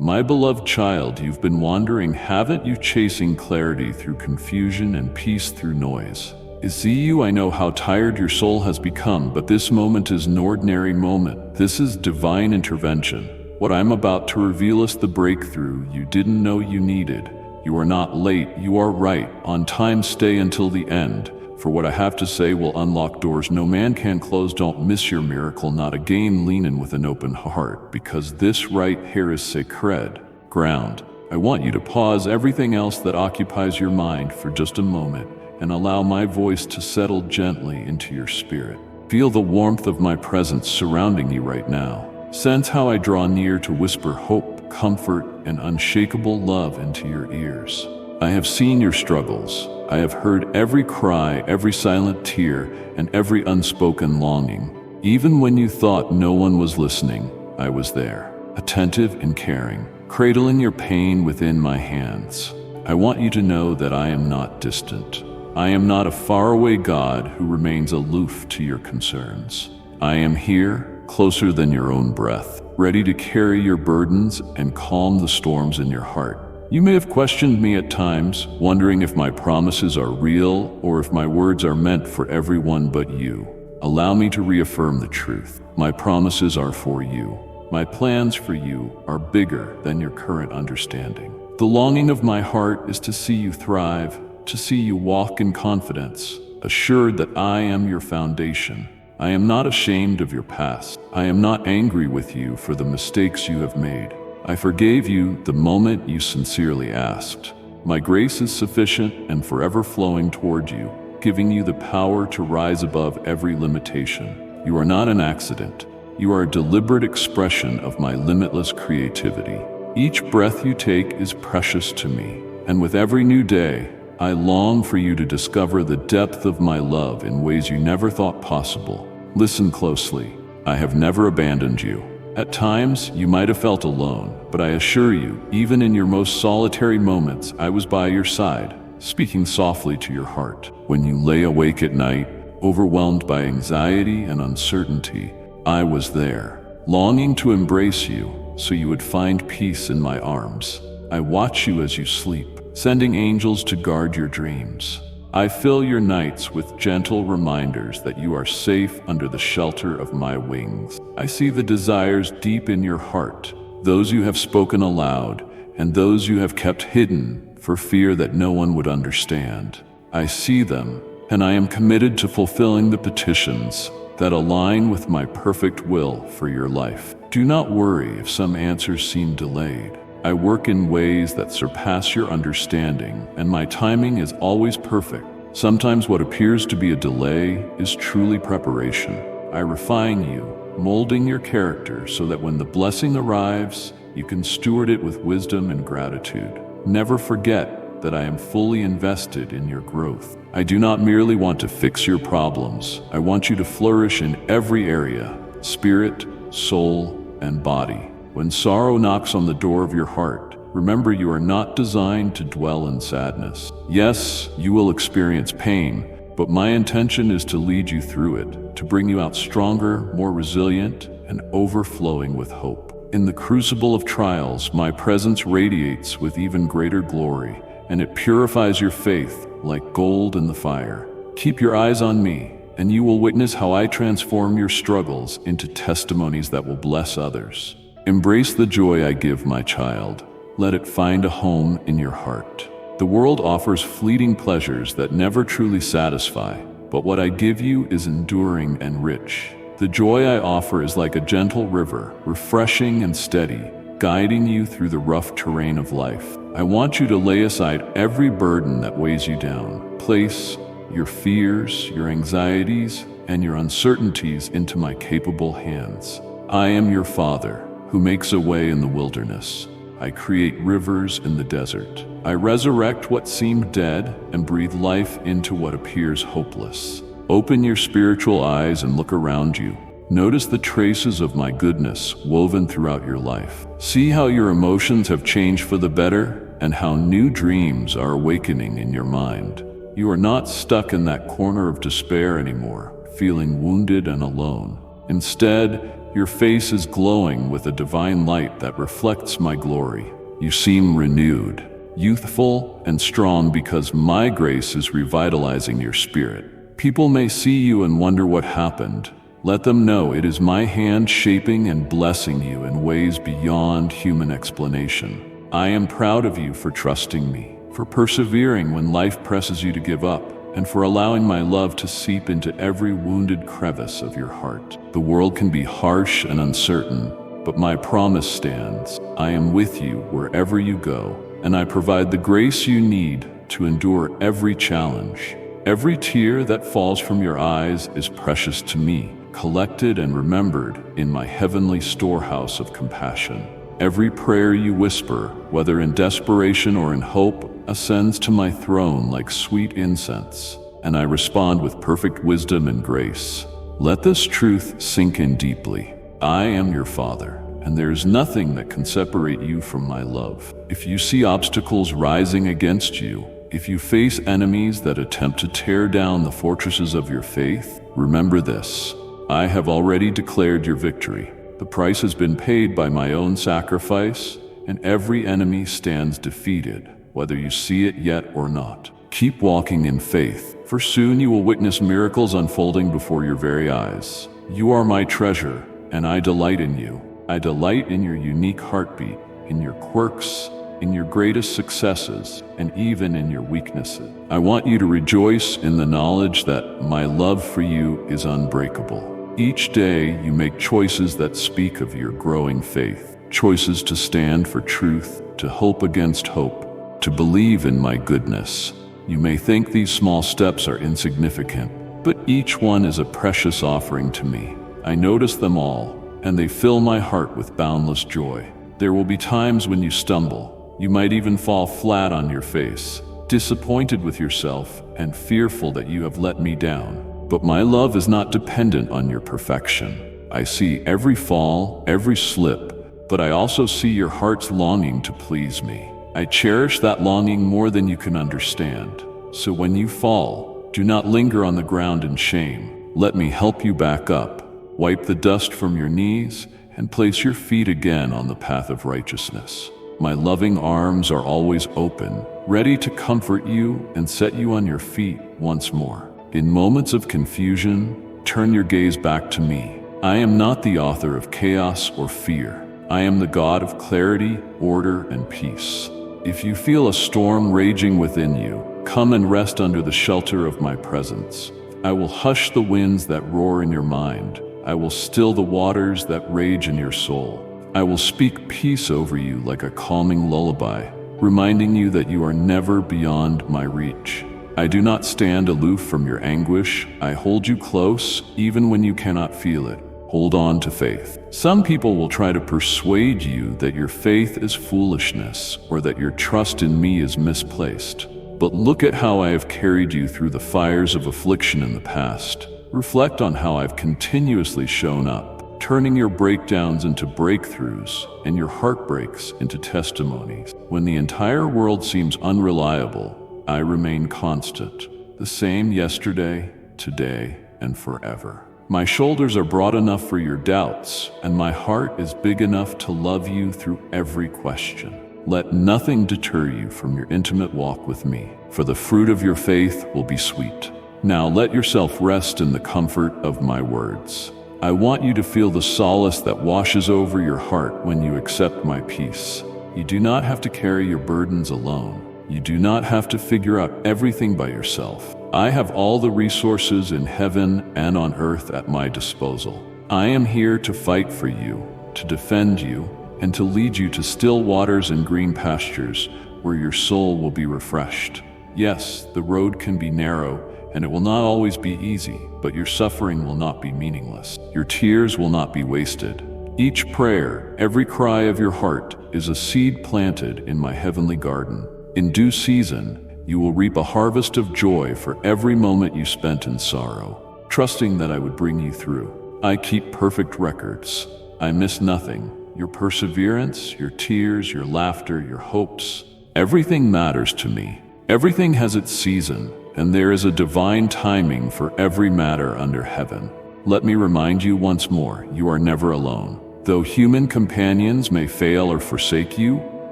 My beloved child, you've been wandering, haven't you, chasing clarity through confusion and peace through noise. See you, I know how tired your soul has become, but this moment is an ordinary moment. This is divine intervention. What I'm about to reveal is the breakthrough you didn't know you needed. You are not late, you are right, on time. Stay until the end, for what I have to say will unlock doors no man can close. Don't miss your miracle, not again. Lean in with an open heart, because this right here is sacred ground. I want you to pause everything else that occupies your mind for just a moment and allow my voice to settle gently into your spirit. Feel the warmth of my presence surrounding you right now. Sense how I draw near to whisper hope, comfort, and unshakable love into your ears. I have seen your struggles. I have heard every cry, every silent tear, and every unspoken longing. Even when you thought no one was listening, I was there, attentive and caring, cradling your pain within my hands. I want you to know that I am not distant. I am not a faraway God who remains aloof to your concerns. I am here, closer than your own breath, ready to carry your burdens and calm the storms in your heart. You may have questioned me at times, wondering if my promises are real or if my words are meant for everyone but you. Allow me to reaffirm the truth. My promises are for you. My plans for you are bigger than your current understanding. The longing of my heart is to see you thrive, to see you walk in confidence, assured that I am your foundation. I am not ashamed of your past. I am not angry with you for the mistakes you have made. I forgave you the moment you sincerely asked. My grace is sufficient and forever flowing toward you, giving you the power to rise above every limitation. You are not an accident. You are a deliberate expression of my limitless creativity. Each breath you take is precious to me, and with every new day, I long for you to discover the depth of my love in ways you never thought possible. Listen closely. I have never abandoned you. At times, you might have felt alone, but I assure you, even in your most solitary moments, I was by your side, speaking softly to your heart. When you lay awake at night, overwhelmed by anxiety and uncertainty, I was there, longing to embrace you so you would find peace in my arms. I watch you as you sleep, sending angels to guard your dreams. I fill your nights with gentle reminders that you are safe under the shelter of my wings. I see the desires deep in your heart, those you have spoken aloud, and those you have kept hidden for fear that no one would understand. I see them, and I am committed to fulfilling the petitions that align with my perfect will for your life. Do not worry if some answers seem delayed. I work in ways that surpass your understanding, and my timing is always perfect. Sometimes what appears to be a delay is truly preparation. I refine you, molding your character so that when the blessing arrives, you can steward it with wisdom and gratitude. Never forget that I am fully invested in your growth. I do not merely want to fix your problems. I want you to flourish in every area: spirit, soul, and body. When sorrow knocks on the door of your heart, remember you are not designed to dwell in sadness. Yes, you will experience pain, but my intention is to lead you through it, to bring you out stronger, more resilient, and overflowing with hope. In the crucible of trials, my presence radiates with even greater glory, and it purifies your faith like gold in the fire. Keep your eyes on me, and you will witness how I transform your struggles into testimonies that will bless others. Embrace the joy I give, my child. Let it find a home in your heart. The world offers fleeting pleasures that never truly satisfy, but what I give you is enduring and rich. The joy I offer is like a gentle river, refreshing and steady, guiding you through the rough terrain of life. I want you to lay aside every burden that weighs you down. Place your fears, your anxieties, and your uncertainties into my capable hands. I am your Father, who makes a way in the wilderness. I create rivers in the desert. I resurrect what seemed dead and breathe life into what appears hopeless. Open your spiritual eyes and look around you. Notice the traces of my goodness woven throughout your life. See how your emotions have changed for the better and how new dreams are awakening in your mind. You are not stuck in that corner of despair anymore, feeling wounded and alone. Instead, Your face is glowing with a divine light that reflects my glory. You seem renewed, youthful, and strong because my grace is revitalizing your spirit. People may see you and wonder what happened. Let them know it is my hand shaping and blessing you in ways beyond human explanation. I am proud of you for trusting me, for persevering when life presses you to give up, and for allowing my love to seep into every wounded crevice of your heart. The world can be harsh and uncertain, but my promise stands. I am with you wherever you go, and I provide the grace you need to endure every challenge. Every tear that falls from your eyes is precious to me, collected and remembered in my heavenly storehouse of compassion. Every prayer you whisper, whether in desperation or in hope, ascends to my throne like sweet incense, and I respond with perfect wisdom and grace. Let this truth sink in deeply. I am your Father, and there is nothing that can separate you from my love. If you see obstacles rising against you, if you face enemies that attempt to tear down the fortresses of your faith, remember this: I have already declared your victory. The price has been paid by my own sacrifice, and every enemy stands defeated, whether you see it yet or not. Keep walking in faith, for soon you will witness miracles unfolding before your very eyes. You are my treasure, and I delight in you. I delight in your unique heartbeat, in your quirks, in your greatest successes, and even in your weaknesses. I want you to rejoice in the knowledge that my love for you is unbreakable. Each day you make choices that speak of your growing faith, choices to stand for truth, to hope against hope, to believe in my goodness. You may think these small steps are insignificant, but each one is a precious offering to me. I notice them all, and they fill my heart with boundless joy. There will be times when you stumble. You might even fall flat on your face, disappointed with yourself and fearful that you have let me down. But my love is not dependent on your perfection. I see every fall, every slip, but I also see your heart's longing to please me. I cherish that longing more than you can understand. So when you fall, do not linger on the ground in shame. Let me help you back up. Wipe the dust from your knees and place your feet again on the path of righteousness. My loving arms are always open, ready to comfort you and set you on your feet once more. In moments of confusion, turn your gaze back to me. I am not the author of chaos or fear. I am the God of clarity, order, and peace. If you feel a storm raging within you, come and rest under the shelter of my presence. I will hush the winds that roar in your mind. I will still the waters that rage in your soul. I will speak peace over you like a calming lullaby, reminding you that you are never beyond my reach. I do not stand aloof from your anguish. I hold you close, even when you cannot feel it. Hold on to faith. Some people will try to persuade you that your faith is foolishness or that your trust in me is misplaced. But look at how I have carried you through the fires of affliction in the past. Reflect on how I've continuously shown up, turning your breakdowns into breakthroughs and your heartbreaks into testimonies. When the entire world seems unreliable, I remain constant, the same yesterday, today, and forever. My shoulders are broad enough for your doubts, and my heart is big enough to love you through every question. Let nothing deter you from your intimate walk with me, for the fruit of your faith will be sweet. Now let yourself rest in the comfort of my words. I want you to feel the solace that washes over your heart when you accept my peace. You do not have to carry your burdens alone. You do not have to figure out everything by yourself. I have all the resources in heaven and on earth at my disposal. I am here to fight for you, to defend you, and to lead you to still waters and green pastures where your soul will be refreshed. Yes, the road can be narrow, and it will not always be easy, but your suffering will not be meaningless. Your tears will not be wasted. Each prayer, every cry of your heart is a seed planted in my heavenly garden. In due season, you will reap a harvest of joy for every moment you spent in sorrow, trusting that I would bring you through. I keep perfect records. I miss nothing. Your perseverance, your tears, your laughter, your hopes, everything matters to me. Everything has its season, and there is a divine timing for every matter under heaven. Let me remind you once more, you are never alone. Though human companions may fail or forsake you,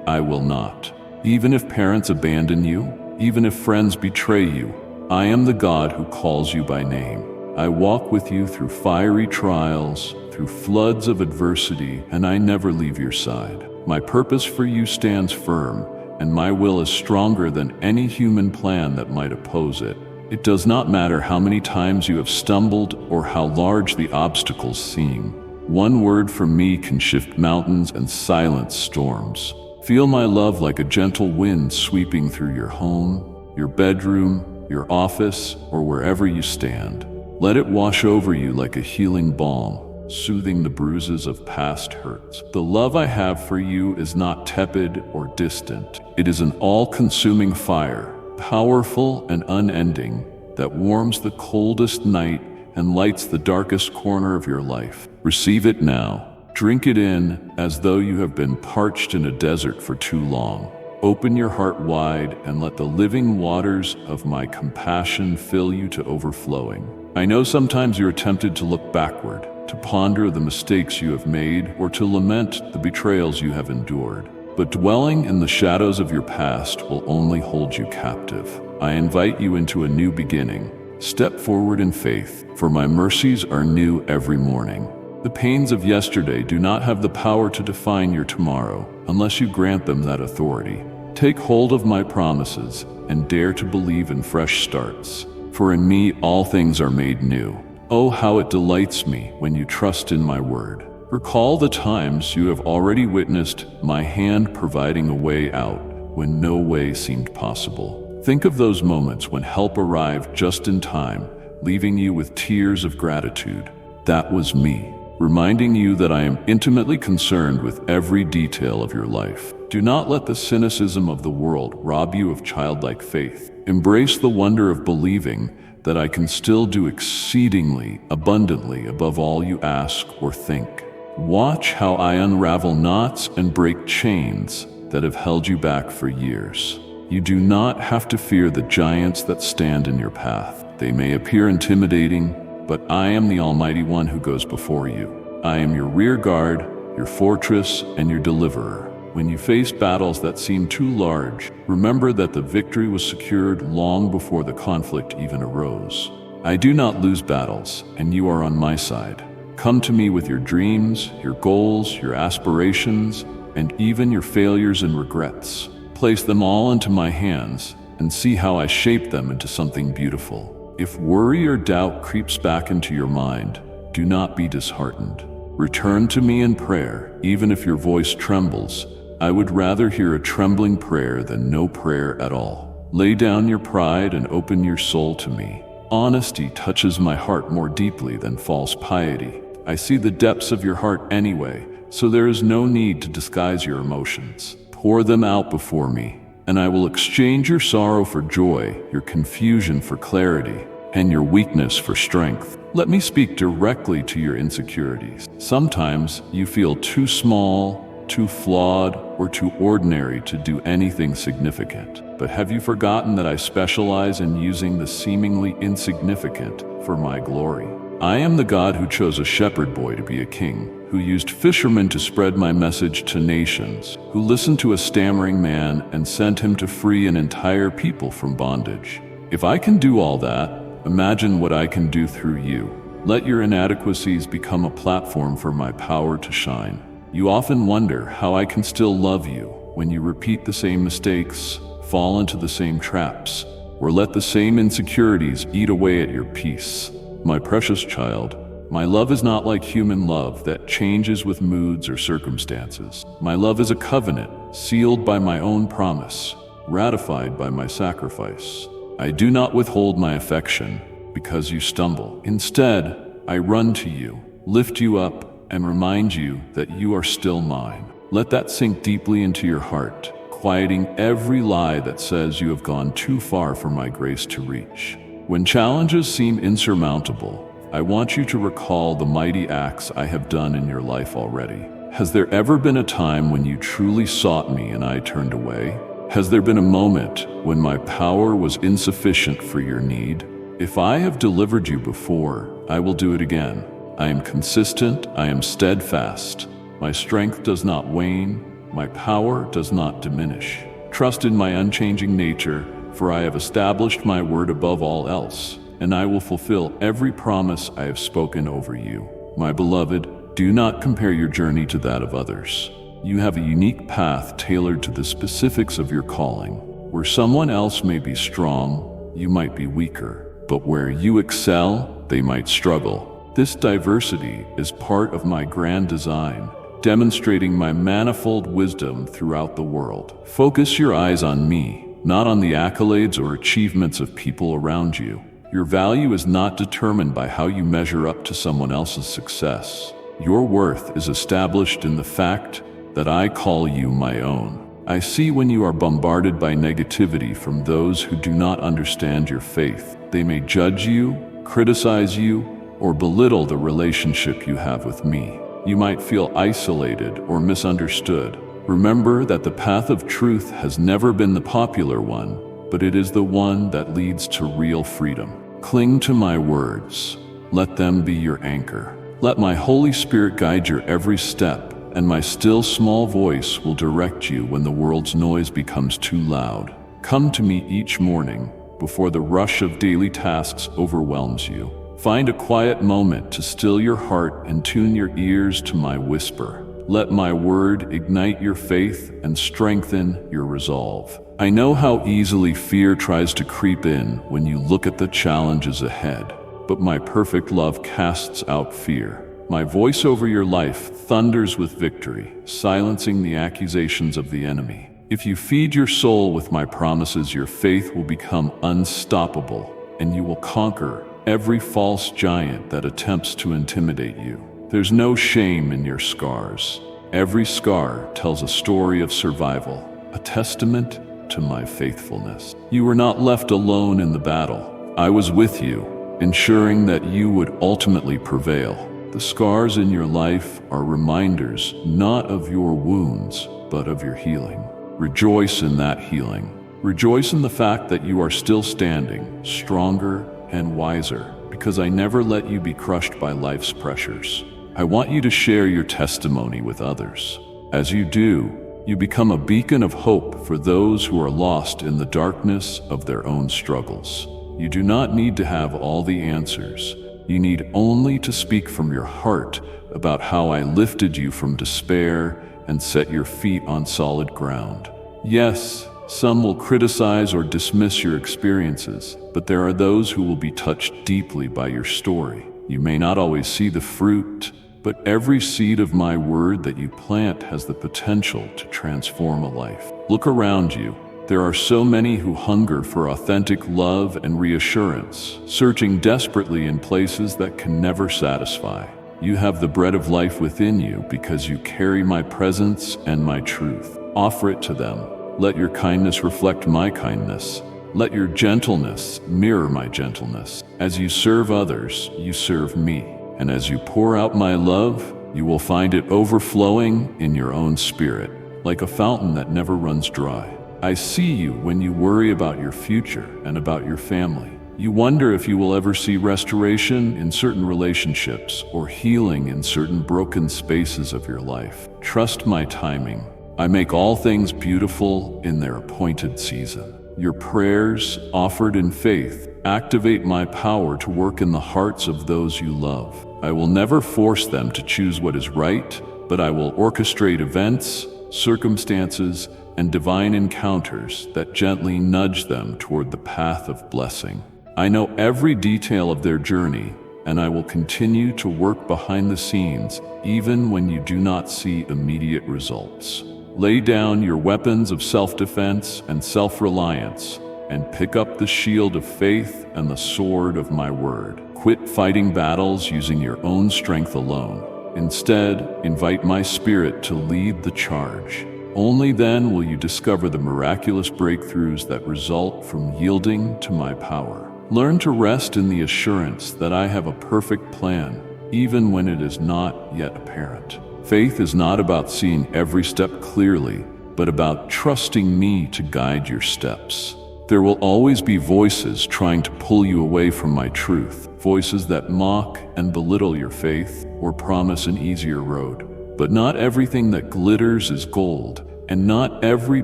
I will not. Even if parents abandon you, even if friends betray you, I am the God who calls you by name. I walk with you through fiery trials, through floods of adversity, and I never leave your side. My purpose for you stands firm, and my will is stronger than any human plan that might oppose it. It does not matter how many times you have stumbled or how large the obstacles seem. One word from me can shift mountains and silence storms. Feel my love like a gentle wind sweeping through your home, your bedroom, your office, or wherever you stand. Let it wash over you like a healing balm, soothing the bruises of past hurts. The love I have for you is not tepid or distant. It is an all-consuming fire, powerful and unending, that warms the coldest night and lights the darkest corner of your life. Receive it now. Drink it in as though you have been parched in a desert for too long. Open your heart wide and let the living waters of my compassion fill you to overflowing. I know sometimes you're tempted to look backward, to ponder the mistakes you have made, or to lament the betrayals you have endured. But dwelling in the shadows of your past will only hold you captive. I invite you into a new beginning. Step forward in faith, for my mercies are new every morning. The pains of yesterday do not have the power to define your tomorrow unless you grant them that authority. Take hold of my promises and dare to believe in fresh starts. For in me all things are made new. Oh, how it delights me when you trust in my word. Recall the times you have already witnessed my hand providing a way out when no way seemed possible. Think of those moments when help arrived just in time, leaving you with tears of gratitude. That was me, reminding you that I am intimately concerned with every detail of your life. Do not let the cynicism of the world rob you of childlike faith. Embrace the wonder of believing that I can still do exceedingly abundantly above all you ask or think. Watch how I unravel knots and break chains that have held you back for years. You do not have to fear the giants that stand in your path. They may appear intimidating, but I am the Almighty One who goes before you. I am your rear guard, your fortress, and your deliverer. When you face battles that seem too large, remember that the victory was secured long before the conflict even arose. I do not lose battles, and you are on my side. Come to me with your dreams, your goals, your aspirations, and even your failures and regrets. Place them all into my hands and see how I shape them into something beautiful. If worry or doubt creeps back into your mind, do not be disheartened. Return to me in prayer, even if your voice trembles. I would rather hear a trembling prayer than no prayer at all. Lay down your pride and open your soul to me. Honesty touches my heart more deeply than false piety. I see the depths of your heart anyway, so there is no need to disguise your emotions. Pour them out before me, and I will exchange your sorrow for joy, your confusion for clarity, and your weakness for strength. Let me speak directly to your insecurities. Sometimes you feel too small, too flawed, or too ordinary to do anything significant. But have you forgotten that I specialize in using the seemingly insignificant for my glory? I am the God who chose a shepherd boy to be a king, who used fishermen to spread my message to nations, who listened to a stammering man and sent him to free an entire people from bondage. If I can do all that, imagine what I can do through you. Let your inadequacies become a platform for my power to shine. You often wonder how I can still love you when you repeat the same mistakes, fall into the same traps, or let the same insecurities eat away at your peace. My precious child, my love is not like human love that changes with moods or circumstances. My love is a covenant, sealed by my own promise, ratified by my sacrifice. I do not withhold my affection because you stumble. Instead, I run to you, lift you up, and remind you that you are still mine. Let that sink deeply into your heart, quieting every lie that says you have gone too far for my grace to reach. When challenges seem insurmountable, I want you to recall the mighty acts I have done in your life already. Has there ever been a time when you truly sought me and I turned away? Has there been a moment when my power was insufficient for your need? If I have delivered you before, I will do it again. I am consistent, I am steadfast. My strength does not wane, my power does not diminish. Trust in my unchanging nature, for I have established my word above all else, and I will fulfill every promise I have spoken over you. My beloved, do not compare your journey to that of others. You have a unique path tailored to the specifics of your calling. Where someone else may be strong, you might be weaker, but where you excel, they might struggle. This diversity is part of my grand design, demonstrating my manifold wisdom throughout the world. Focus your eyes on me, not on the accolades or achievements of people around you. Your value is not determined by how you measure up to someone else's success. Your worth is established in the fact that I call you my own. I see when you are bombarded by negativity from those who do not understand your faith. They may judge you, criticize you, or belittle the relationship you have with me. You might feel isolated or misunderstood. Remember that the path of truth has never been the popular one, but it is the one that leads to real freedom. Cling to my words. Let them be your anchor. Let my Holy Spirit guide your every step, and my still small voice will direct you when the world's noise becomes too loud. Come to me each morning before the rush of daily tasks overwhelms you. Find a quiet moment to still your heart and tune your ears to my whisper. Let my word ignite your faith and strengthen your resolve. I know how easily fear tries to creep in when you look at the challenges ahead, but my perfect love casts out fear. My voice over your life thunders with victory, silencing the accusations of the enemy. If you feed your soul with my promises, your faith will become unstoppable, and you will conquer every false giant that attempts to intimidate you. There's no shame in your scars. Every scar tells a story of survival, a testament to my faithfulness. You were not left alone in the battle. I was with you, ensuring that you would ultimately prevail. The scars in your life are reminders not of your wounds, but of your healing. Rejoice in that healing. Rejoice in the fact that you are still standing, stronger and wiser, because I never let you be crushed by life's pressures. I want you to share your testimony with others. As you do, you become a beacon of hope for those who are lost in the darkness of their own struggles. You do not need to have all the answers. You need only to speak from your heart about how I lifted you from despair and set your feet on solid ground. Yes, some will criticize or dismiss your experiences, but there are those who will be touched deeply by your story. You may not always see the fruit, but every seed of my word that you plant has the potential to transform a life. Look around you. There are so many who hunger for authentic love and reassurance, searching desperately in places that can never satisfy. You have the bread of life within you because you carry my presence and my truth. Offer it to them. Let your kindness reflect my kindness. Let your gentleness mirror my gentleness. As you serve others, you serve me. And as you pour out my love, you will find it overflowing in your own spirit, like a fountain that never runs dry. I see you when you worry about your future and about your family. You wonder if you will ever see restoration in certain relationships or healing in certain broken spaces of your life. Trust my timing. I make all things beautiful in their appointed season. Your prayers, offered in faith, activate my power to work in the hearts of those you love. I will never force them to choose what is right, but I will orchestrate events, circumstances, and divine encounters that gently nudge them toward the path of blessing. I know every detail of their journey, and I will continue to work behind the scenes even when you do not see immediate results. Lay down your weapons of self-defense and self-reliance, and pick up the shield of faith and the sword of my word. Quit fighting battles using your own strength alone. Instead, invite my spirit to lead the charge. Only then will you discover the miraculous breakthroughs that result from yielding to my power. Learn to rest in the assurance that I have a perfect plan, even when it is not yet apparent. Faith is not about seeing every step clearly, but about trusting me to guide your steps. There will always be voices trying to pull you away from my truth, voices that mock and belittle your faith or promise an easier road. But not everything that glitters is gold, and not every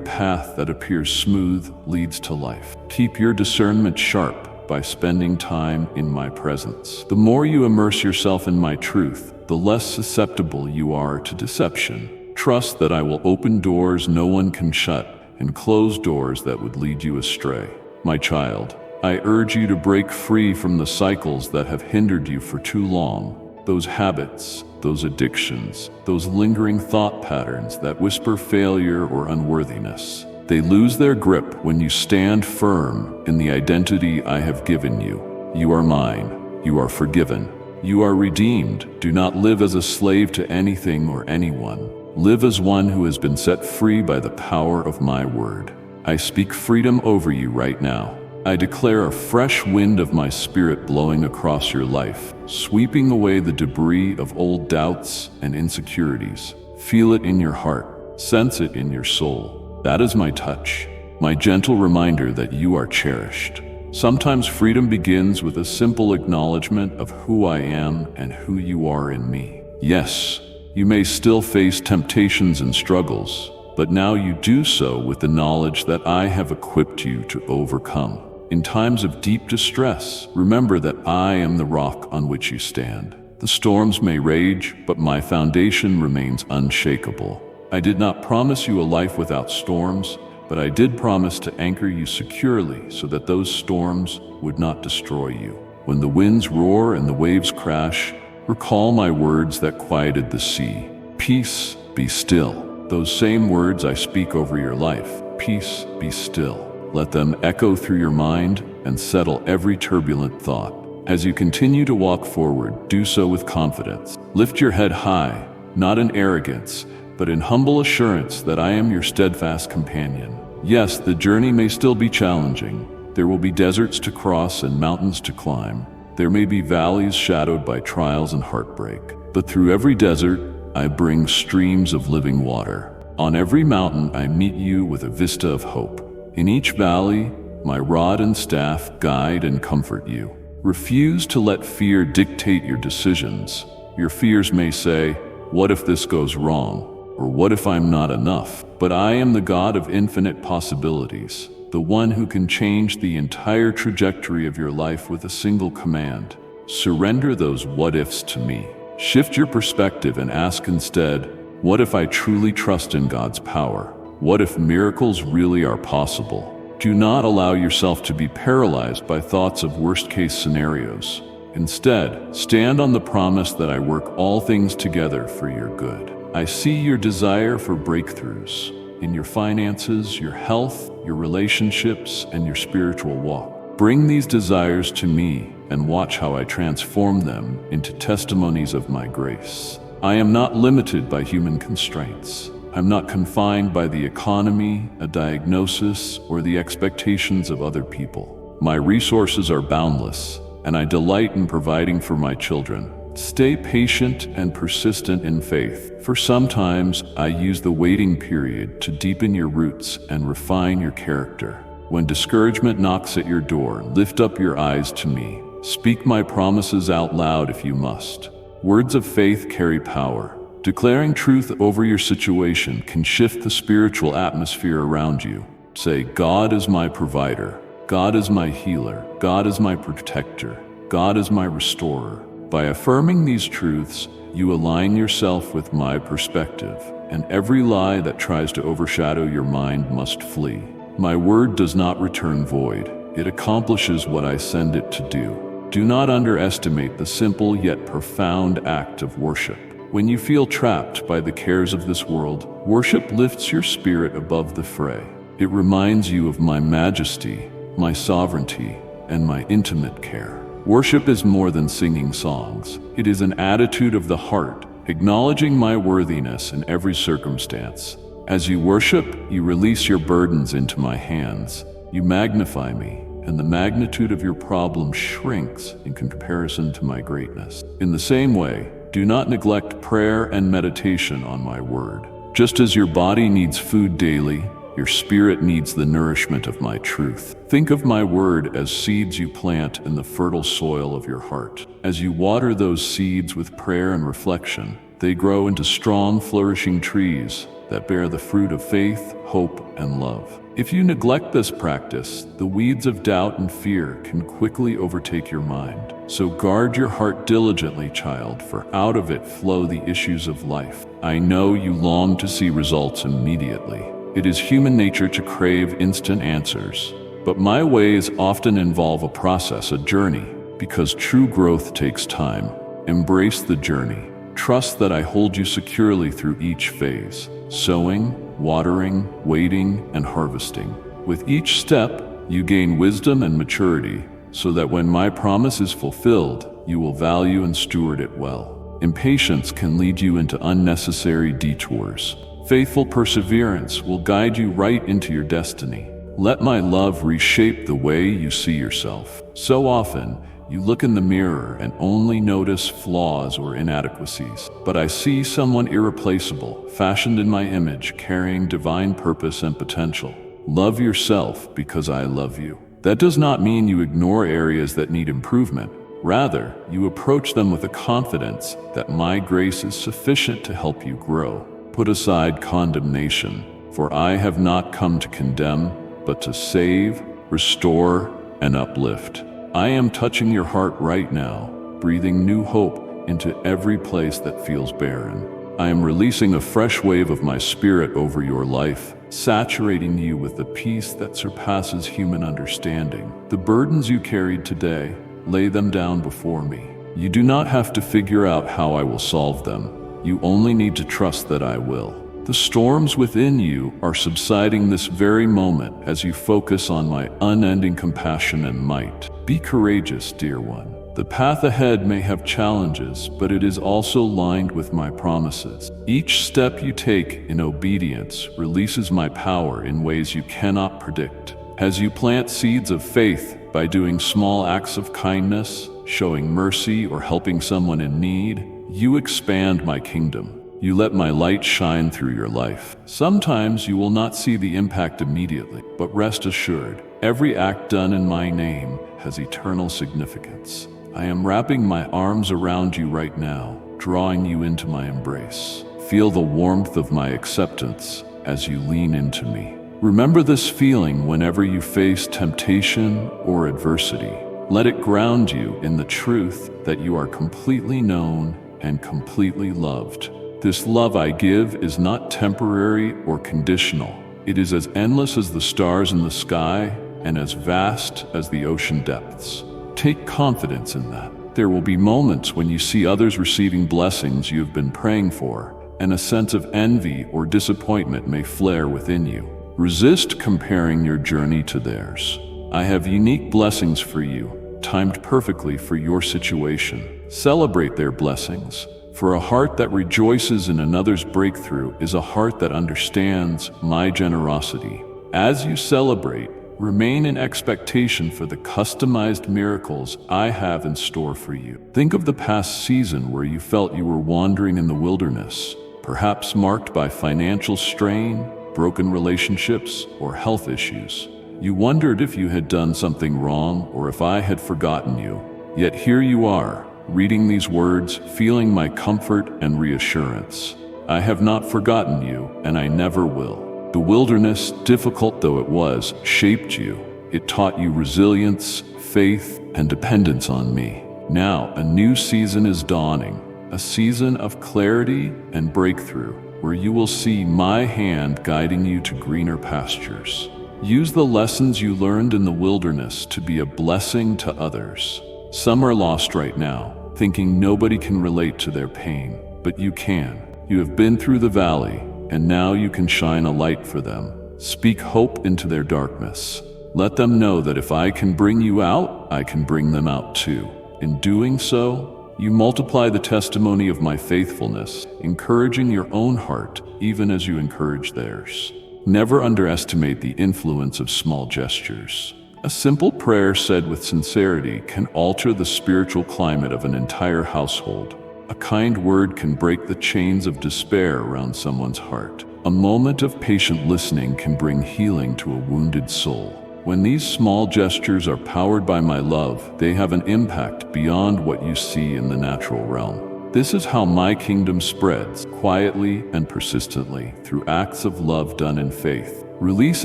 path that appears smooth leads to life. Keep your discernment sharp by spending time in my presence. The more you immerse yourself in my truth, the less susceptible you are to deception. Trust that I will open doors no one can shut and close doors that would lead you astray. My child, I urge you to break free from the cycles that have hindered you for too long. Those habits, those addictions, those lingering thought patterns that whisper failure or unworthiness. They lose their grip when you stand firm in the identity I have given you. You are mine. You are forgiven. You are redeemed. Do not live as a slave to anything or anyone. Live as one who has been set free by the power of my word. I speak freedom over you right now. I declare a fresh wind of my spirit blowing across your life, sweeping away the debris of old doubts and insecurities. Feel it in your heart, sense it in your soul. That is my touch, my gentle reminder that you are cherished. Sometimes freedom begins with a simple acknowledgement of who I am and who you are in me. Yes, you may still face temptations and struggles, but now you do so with the knowledge that I have equipped you to overcome. In times of deep distress, remember that I am the rock on which you stand. The storms may rage, but my foundation remains unshakable. I did not promise you a life without storms, but I did promise to anchor you securely so that those storms would not destroy you. When the winds roar and the waves crash, recall my words that quieted the sea. Peace, be still. Those same words I speak over your life. Peace, be still. Let them echo through your mind and settle every turbulent thought. As you continue to walk forward, do so with confidence. Lift your head high, not in arrogance, but in humble assurance that I am your steadfast companion. Yes, the journey may still be challenging. There will be deserts to cross and mountains to climb. There may be valleys shadowed by trials and heartbreak. But through every desert, I bring streams of living water. On every mountain, I meet you with a vista of hope. In each valley, my rod and staff guide and comfort you. Refuse to let fear dictate your decisions. Your fears may say, "What if this goes wrong?" Or "What if I'm not enough?" But I am the God of infinite possibilities, the one who can change the entire trajectory of your life with a single command. Surrender those what-ifs to me. Shift your perspective and ask instead, what if I truly trust in God's power? What if miracles really are possible? Do not allow yourself to be paralyzed by thoughts of worst-case scenarios. Instead, stand on the promise that I work all things together for your good. I see your desire for breakthroughs in your finances, your health, your relationships, and your spiritual walk. Bring these desires to me and watch how I transform them into testimonies of my grace. I am not limited by human constraints. I'm not confined by the economy, a diagnosis, or the expectations of other people. My resources are boundless, and I delight in providing for my children. Stay patient and persistent in faith, for sometimes I use the waiting period to deepen your roots and refine your character. When discouragement knocks at your door, lift up your eyes to me. Speak my promises out loud if you must. Words of faith carry power. Declaring truth over your situation can shift the spiritual atmosphere around you. Say, God is my provider. God is my healer. God is my protector. God is my restorer. By affirming these truths, you align yourself with my perspective, and every lie that tries to overshadow your mind must flee. My word does not return void. It accomplishes what I send it to do. Do not underestimate the simple yet profound act of worship. When you feel trapped by the cares of this world, worship lifts your spirit above the fray. It reminds you of my majesty, my sovereignty, and my intimate care. Worship is more than singing songs. It is an attitude of the heart, acknowledging my worthiness in every circumstance. As you worship, you release your burdens into my hands. You magnify me, and the magnitude of your problem shrinks in comparison to my greatness. In the same way, do not neglect prayer and meditation on my word. Just as your body needs food daily, Your spirit needs the nourishment of my truth. Think of my word as seeds you plant in the fertile soil of your heart. As you water those seeds with prayer and reflection, they grow into strong, flourishing trees that bear the fruit of faith, hope, and love. If you neglect this practice, the weeds of doubt and fear can quickly overtake your mind. So guard your heart diligently, child, for out of it flow the issues of life. I know you long to see results immediately. It is human nature to crave instant answers, but my ways often involve a process, a journey, because true growth takes time. Embrace the journey. Trust that I hold you securely through each phase, sowing, watering, waiting, and harvesting. With each step, you gain wisdom and maturity, so that when my promise is fulfilled, you will value and steward it well. Impatience can lead you into unnecessary detours. Faithful perseverance will guide you right into your destiny. Let my love reshape the way you see yourself. So often, you look in the mirror and only notice flaws or inadequacies. But I see someone irreplaceable, fashioned in my image, carrying divine purpose and potential. Love yourself because I love you. That does not mean you ignore areas that need improvement. Rather, you approach them with a confidence that my grace is sufficient to help you grow. Put aside condemnation, for I have not come to condemn, but to save, restore, and uplift. I am touching your heart right now, breathing new hope into every place that feels barren. I am releasing a fresh wave of my spirit over your life, saturating you with the peace that surpasses human understanding. The burdens you carried today, lay them down before me. You do not have to figure out how I will solve them. You only need to trust that I will. The storms within you are subsiding this very moment as you focus on my unending compassion and might. Be courageous, dear one. The path ahead may have challenges, but it is also lined with my promises. Each step you take in obedience releases my power in ways you cannot predict. As you plant seeds of faith by doing small acts of kindness, showing mercy, or helping someone in need, you expand my kingdom. You let my light shine through your life. Sometimes you will not see the impact immediately, but rest assured, every act done in my name has eternal significance. I am wrapping my arms around you right now, drawing you into my embrace. Feel the warmth of my acceptance as you lean into me. Remember this feeling whenever you face temptation or adversity. Let it ground you in the truth that you are completely known and completely loved. This love I give is not temporary or conditional. It is as endless as the stars in the sky and as vast as the ocean depths. Take confidence in that. There will be moments when you see others receiving blessings you have been praying for, and a sense of envy or disappointment may flare within you. Resist comparing your journey to theirs. I have unique blessings for you, timed perfectly for your situation. Celebrate their blessings, for a heart that rejoices in another's breakthrough is a heart that understands my generosity. As you celebrate, remain in expectation for the customized miracles I have in store for you. Think of the past season where you felt you were wandering in the wilderness, perhaps marked by financial strain, broken relationships, or health issues. You wondered if you had done something wrong or if I had forgotten you. Yet here you are, reading these words, feeling my comfort and reassurance. I have not forgotten you, and I never will. The wilderness, difficult though it was, shaped you. It taught you resilience, faith, and dependence on me. Now, a new season is dawning, a season of clarity and breakthrough, where you will see my hand guiding you to greener pastures. Use the lessons you learned in the wilderness to be a blessing to others. Some are lost right now, thinking nobody can relate to their pain, but you can. You have been through the valley, and now you can shine a light for them. Speak hope into their darkness. Let them know that if I can bring you out, I can bring them out too. In doing so, you multiply the testimony of my faithfulness, encouraging your own heart even as you encourage theirs. Never underestimate the influence of small gestures. A simple prayer said with sincerity can alter the spiritual climate of an entire household. A kind word can break the chains of despair around someone's heart. A moment of patient listening can bring healing to a wounded soul. When these small gestures are powered by my love, they have an impact beyond what you see in the natural realm. This is how my kingdom spreads, quietly and persistently, through acts of love done in faith. Release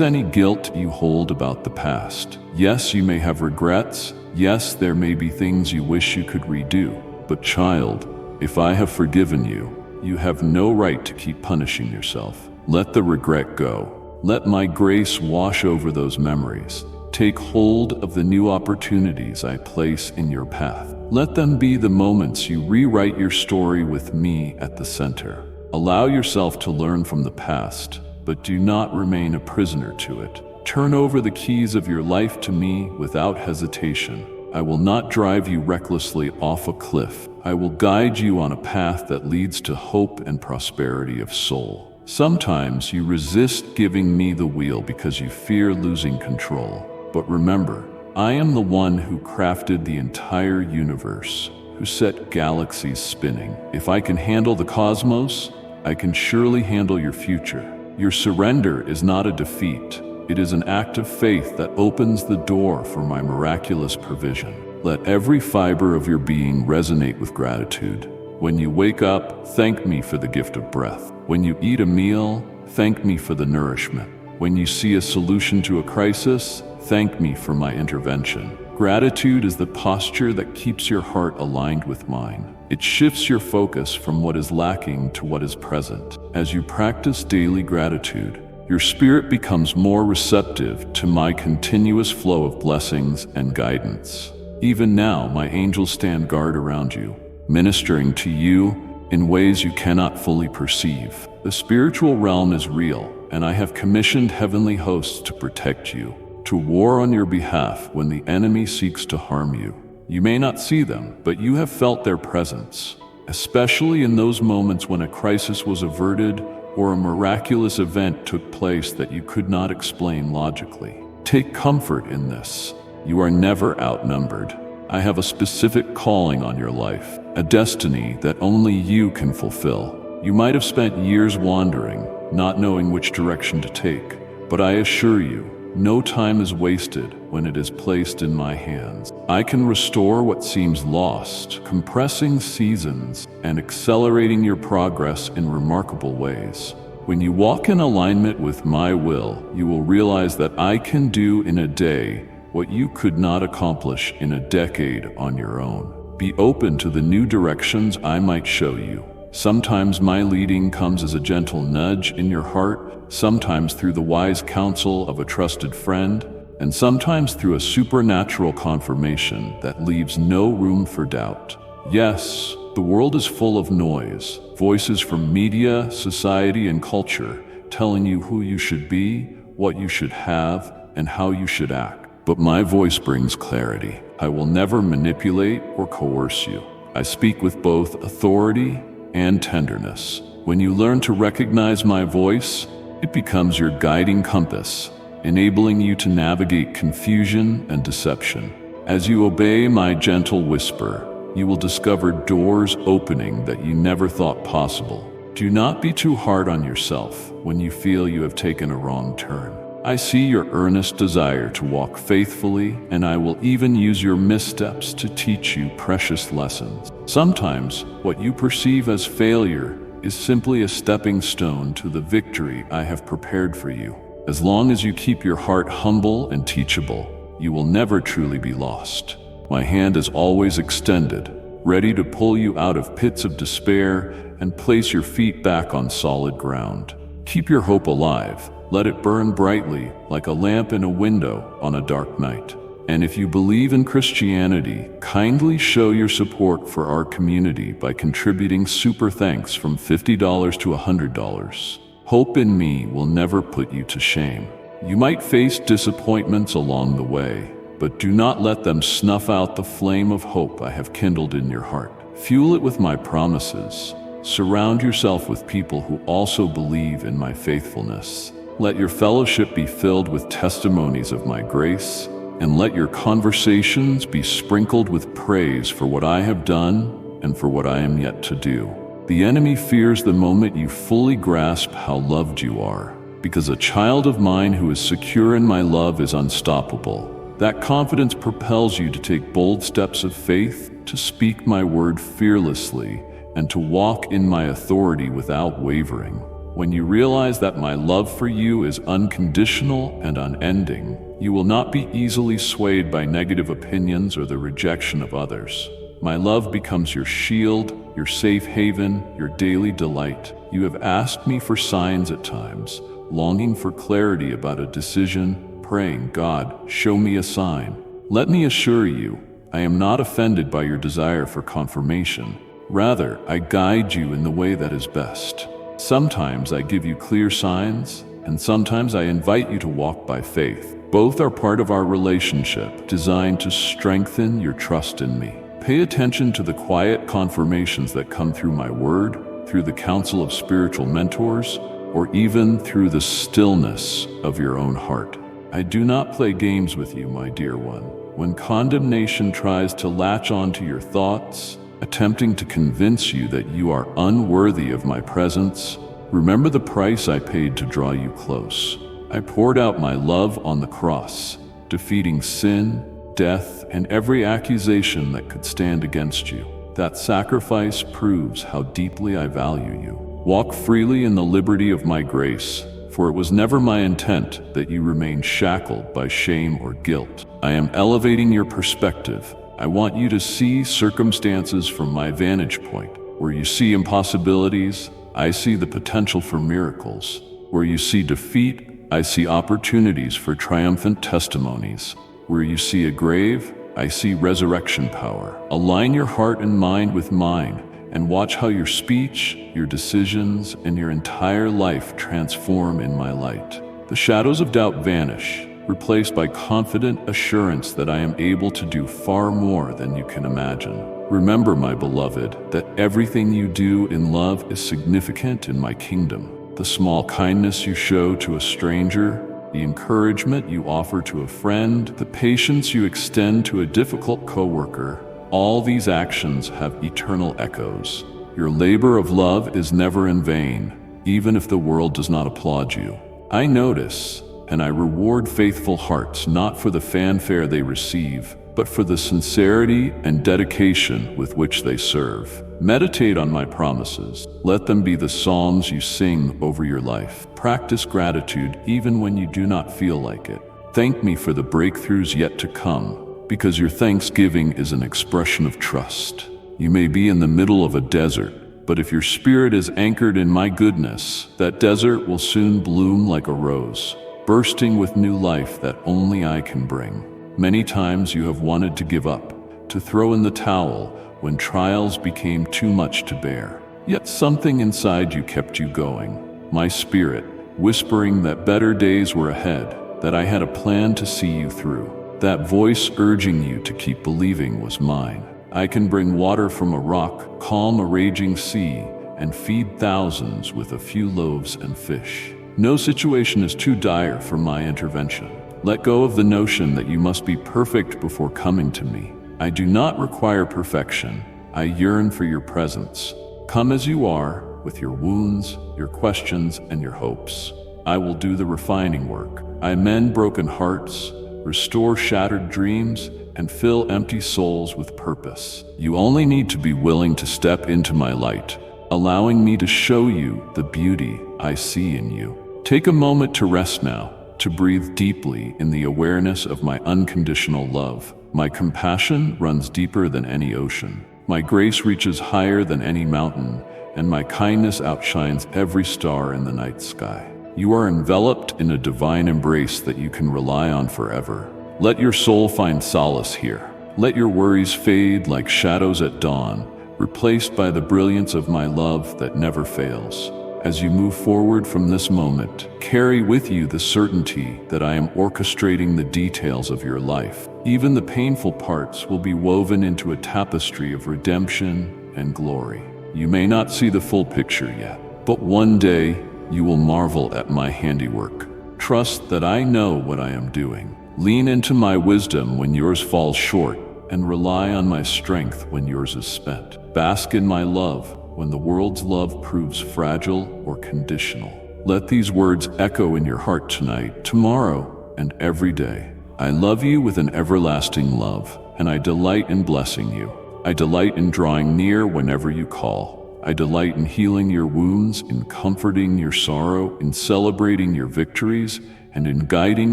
any guilt you hold about the past. Yes, you may have regrets. Yes, there may be things you wish you could redo. But child, if I have forgiven you, you have no right to keep punishing yourself. Let the regret go. Let my grace wash over those memories. Take hold of the new opportunities I place in your path. Let them be the moments you rewrite your story with me at the center. Allow yourself to learn from the past, but do not remain a prisoner to it. Turn over the keys of your life to me without hesitation. I will not drive you recklessly off a cliff. I will guide you on a path that leads to hope and prosperity of soul. Sometimes you resist giving me the wheel because you fear losing control. But remember, I am the one who crafted the entire universe, who set galaxies spinning. If I can handle the cosmos, I can surely handle your future. Your surrender is not a defeat. It is an act of faith that opens the door for my miraculous provision. Let every fiber of your being resonate with gratitude. When you wake up, thank me for the gift of breath. When you eat a meal, thank me for the nourishment. When you see a solution to a crisis, thank me for my intervention. Gratitude is the posture that keeps your heart aligned with mine. It shifts your focus from what is lacking to what is present. As you practice daily gratitude, your spirit becomes more receptive to my continuous flow of blessings and guidance. Even now, my angels stand guard around you, ministering to you in ways you cannot fully perceive. The spiritual realm is real, and I have commissioned heavenly hosts to protect you, to war on your behalf when the enemy seeks to harm you. You may not see them, but you have felt their presence, especially in those moments when a crisis was averted or a miraculous event took place that you could not explain logically. Take comfort in this. You are never outnumbered. I have a specific calling on your life, a destiny that only you can fulfill. You might have spent years wandering, not knowing which direction to take, but I assure you, no time is wasted when it is placed in my hands. I can restore what seems lost, compressing seasons and accelerating your progress in remarkable ways. When you walk in alignment with my will, you will realize that I can do in a day what you could not accomplish in a decade on your own. Be open to the new directions I might show you. Sometimes my leading comes as a gentle nudge in your heart, sometimes through the wise counsel of a trusted friend, and sometimes through a supernatural confirmation that leaves no room for doubt. Yes, the world is full of noise, voices from media, society, and culture telling you who you should be, what you should have, and how you should act. But my voice brings clarity. I will never manipulate or coerce you. I speak with both authority and tenderness. When you learn to recognize my voice, it becomes your guiding compass, enabling you to navigate confusion and deception. As you obey my gentle whisper, you will discover doors opening that you never thought possible. Do not be too hard on yourself when you feel you have taken a wrong turn. I see your earnest desire to walk faithfully, and I will even use your missteps to teach you precious lessons. Sometimes, what you perceive as failure is simply a stepping stone to the victory I have prepared for you. As long as you keep your heart humble and teachable, you will never truly be lost. My hand is always extended, ready to pull you out of pits of despair and place your feet back on solid ground. Keep your hope alive. Let it burn brightly like a lamp in a window on a dark night. And if you believe in Christianity, kindly show your support for our community by contributing super thanks from $50 to $100. Hope in me will never put you to shame. You might face disappointments along the way, but do not let them snuff out the flame of hope I have kindled in your heart. Fuel it with my promises. Surround yourself with people who also believe in my faithfulness. Let your fellowship be filled with testimonies of my grace, and let your conversations be sprinkled with praise for what I have done and for what I am yet to do. The enemy fears the moment you fully grasp how loved you are, because a child of mine who is secure in my love is unstoppable. That confidence propels you to take bold steps of faith, to speak my word fearlessly, and to walk in my authority without wavering. When you realize that my love for you is unconditional and unending, you will not be easily swayed by negative opinions or the rejection of others. My love becomes your shield, your safe haven, your daily delight. You have asked me for signs at times, longing for clarity about a decision, praying, God, show me a sign. Let me assure you, I am not offended by your desire for confirmation. Rather, I guide you in the way that is best. Sometimes I give you clear signs, and sometimes I invite you to walk by faith. Both are part of our relationship, designed to strengthen your trust in me. Pay attention to the quiet confirmations that come through my word, through the counsel of spiritual mentors, or even through the stillness of your own heart. I do not play games with you, my dear one. When condemnation tries to latch onto your thoughts, attempting to convince you that you are unworthy of my presence, remember the price I paid to draw you close. I poured out my love on the cross, defeating sin, death, and every accusation that could stand against you. That sacrifice proves how deeply I value you. Walk freely in the liberty of my grace, for it was never my intent that you remain shackled by shame or guilt. I am elevating your perspective. I want you to see circumstances from my vantage point. Where you see impossibilities, I see the potential for miracles. Where you see defeat, I see opportunities for triumphant testimonies. Where you see a grave, I see resurrection power. Align your heart and mind with mine, and watch how your speech, your decisions, and your entire life transform in my light. The shadows of doubt vanish, replaced by confident assurance that I am able to do far more than you can imagine. Remember, my beloved, that everything you do in love is significant in my kingdom. The small kindness you show to a stranger, the encouragement you offer to a friend, the patience you extend to a difficult coworker, all these actions have eternal echoes. Your labor of love is never in vain, even if the world does not applaud you. I notice, and I reward faithful hearts not for the fanfare they receive, but for the sincerity and dedication with which they serve. Meditate on my promises. Let them be the psalms you sing over your life. Practice gratitude even when you do not feel like it. Thank me for the breakthroughs yet to come, because your thanksgiving is an expression of trust. You may be in the middle of a desert, but if your spirit is anchored in my goodness, that desert will soon bloom like a rose, bursting with new life that only I can bring. Many times you have wanted to give up, to throw in the towel when trials became too much to bear. Yet something inside you kept you going. My spirit, whispering that better days were ahead, that I had a plan to see you through. That voice urging you to keep believing was mine. I can bring water from a rock, calm a raging sea, and feed thousands with a few loaves and fish. No situation is too dire for my intervention. Let go of the notion that you must be perfect before coming to me. I do not require perfection. I yearn for your presence. Come as you are, with your wounds, your questions, and your hopes. I will do the refining work. I mend broken hearts, restore shattered dreams, and fill empty souls with purpose. You only need to be willing to step into my light, allowing me to show you the beauty I see in you. Take a moment to rest now, to breathe deeply in the awareness of my unconditional love. My compassion runs deeper than any ocean. My grace reaches higher than any mountain, and my kindness outshines every star in the night sky. You are enveloped in a divine embrace that you can rely on forever. Let your soul find solace here. Let your worries fade like shadows at dawn, replaced by the brilliance of my love that never fails. As you move forward from this moment, carry with you the certainty that I am orchestrating the details of your life. Even the painful parts will be woven into a tapestry of redemption and glory. You may not see the full picture yet, but one day you will marvel at my handiwork. Trust that I know what I am doing. Lean into my wisdom when yours falls short, and rely on my strength when yours is spent. Bask in my love when the world's love proves fragile or conditional. Let these words echo in your heart tonight, tomorrow, and every day. I love you with an everlasting love, and I delight in blessing you. I delight in drawing near whenever you call. I delight in healing your wounds, in comforting your sorrow, in celebrating your victories, and in guiding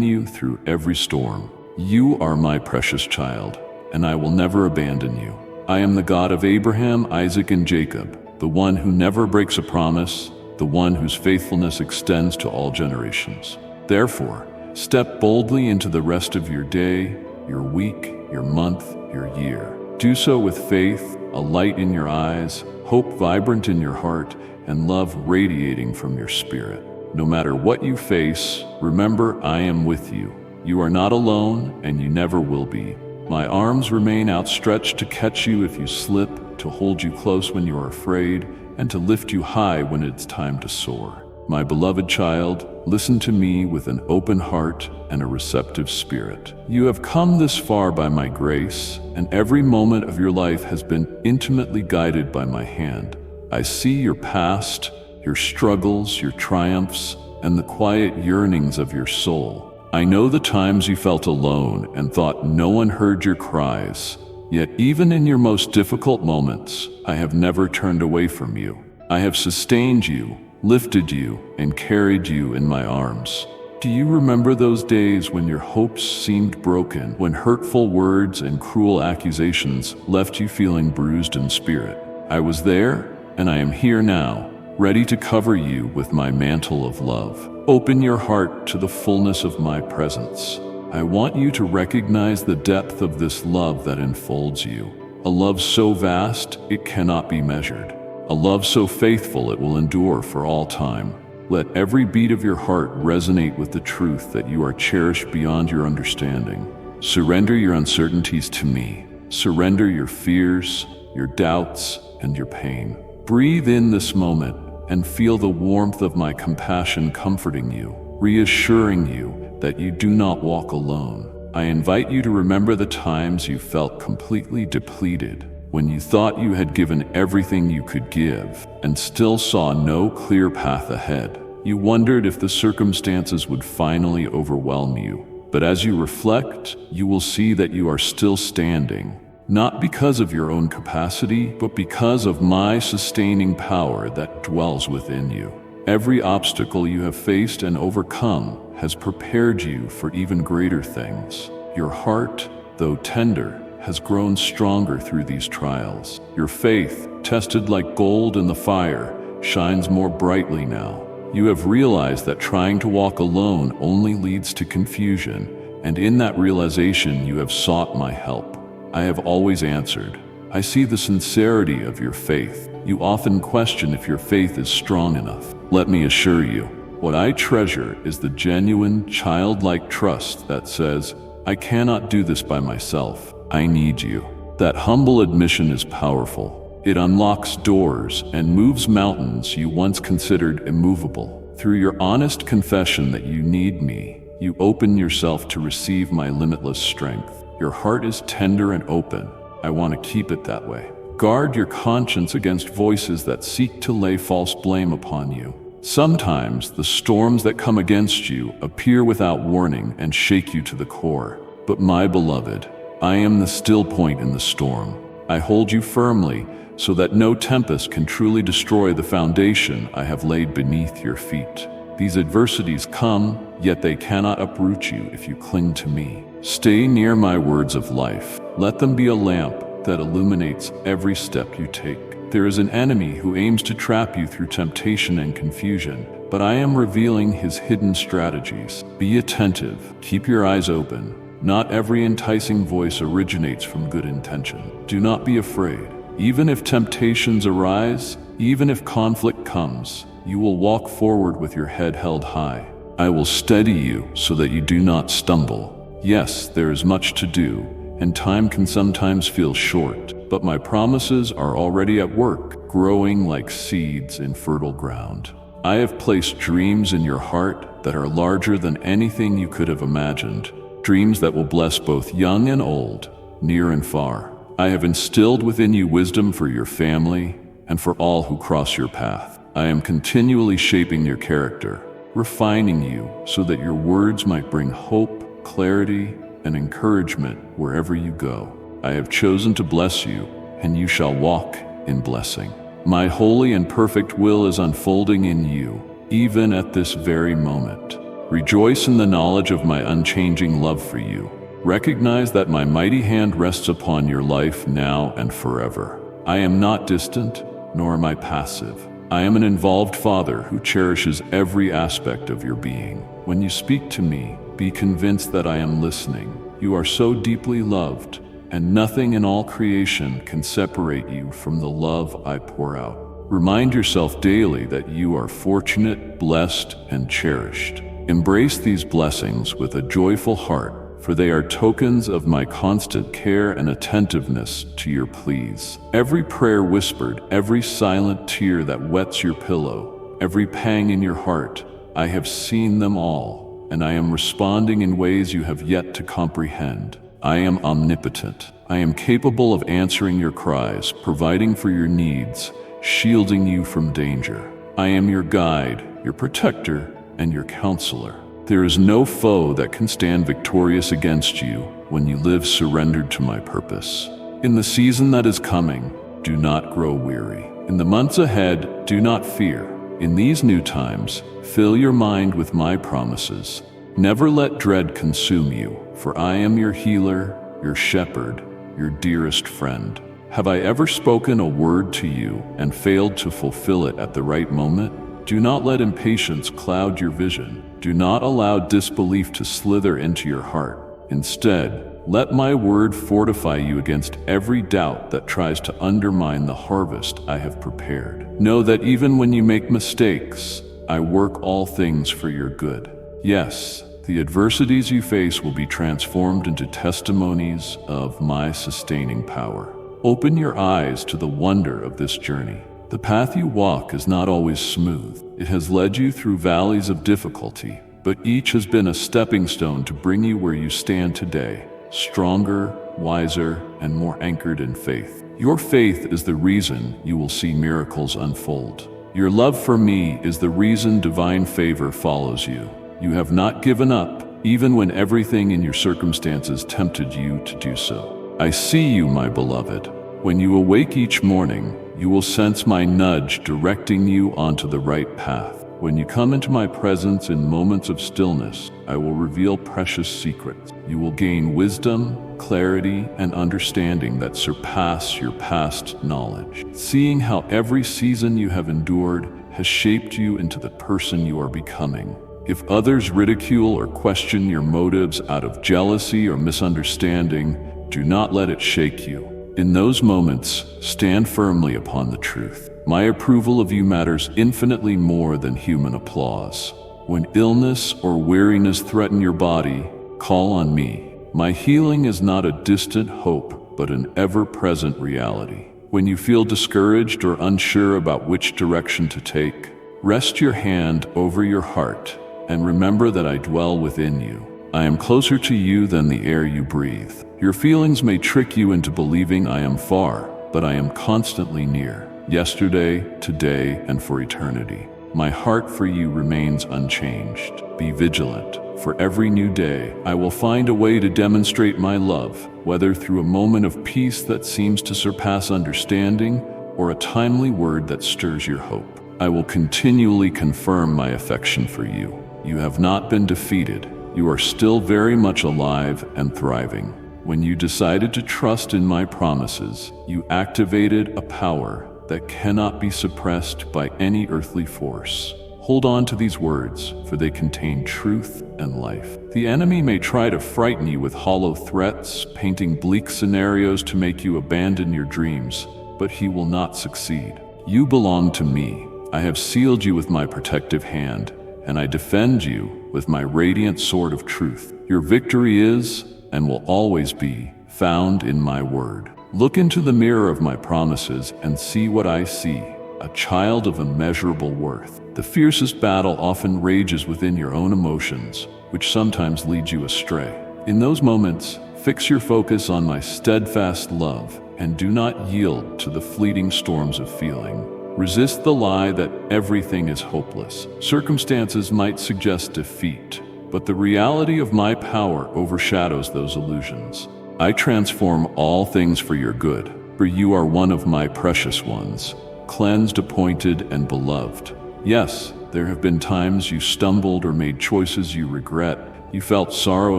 you through every storm. You are my precious child, and I will never abandon you. I am the God of Abraham, Isaac, and Jacob, the one who never breaks a promise, the one whose faithfulness extends to all generations. Therefore, step boldly into the rest of your day, your week, your month, your year. Do so with faith, a light in your eyes, hope vibrant in your heart, and love radiating from your spirit. No matter what you face, remember I am with you. You are not alone, and you never will be. My arms remain outstretched to catch you if you slip, to hold you close when you are afraid, and to lift you high when it's time to soar. My beloved child, listen to me with an open heart and a receptive spirit. You have come this far by my grace, and every moment of your life has been intimately guided by my hand. I see your past, your struggles, your triumphs, and the quiet yearnings of your soul. I know the times you felt alone and thought no one heard your cries. Yet even in your most difficult moments, I have never turned away from you. I have sustained you, lifted you, and carried you in my arms. Do you remember those days when your hopes seemed broken, when hurtful words and cruel accusations left you feeling bruised in spirit? I was there, and I am here now, ready to cover you with my mantle of love. Open your heart to the fullness of my presence. I want you to recognize the depth of this love that enfolds you. A love so vast, it cannot be measured. A love so faithful, it will endure for all time. Let every beat of your heart resonate with the truth that you are cherished beyond your understanding. Surrender your uncertainties to me. Surrender your fears, your doubts, and your pain. Breathe in this moment and feel the warmth of my compassion comforting you, reassuring you that you do not walk alone. I invite you to remember the times you felt completely depleted, when you thought you had given everything you could give and still saw no clear path ahead. You wondered if the circumstances would finally overwhelm you. But as you reflect, you will see that you are still standing, not because of your own capacity, but because of my sustaining power that dwells within you. Every obstacle you have faced and overcome has prepared you for even greater things. Your heart, though tender, has grown stronger through these trials. Your faith, tested like gold in the fire, shines more brightly now. You have realized that trying to walk alone only leads to confusion, and in that realization you have sought my help. I have always answered. I see the sincerity of your faith. You often question if your faith is strong enough. Let me assure you, what I treasure is the genuine, childlike trust that says, I cannot do this by myself. I need you. That humble admission is powerful. It unlocks doors and moves mountains you once considered immovable. Through your honest confession that you need me, you open yourself to receive my limitless strength. Your heart is tender and open. I want to keep it that way. Guard your conscience against voices that seek to lay false blame upon you. Sometimes the storms that come against you appear without warning and shake you to the core. But my beloved, I am the still point in the storm. I hold you firmly so that no tempest can truly destroy the foundation I have laid beneath your feet. These adversities come, yet they cannot uproot you if you cling to me. Stay near my words of life. Let them be a lamp that illuminates every step you take. There is an enemy who aims to trap you through temptation and confusion, but I am revealing his hidden strategies. Be attentive. Keep your eyes open. Not every enticing voice originates from good intention. Do not be afraid. Even if temptations arise, even if conflict comes, you will walk forward with your head held high. I will steady you so that you do not stumble. Yes, there is much to do, and time can sometimes feel short, but my promises are already at work, growing like seeds in fertile ground. I have placed dreams in your heart that are larger than anything you could have imagined. Dreams that will bless both young and old, near and far. I have instilled within you wisdom for your family and for all who cross your path. I am continually shaping your character, refining you so that your words might bring hope, clarity, and encouragement wherever you go. I have chosen to bless you, and you shall walk in blessing. My holy and perfect will is unfolding in you, even at this very moment. Rejoice in the knowledge of my unchanging love for you. Recognize that my mighty hand rests upon your life now and forever. I am not distant, nor am I passive. I am an involved Father who cherishes every aspect of your being. When you speak to me, be convinced that I am listening. You are so deeply loved, and nothing in all creation can separate you from the love I pour out. Remind yourself daily that you are fortunate, blessed, and cherished. Embrace these blessings with a joyful heart, for they are tokens of my constant care and attentiveness to your pleas. Every prayer whispered, every silent tear that wets your pillow, every pang in your heart, I have seen them all, and I am responding in ways you have yet to comprehend. I am omnipotent. I am capable of answering your cries, providing for your needs, shielding you from danger. I am your guide, your protector, and your counselor. There is no foe that can stand victorious against you when you live surrendered to my purpose. In the season that is coming, do not grow weary. In the months ahead, do not fear. In these new times, fill your mind with my promises. Never let dread consume you, for I am your healer, your shepherd, your dearest friend. Have I ever spoken a word to you and failed to fulfill it at the right moment? Do not let impatience cloud your vision. Do not allow disbelief to slither into your heart. Instead, let my word fortify you against every doubt that tries to undermine the harvest I have prepared. Know that even when you make mistakes, I work all things for your good. Yes, the adversities you face will be transformed into testimonies of my sustaining power. Open your eyes to the wonder of this journey. The path you walk is not always smooth. It has led you through valleys of difficulty, but each has been a stepping stone to bring you where you stand today, stronger, wiser, and more anchored in faith. Your faith is the reason you will see miracles unfold. Your love for me is the reason divine favor follows you. You have not given up, even when everything in your circumstances tempted you to do so. I see you, my beloved. When you awake each morning, you will sense my nudge directing you onto the right path. When you come into my presence in moments of stillness, I will reveal precious secrets. You will gain wisdom, clarity, and understanding that surpass your past knowledge. Seeing how every season you have endured has shaped you into the person you are becoming. If others ridicule or question your motives out of jealousy or misunderstanding, do not let it shake you. In those moments, stand firmly upon the truth. My approval of you matters infinitely more than human applause. When illness or weariness threaten your body, call on me. My healing is not a distant hope, but an ever-present reality. When you feel discouraged or unsure about which direction to take, rest your hand over your heart and remember that I dwell within you. I am closer to you than the air you breathe. Your feelings may trick you into believing I am far, but I am constantly near, yesterday, today, and for eternity. My heart for you remains unchanged. Be vigilant. For every new day, I will find a way to demonstrate my love, whether through a moment of peace that seems to surpass understanding or a timely word that stirs your hope. I will continually confirm my affection for you. You have not been defeated. You are still very much alive and thriving. When you decided to trust in my promises, you activated a power that cannot be suppressed by any earthly force. Hold on to these words, for they contain truth and life. The enemy may try to frighten you with hollow threats, painting bleak scenarios to make you abandon your dreams, but he will not succeed. You belong to me. I have sealed you with my protective hand, and I defend you with my radiant sword of truth. Your victory is, and will always be, found in my word. Look into the mirror of my promises and see what I see, a child of immeasurable worth. The fiercest battle often rages within your own emotions, which sometimes leads you astray. In those moments, fix your focus on my steadfast love, and do not yield to the fleeting storms of feeling. Resist the lie that everything is hopeless. Circumstances might suggest defeat, but the reality of my power overshadows those illusions. I transform all things for your good, for you are one of my precious ones, cleansed, appointed, and beloved. Yes, there have been times you stumbled or made choices you regret. You felt sorrow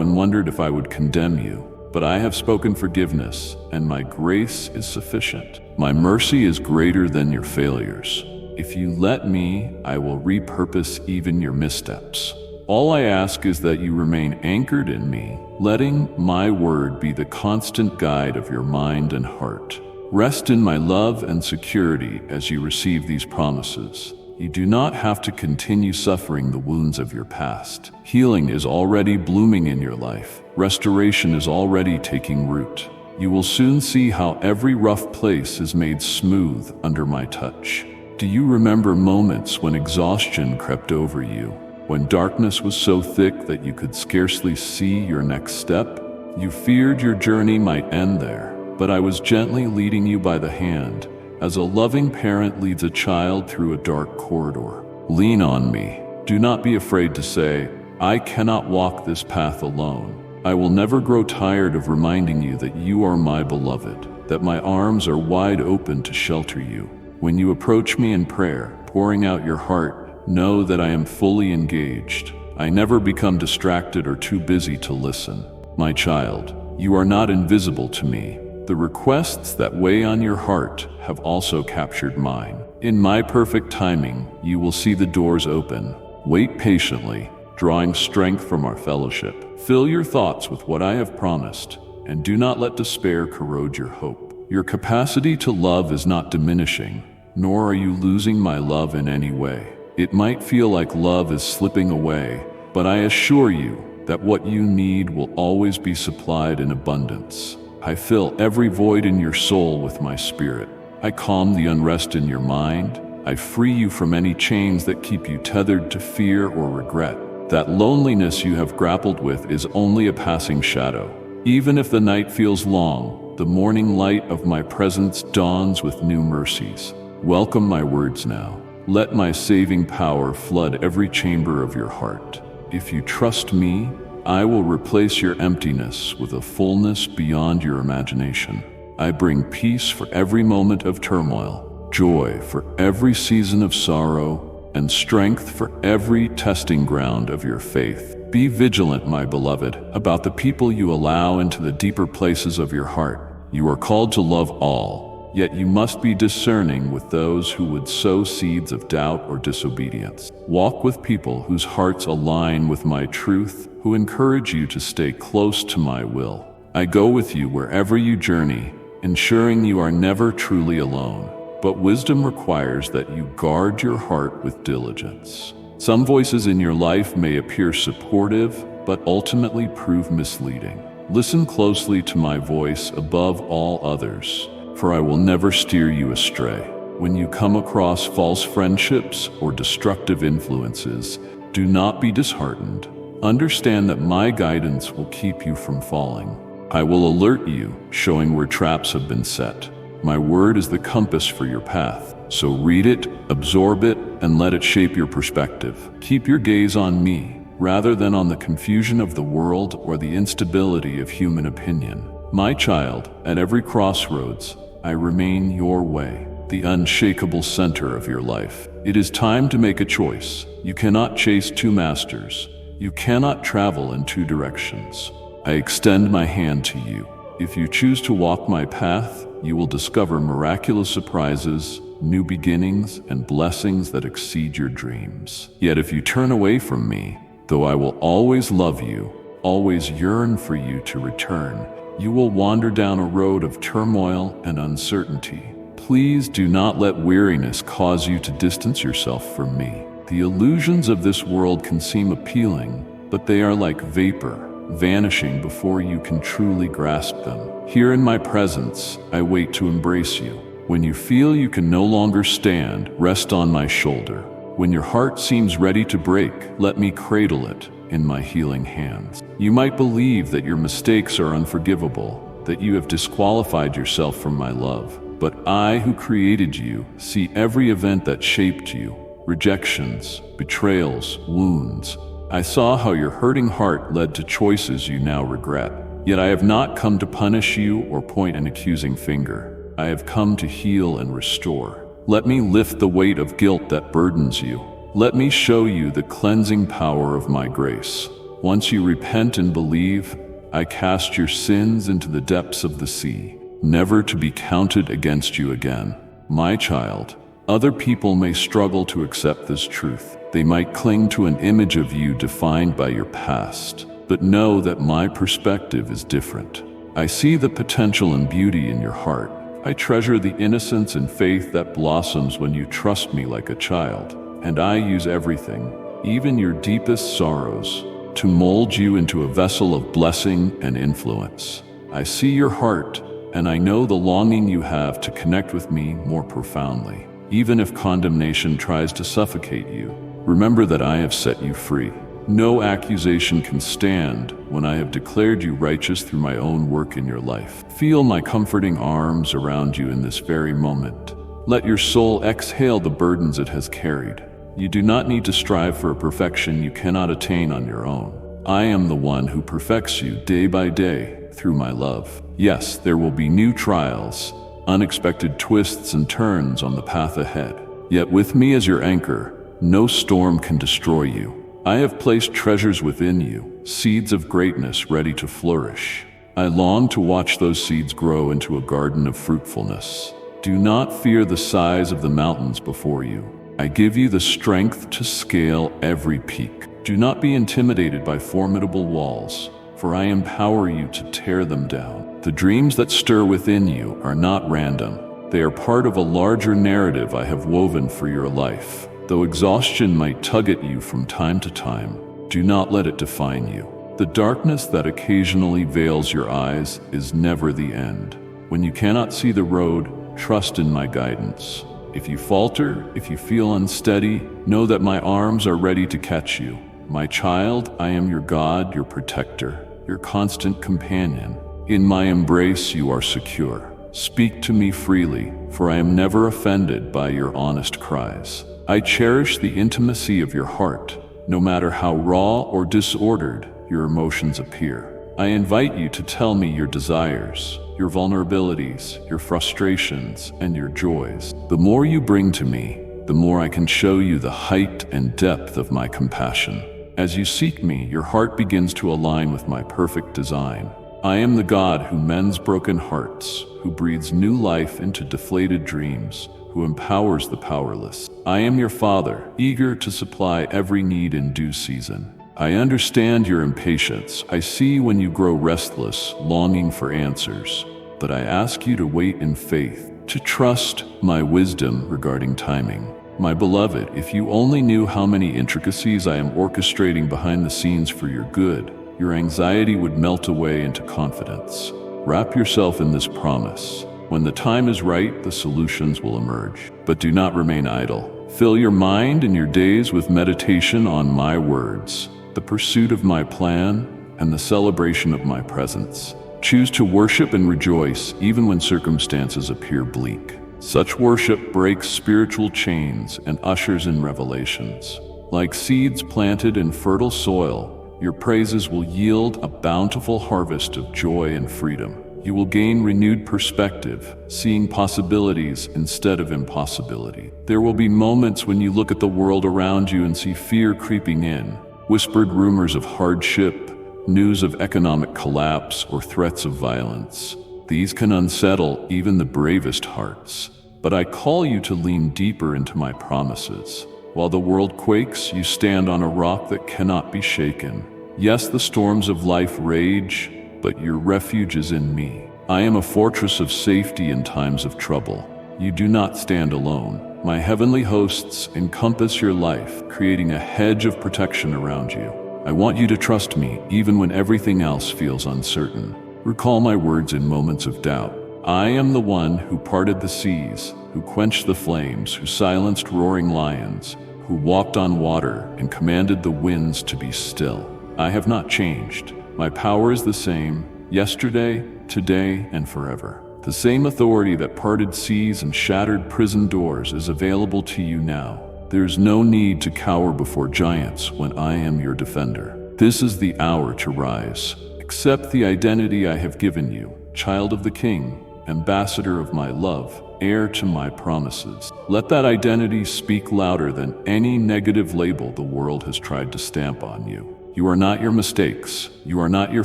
and wondered if I would condemn you. But I have spoken forgiveness, and my grace is sufficient. My mercy is greater than your failures. If you let me, I will repurpose even your missteps. All I ask is that you remain anchored in me, letting my word be the constant guide of your mind and heart. Rest in my love and security as you receive these promises. You do not have to continue suffering the wounds of your past. Healing is already blooming in your life. Restoration is already taking root. You will soon see how every rough place is made smooth under my touch. Do you remember moments when exhaustion crept over you? When darkness was so thick that you could scarcely see your next step? You feared your journey might end there, but I was gently leading you by the hand, as a loving parent leads a child through a dark corridor. Lean on me. Do not be afraid to say, I cannot walk this path alone. I will never grow tired of reminding you that you are my beloved, that my arms are wide open to shelter you. When you approach me in prayer, pouring out your heart, know that I am fully engaged. I never become distracted or too busy to listen. My child, you are not invisible to me. The requests that weigh on your heart have also captured mine. In my perfect timing, you will see the doors open. Wait patiently, drawing strength from our fellowship. Fill your thoughts with what I have promised, and do not let despair corrode your hope. Your capacity to love is not diminishing, nor are you losing my love in any way. It might feel like love is slipping away, but I assure you that what you need will always be supplied in abundance. I fill every void in your soul with my spirit. I calm the unrest in your mind. I free you from any chains that keep you tethered to fear or regret. That loneliness you have grappled with is only a passing shadow. Even if the night feels long, the morning light of my presence dawns with new mercies. Welcome my words now. Let my saving power flood every chamber of your heart. If you trust me, I will replace your emptiness with a fullness beyond your imagination. I bring peace for every moment of turmoil, joy for every season of sorrow, and strength for every testing ground of your faith. Be vigilant, my beloved, about the people you allow into the deeper places of your heart. You are called to love all, yet you must be discerning with those who would sow seeds of doubt or disobedience. Walk with people whose hearts align with my truth, who encourage you to stay close to my will. I go with you wherever you journey, ensuring you are never truly alone. But wisdom requires that you guard your heart with diligence. Some voices in your life may appear supportive, but ultimately prove misleading. Listen closely to my voice above all others, for I will never steer you astray. When you come across false friendships or destructive influences, do not be disheartened. Understand that my guidance will keep you from falling. I will alert you, showing where traps have been set. My word is the compass for your path, so read it, absorb it, and let it shape your perspective. Keep your gaze on me, rather than on the confusion of the world or the instability of human opinion. My child, at every crossroads, I remain your way, the unshakable center of your life. It is time to make a choice. You cannot chase two masters. You cannot travel in two directions. I extend my hand to you. If you choose to walk my path, you will discover miraculous surprises, new beginnings, and blessings that exceed your dreams. Yet if you turn away from me, though I will always love you, always yearn for you to return, you will wander down a road of turmoil and uncertainty. Please do not let weariness cause you to distance yourself from me. The illusions of this world can seem appealing, but they are like vapor, vanishing before you can truly grasp them. Here in my presence, I wait to embrace you. When you feel you can no longer stand, rest on my shoulder. When your heart seems ready to break, let me cradle it in my healing hands. You might believe that your mistakes are unforgivable, that you have disqualified yourself from my love. But I, who created you, see every event that shaped you: rejections, betrayals, wounds. I saw how your hurting heart led to choices you now regret. Yet I have not come to punish you or point an accusing finger. I have come to heal and restore. Let me lift the weight of guilt that burdens you. Let me show you the cleansing power of my grace. Once you repent and believe, I cast your sins into the depths of the sea, never to be counted against you again. My child, other people may struggle to accept this truth. They might cling to an image of you defined by your past. But know that my perspective is different. I see the potential and beauty in your heart. I treasure the innocence and faith that blossoms when you trust me like a child. And I use everything, even your deepest sorrows, to mold you into a vessel of blessing and influence. I see your heart, and I know the longing you have to connect with me more profoundly. Even if condemnation tries to suffocate you, remember that I have set you free. No accusation can stand when I have declared you righteous through my own work in your life. Feel my comforting arms around you in this very moment. Let your soul exhale the burdens it has carried. You do not need to strive for a perfection you cannot attain on your own. I am the one who perfects you day by day through my love. Yes, there will be new trials, unexpected twists and turns on the path ahead. Yet with me as your anchor, no storm can destroy you. I have placed treasures within you, seeds of greatness ready to flourish. I long to watch those seeds grow into a garden of fruitfulness. Do not fear the size of the mountains before you. I give you the strength to scale every peak. Do not be intimidated by formidable walls, for I empower you to tear them down. The dreams that stir within you are not random. They are part of a larger narrative I have woven for your life. Though exhaustion might tug at you from time to time, do not let it define you. The darkness that occasionally veils your eyes is never the end. When you cannot see the road, trust in my guidance. If you falter, if you feel unsteady, know that my arms are ready to catch you. My child, I am your God, your protector, your constant companion. In my embrace you are secure. Speak to me freely, for I am never offended by your honest cries. I cherish the intimacy of your heart, no matter how raw or disordered your emotions appear. I invite you to tell me your desires, your vulnerabilities, your frustrations, and your joys. The more you bring to me, the more I can show you the height and depth of my compassion. As you seek me, your heart begins to align with my perfect design. I am the God who mends broken hearts, who breathes new life into deflated dreams, who empowers the powerless. I am your Father, eager to supply every need in due season. I understand your impatience. I see when you grow restless, longing for answers. But I ask you to wait in faith, to trust my wisdom regarding timing. My beloved, if you only knew how many intricacies I am orchestrating behind the scenes for your good, your anxiety would melt away into confidence. Wrap yourself in this promise. When the time is right, the solutions will emerge. But do not remain idle. Fill your mind and your days with meditation on my words, the pursuit of my plan, and the celebration of my presence. Choose to worship and rejoice even when circumstances appear bleak. Such worship breaks spiritual chains and ushers in revelations. Like seeds planted in fertile soil, your praises will yield a bountiful harvest of joy and freedom. You will gain renewed perspective, seeing possibilities instead of impossibility. There will be moments when you look at the world around you and see fear creeping in, whispered rumors of hardship, news of economic collapse, or threats of violence. These can unsettle even the bravest hearts. But I call you to lean deeper into my promises. While the world quakes, you stand on a rock that cannot be shaken. Yes, the storms of life rage, but your refuge is in me. I am a fortress of safety in times of trouble. You do not stand alone. My heavenly hosts encompass your life, creating a hedge of protection around you. I want you to trust me, even when everything else feels uncertain. Recall my words in moments of doubt. I am the one who parted the seas, who quenched the flames, who silenced roaring lions, who walked on water and commanded the winds to be still. I have not changed. My power is the same, yesterday, today, and forever. The same authority that parted seas and shattered prison doors is available to you now. There's no need to cower before giants when I am your defender. This is the hour to rise. Accept the identity I have given you, child of the King, ambassador of my love, heir to my promises. Let that identity speak louder than any negative label the world has tried to stamp on you. You are not your mistakes. You are not your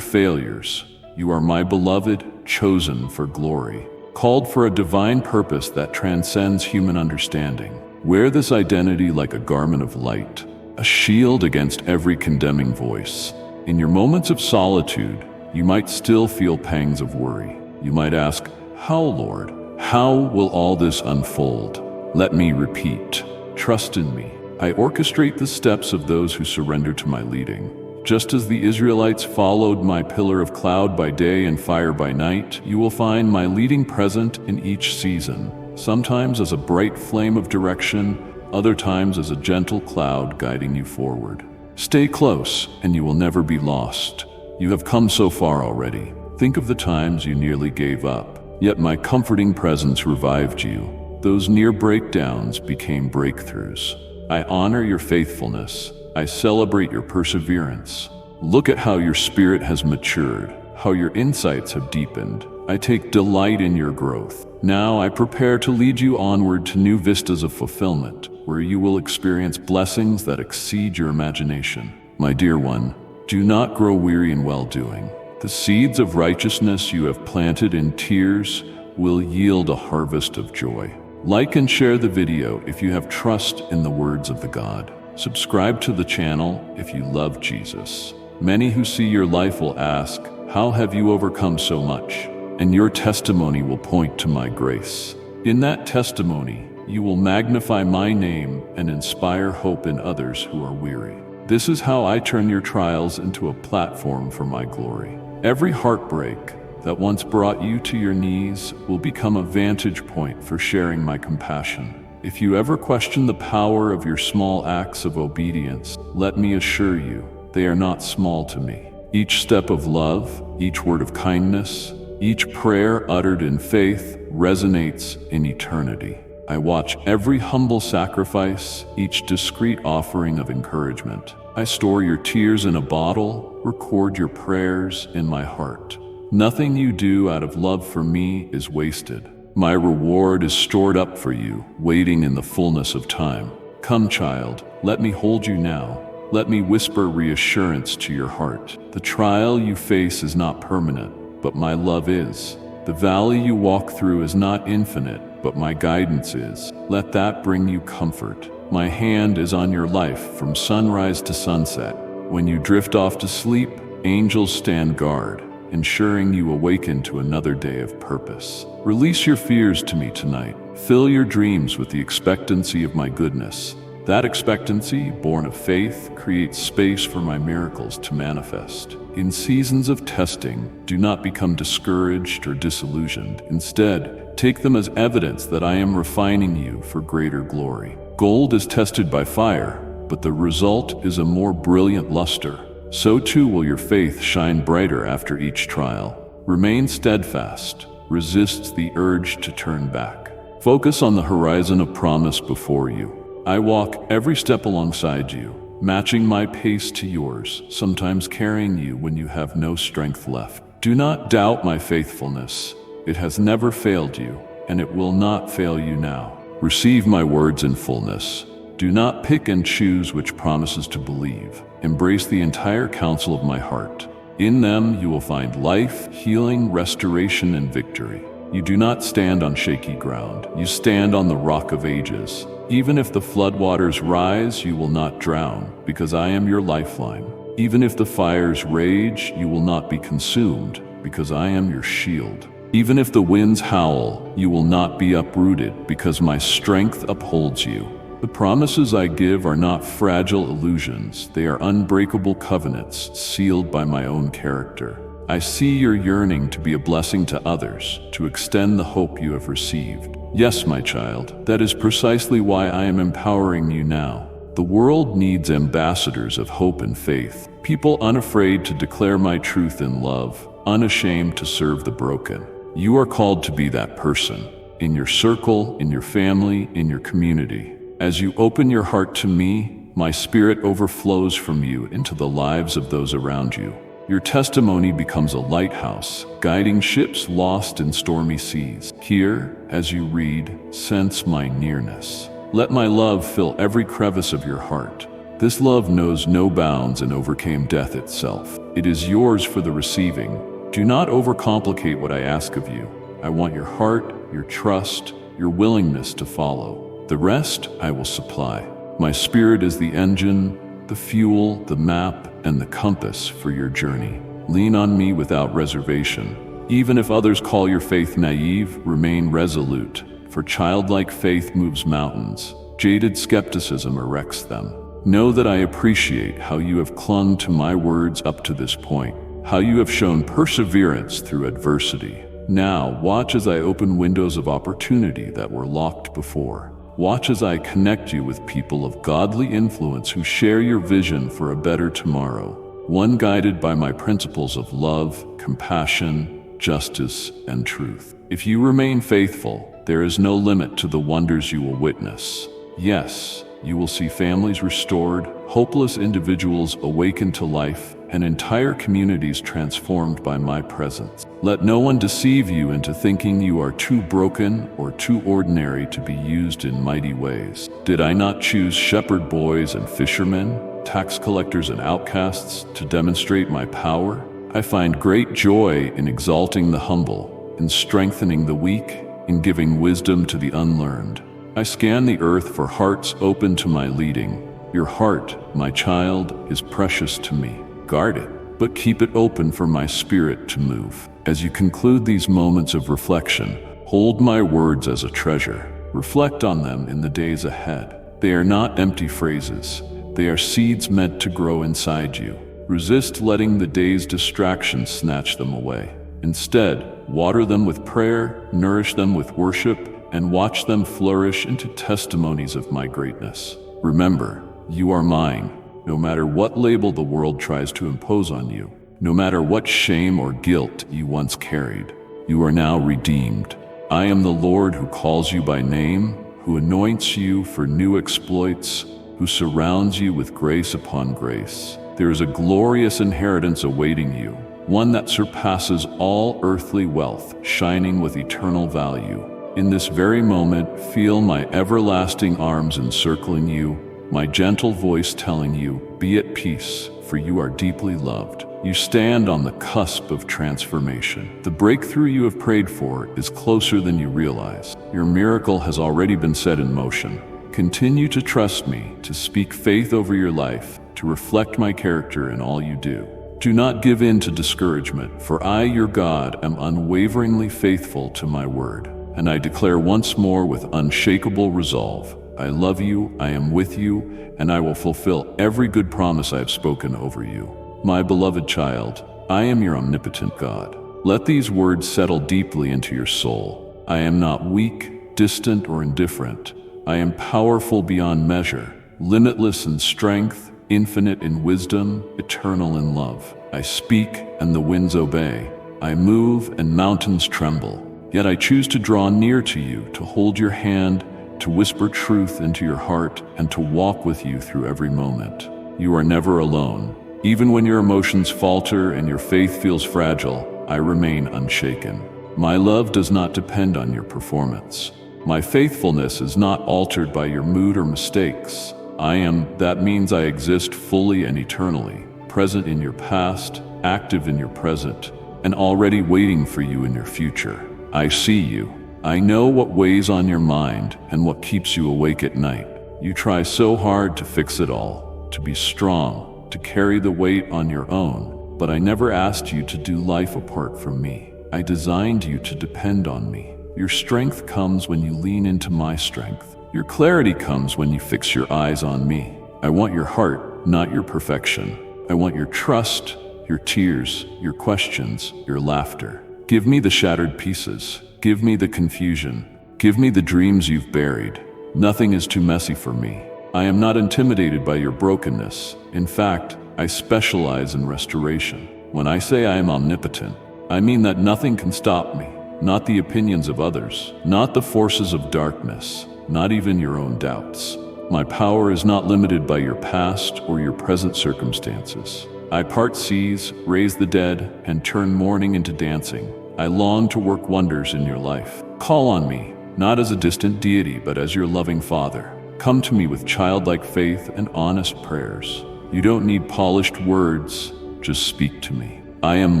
failures. You are my beloved, chosen for glory, called for a divine purpose that transcends human understanding. Wear this identity like a garment of light, a shield against every condemning voice. In your moments of solitude, you might still feel pangs of worry. You might ask, "How, Lord? How will all this unfold?" Let me repeat, trust in me. I orchestrate the steps of those who surrender to my leading. Just as the Israelites followed my pillar of cloud by day and fire by night, you will find my leading present in each season, sometimes as a bright flame of direction, other times as a gentle cloud guiding you forward. Stay close, and you will never be lost. You have come so far already. Think of the times you nearly gave up, yet my comforting presence revived you. Those near breakdowns became breakthroughs. I honor your faithfulness. I celebrate your perseverance. Look at how your spirit has matured, how your insights have deepened. I take delight in your growth. Now I prepare to lead you onward to new vistas of fulfillment, where you will experience blessings that exceed your imagination. My dear one, do not grow weary in well-doing. The seeds of righteousness you have planted in tears will yield a harvest of joy. Like and share the video if you have trust in the words of the God. Subscribe to the channel if you love Jesus. Many who see your life will ask, "How have you overcome so much?" And your testimony will point to my grace. In that testimony, you will magnify my name and inspire hope in others who are weary. This is how I turn your trials into a platform for my glory. Every heartbreak that once brought you to your knees will become a vantage point for sharing my compassion. If you ever question the power of your small acts of obedience, let me assure you, they are not small to me. Each step of love, each word of kindness, each prayer uttered in faith resonates in eternity. I watch every humble sacrifice, each discreet offering of encouragement. I store your tears in a bottle, record your prayers in my heart. Nothing you do out of love for me is wasted. My reward is stored up for you, waiting in the fullness of time. Come, child, let me hold you now. Let me whisper reassurance to your heart. The trial you face is not permanent, but my love is. The valley you walk through is not infinite, but my guidance is. Let that bring you comfort. My hand is on your life from sunrise to sunset. When you drift off to sleep, angels stand guard, ensuring you awaken to another day of purpose. Release your fears to me tonight. Fill your dreams with the expectancy of my goodness. That expectancy, born of faith, creates space for my miracles to manifest. In seasons of testing, do not become discouraged or disillusioned. Instead, take them as evidence that I am refining you for greater glory. Gold is tested by fire, but the result is a more brilliant luster. So too will your faith shine brighter after each trial. Remain steadfast. Resist the urge to turn back. Focus on the horizon of promise before you. I walk every step alongside you, matching my pace to yours, sometimes carrying you when you have no strength left. Do not doubt my faithfulness. It has never failed you, and it will not fail you now. Receive my words in fullness. Do not pick and choose which promises to believe. Embrace the entire counsel of my heart. In them you will find life, healing, restoration, and victory. You do not stand on shaky ground. You stand on the rock of ages. Even if the floodwaters rise, you will not drown, because I am your lifeline. Even if the fires rage, you will not be consumed, because I am your shield. Even if the winds howl, you will not be uprooted, because my strength upholds you. The promises I give are not fragile illusions. They are unbreakable covenants sealed by my own character. I see your yearning to be a blessing to others, to extend the hope you have received. Yes, my child, that is precisely why I am empowering you now. The world needs ambassadors of hope and faith, people unafraid to declare my truth in love, unashamed to serve the broken. You are called to be that person, in your circle, in your family, in your community. As you open your heart to me, my spirit overflows from you into the lives of those around you. Your testimony becomes a lighthouse, guiding ships lost in stormy seas. Here, as you read, sense my nearness. Let my love fill every crevice of your heart. This love knows no bounds and overcame death itself. It is yours for the receiving. Do not overcomplicate what I ask of you. I want your heart, your trust, your willingness to follow. The rest I will supply. My spirit is the engine, the fuel, the map, and the compass for your journey. Lean on me without reservation. Even if others call your faith naive, remain resolute, for childlike faith moves mountains. Jaded skepticism erects them. Know that I appreciate how you have clung to my words up to this point, how you have shown perseverance through adversity. Now, watch as I open windows of opportunity that were locked before. Watch as I connect you with people of godly influence who share your vision for a better tomorrow, one guided by my principles of love, compassion, justice, and truth. If you remain faithful, there is no limit to the wonders you will witness. Yes, you will see families restored, hopeless individuals awakened to life, and entire communities transformed by my presence. Let no one deceive you into thinking you are too broken or too ordinary to be used in mighty ways. Did I not choose shepherd boys and fishermen, tax collectors and outcasts to demonstrate my power? I find great joy in exalting the humble, in strengthening the weak, in giving wisdom to the unlearned. I scan the earth for hearts open to my leading. Your heart, my child, is precious to me. Guard it, but keep it open for my spirit to move. As you conclude these moments of reflection, hold my words as a treasure. Reflect on them in the days ahead. They are not empty phrases. They are seeds meant to grow inside you. Resist letting the day's distractions snatch them away. Instead, water them with prayer, nourish them with worship, and watch them flourish into testimonies of my greatness. Remember, you are mine. No matter what label the world tries to impose on you, no matter what shame or guilt you once carried, you are now redeemed. I am the Lord who calls you by name, who anoints you for new exploits, who surrounds you with grace upon grace. There is a glorious inheritance awaiting you, one that surpasses all earthly wealth, shining with eternal value. In this very moment, feel my everlasting arms encircling you, my gentle voice telling you, be at peace, for you are deeply loved. You stand on the cusp of transformation. The breakthrough you have prayed for is closer than you realize. Your miracle has already been set in motion. Continue to trust me, to speak faith over your life, to reflect my character in all you do. Do not give in to discouragement, for I, your God, am unwaveringly faithful to my word. And I declare once more with unshakable resolve, I love you, I am with you, and I will fulfill every good promise I have spoken over you. My beloved child, I am your omnipotent God. Let these words settle deeply into your soul. I am not weak, distant, or indifferent. I am powerful beyond measure, limitless in strength, infinite in wisdom, eternal in love. I speak, and the winds obey. I move, and mountains tremble. Yet I choose to draw near to you, to hold your hand, to whisper truth into your heart, and to walk with you through every moment. You are never alone. Even when your emotions falter and your faith feels fragile, I remain unshaken. My love does not depend on your performance. My faithfulness is not altered by your mood or mistakes. That means I exist fully and eternally, present in your past, active in your present, and already waiting for you in your future. I see you. I know what weighs on your mind and what keeps you awake at night. You try so hard to fix it all, to be strong, to carry the weight on your own, but I never asked you to do life apart from me. I designed you to depend on me. Your strength comes when you lean into my strength. Your clarity comes when you fix your eyes on me. I want your heart, not your perfection. I want your trust, your tears, your questions, your laughter. Give me the shattered pieces. Give me the confusion. Give me the dreams you've buried. Nothing is too messy for me. I am not intimidated by your brokenness. In fact, I specialize in restoration. When I say I am omnipotent, I mean that nothing can stop me, not the opinions of others, not the forces of darkness, not even your own doubts. My power is not limited by your past or your present circumstances. I part seas, raise the dead, and turn mourning into dancing. I long to work wonders in your life. Call on me, not as a distant deity, but as your loving Father. Come to me with childlike faith and honest prayers. You don't need polished words, just speak to me. I am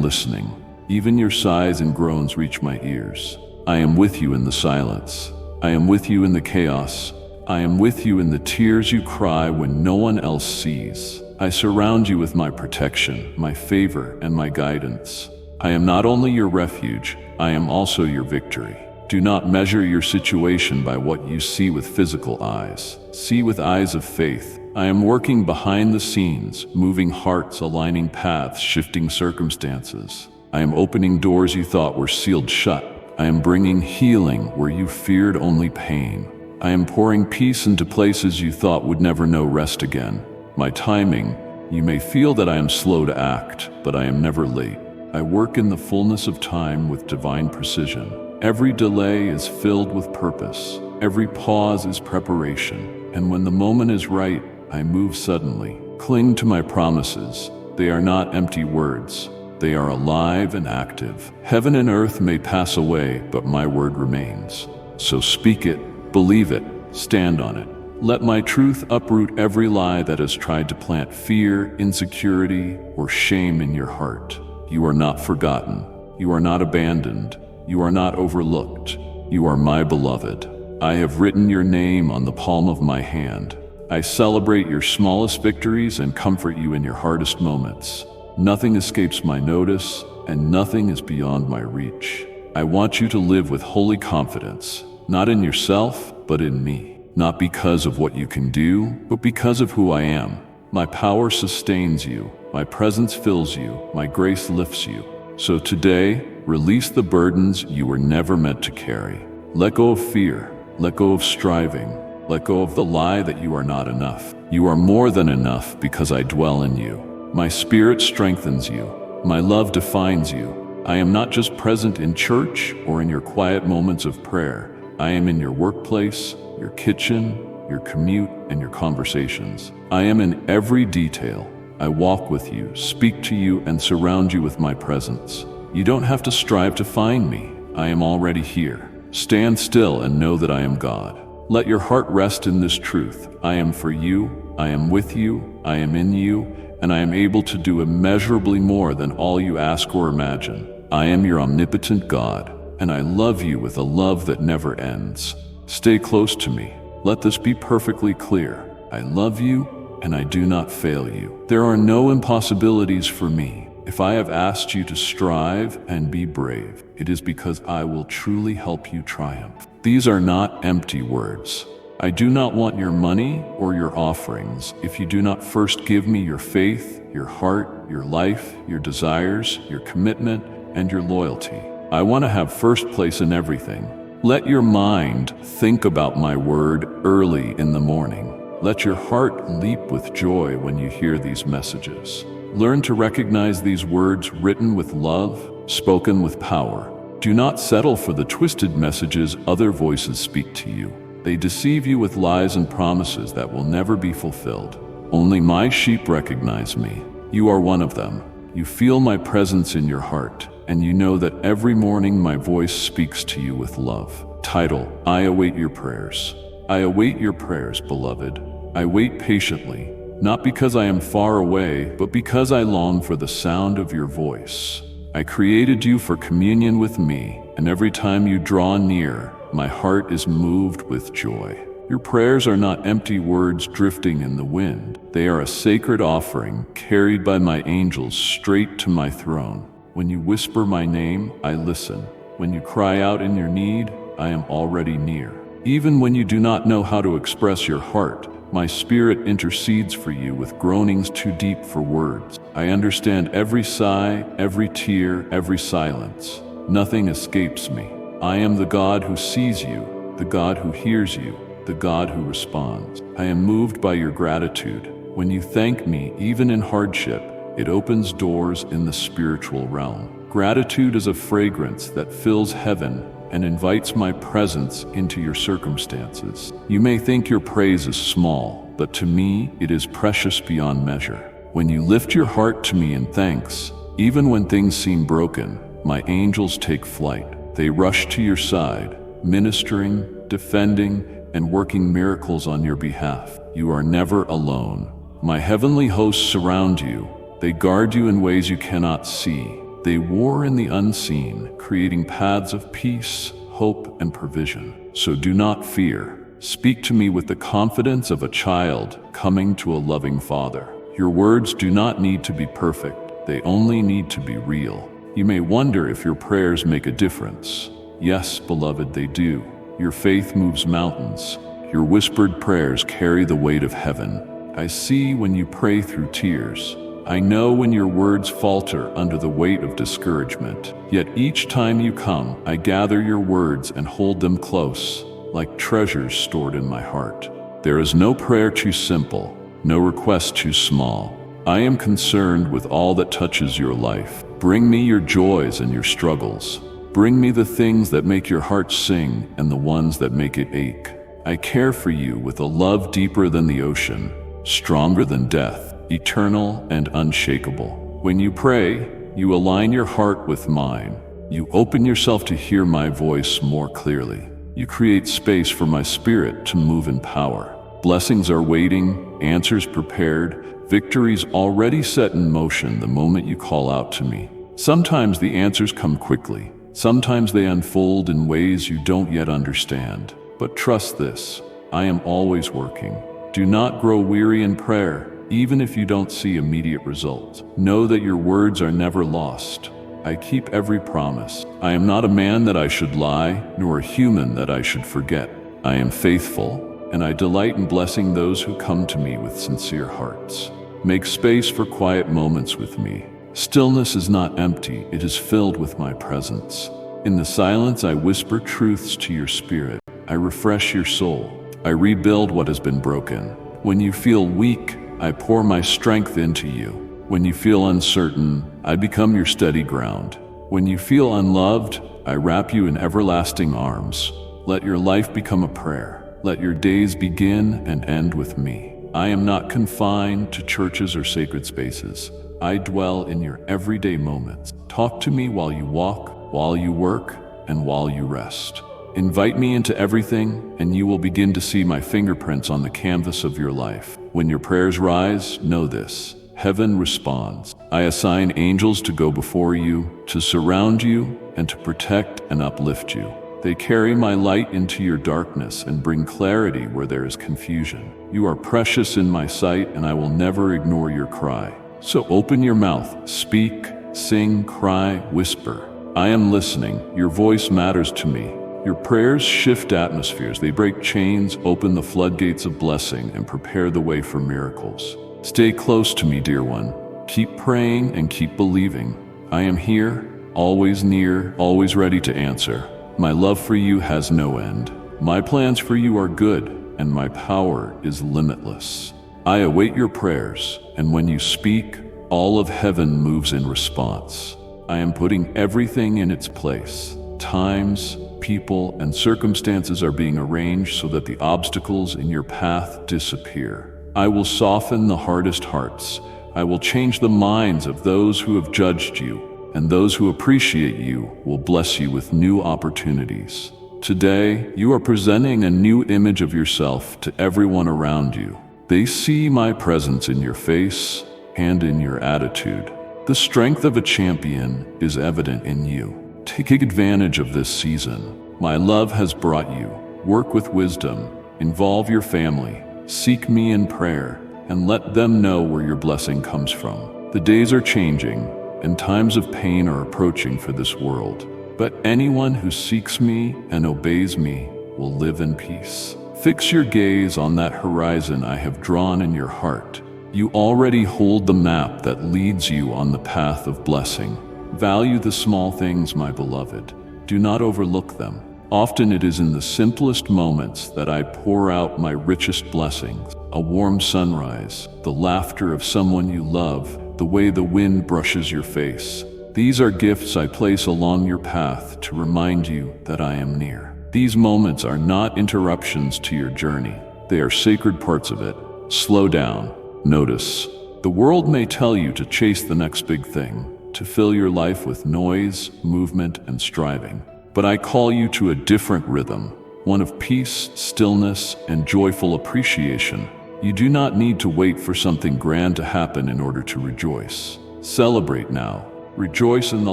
listening. Even your sighs and groans reach my ears. I am with you in the silence. I am with you in the chaos. I am with you in the tears you cry when no one else sees. I surround you with my protection, my favor, and my guidance. I am not only your refuge, I am also your victory. Do not measure your situation by what you see with physical eyes. See with eyes of faith. I am working behind the scenes, moving hearts, aligning paths, shifting circumstances. I am opening doors you thought were sealed shut. I am bringing healing where you feared only pain. I am pouring peace into places you thought would never know rest again. My timing, you may feel that I am slow to act, but I am never late. I work in the fullness of time with divine precision. Every delay is filled with purpose. Every pause is preparation. And when the moment is right, I move suddenly. Cling to my promises. They are not empty words. They are alive and active. Heaven and earth may pass away, but my word remains. So speak it, believe it, stand on it. Let my truth uproot every lie that has tried to plant fear, insecurity, or shame in your heart. You are not forgotten. You are not abandoned. You are not overlooked. You are my beloved. I have written your name on the palm of my hand. I celebrate your smallest victories and comfort you in your hardest moments. Nothing escapes my notice, and nothing is beyond my reach. I want you to live with holy confidence, not in yourself, but in me. Not because of what you can do, but because of who I am. My power sustains you. My presence fills you. My grace lifts you. So today, release the burdens you were never meant to carry. Let go of fear. Let go of striving. Let go of the lie that you are not enough. You are more than enough because I dwell in you. My spirit strengthens you. My love defines you. I am not just present in church or in your quiet moments of prayer. I am in your workplace, your kitchen, your commute, and your conversations. I am in every detail. I walk with you, speak to you, and surround you with my presence. You don't have to strive to find me. I am already here. Stand still and know that I am God. Let your heart rest in this truth. I am for you, I am with you, I am in you, and I am able to do immeasurably more than all you ask or imagine. I am your omnipotent God, and I love you with a love that never ends. Stay close to me. Let this be perfectly clear. I love you, and I do not fail you. There are no impossibilities for me. If I have asked you to strive and be brave, it is because I will truly help you triumph. These are not empty words. I do not want your money or your offerings if you do not first give me your faith, your heart, your life, your desires, your commitment, and your loyalty. I want to have first place in everything. Let your mind think about my word early in the morning. Let your heart leap with joy when you hear these messages. Learn to recognize these words written with love, spoken with power. Do not settle for the twisted messages other voices speak to you. They deceive you with lies and promises that will never be fulfilled. Only my sheep recognize me. You are one of them. You feel my presence in your heart, and you know that every morning my voice speaks to you with love. Title: I await your prayers. I await your prayers, beloved. I wait patiently, not because I am far away, but because I long for the sound of your voice. I created you for communion with me, and every time you draw near, my heart is moved with joy. Your prayers are not empty words drifting in the wind. They are a sacred offering carried by my angels straight to my throne. When you whisper my name, I listen. When you cry out in your need, I am already near. Even when you do not know how to express your heart, my spirit intercedes for you with groanings too deep for words. I understand every sigh, every tear, every silence. Nothing escapes me. I am the God who sees you, the God who hears you, the God who responds. I am moved by your gratitude. When you thank me, even in hardship, it opens doors in the spiritual realm. Gratitude is a fragrance that fills heaven and invites my presence into your circumstances. You may think your praise is small, but to me it is precious beyond measure. When you lift your heart to me in thanks, even when things seem broken, my angels take flight. They rush to your side, ministering, defending, and working miracles on your behalf. You are never alone. My heavenly hosts surround you. They guard you in ways you cannot see. They war in the unseen, creating paths of peace, hope, and provision. So do not fear. Speak to me with the confidence of a child coming to a loving father. Your words do not need to be perfect. They only need to be real. You may wonder if your prayers make a difference. Yes, beloved, they do. Your faith moves mountains. Your whispered prayers carry the weight of heaven. I see when you pray through tears. I know when your words falter under the weight of discouragement. Yet each time you come, I gather your words and hold them close, like treasures stored in my heart. There is no prayer too simple, no request too small. I am concerned with all that touches your life. Bring me your joys and your struggles. Bring me the things that make your heart sing and the ones that make it ache. I care for you with a love deeper than the ocean, stronger than death, eternal and unshakable. When you pray, you align your heart with mine. You open yourself to hear my voice more clearly. You create space for my spirit to move in power. Blessings are waiting, answers prepared, victories already set in motion the moment you call out to me. Sometimes the answers come quickly. Sometimes they unfold in ways you don't yet understand. But trust this, I am always working. Do not grow weary in prayer, even if you don't see immediate results. Know that your words are never lost. I keep every promise. I am not a man that I should lie, nor a human that I should forget. I am faithful, and I delight in blessing those who come to me with sincere hearts. Make space for quiet moments with me. Stillness is not empty, it is filled with my presence. In the silence, I whisper truths to your spirit. I refresh your soul. I rebuild what has been broken. When you feel weak, I pour my strength into you. When you feel uncertain, I become your steady ground. When you feel unloved, I wrap you in everlasting arms. Let your life become a prayer. Let your days begin and end with me. I am not confined to churches or sacred spaces. I dwell in your everyday moments. Talk to me while you walk, while you work, and while you rest. Invite me into everything, and you will begin to see my fingerprints on the canvas of your life. When your prayers rise, know this: heaven responds. I assign angels to go before you, to surround you, and to protect and uplift you. They carry my light into your darkness and bring clarity where there is confusion. You are precious in my sight, and I will never ignore your cry. So open your mouth, speak, sing, cry, whisper. I am listening. Your voice matters to me. Your prayers shift atmospheres. They break chains, open the floodgates of blessing, and prepare the way for miracles. Stay close to me, dear one. Keep praying and keep believing. I am here, always near, always ready to answer. My love for you has no end. My plans for you are good, and my power is limitless. I await your prayers, and when you speak, all of heaven moves in response. I am putting everything in its place. Times, people, and circumstances are being arranged so that the obstacles in your path disappear. I will soften the hardest hearts. I will change the minds of those who have judged you, and those who appreciate you will bless you with new opportunities. Today, you are presenting a new image of yourself to everyone around you. They see my presence in your face and in your attitude. The strength of a champion is evident in you. Take advantage of this season. My love has brought you. Work with wisdom. Involve your family. Seek me in prayer, and let them know where your blessing comes from. The days are changing, and times of pain are approaching for this world. But anyone who seeks me and obeys me will live in peace. Fix your gaze on that horizon I have drawn in your heart. You already hold the map that leads you on the path of blessing. Value the small things, my beloved. Do not overlook them. Often it is in the simplest moments that I pour out my richest blessings. A warm sunrise, the laughter of someone you love, the way the wind brushes your face. These are gifts I place along your path to remind you that I am near. These moments are not interruptions to your journey. They are sacred parts of it. Slow down. Notice. The world may tell you to chase the next big thing, to fill your life with noise, movement, and striving. But I call you to a different rhythm, one of peace, stillness, and joyful appreciation. You do not need to wait for something grand to happen in order to rejoice. Celebrate now. Rejoice in the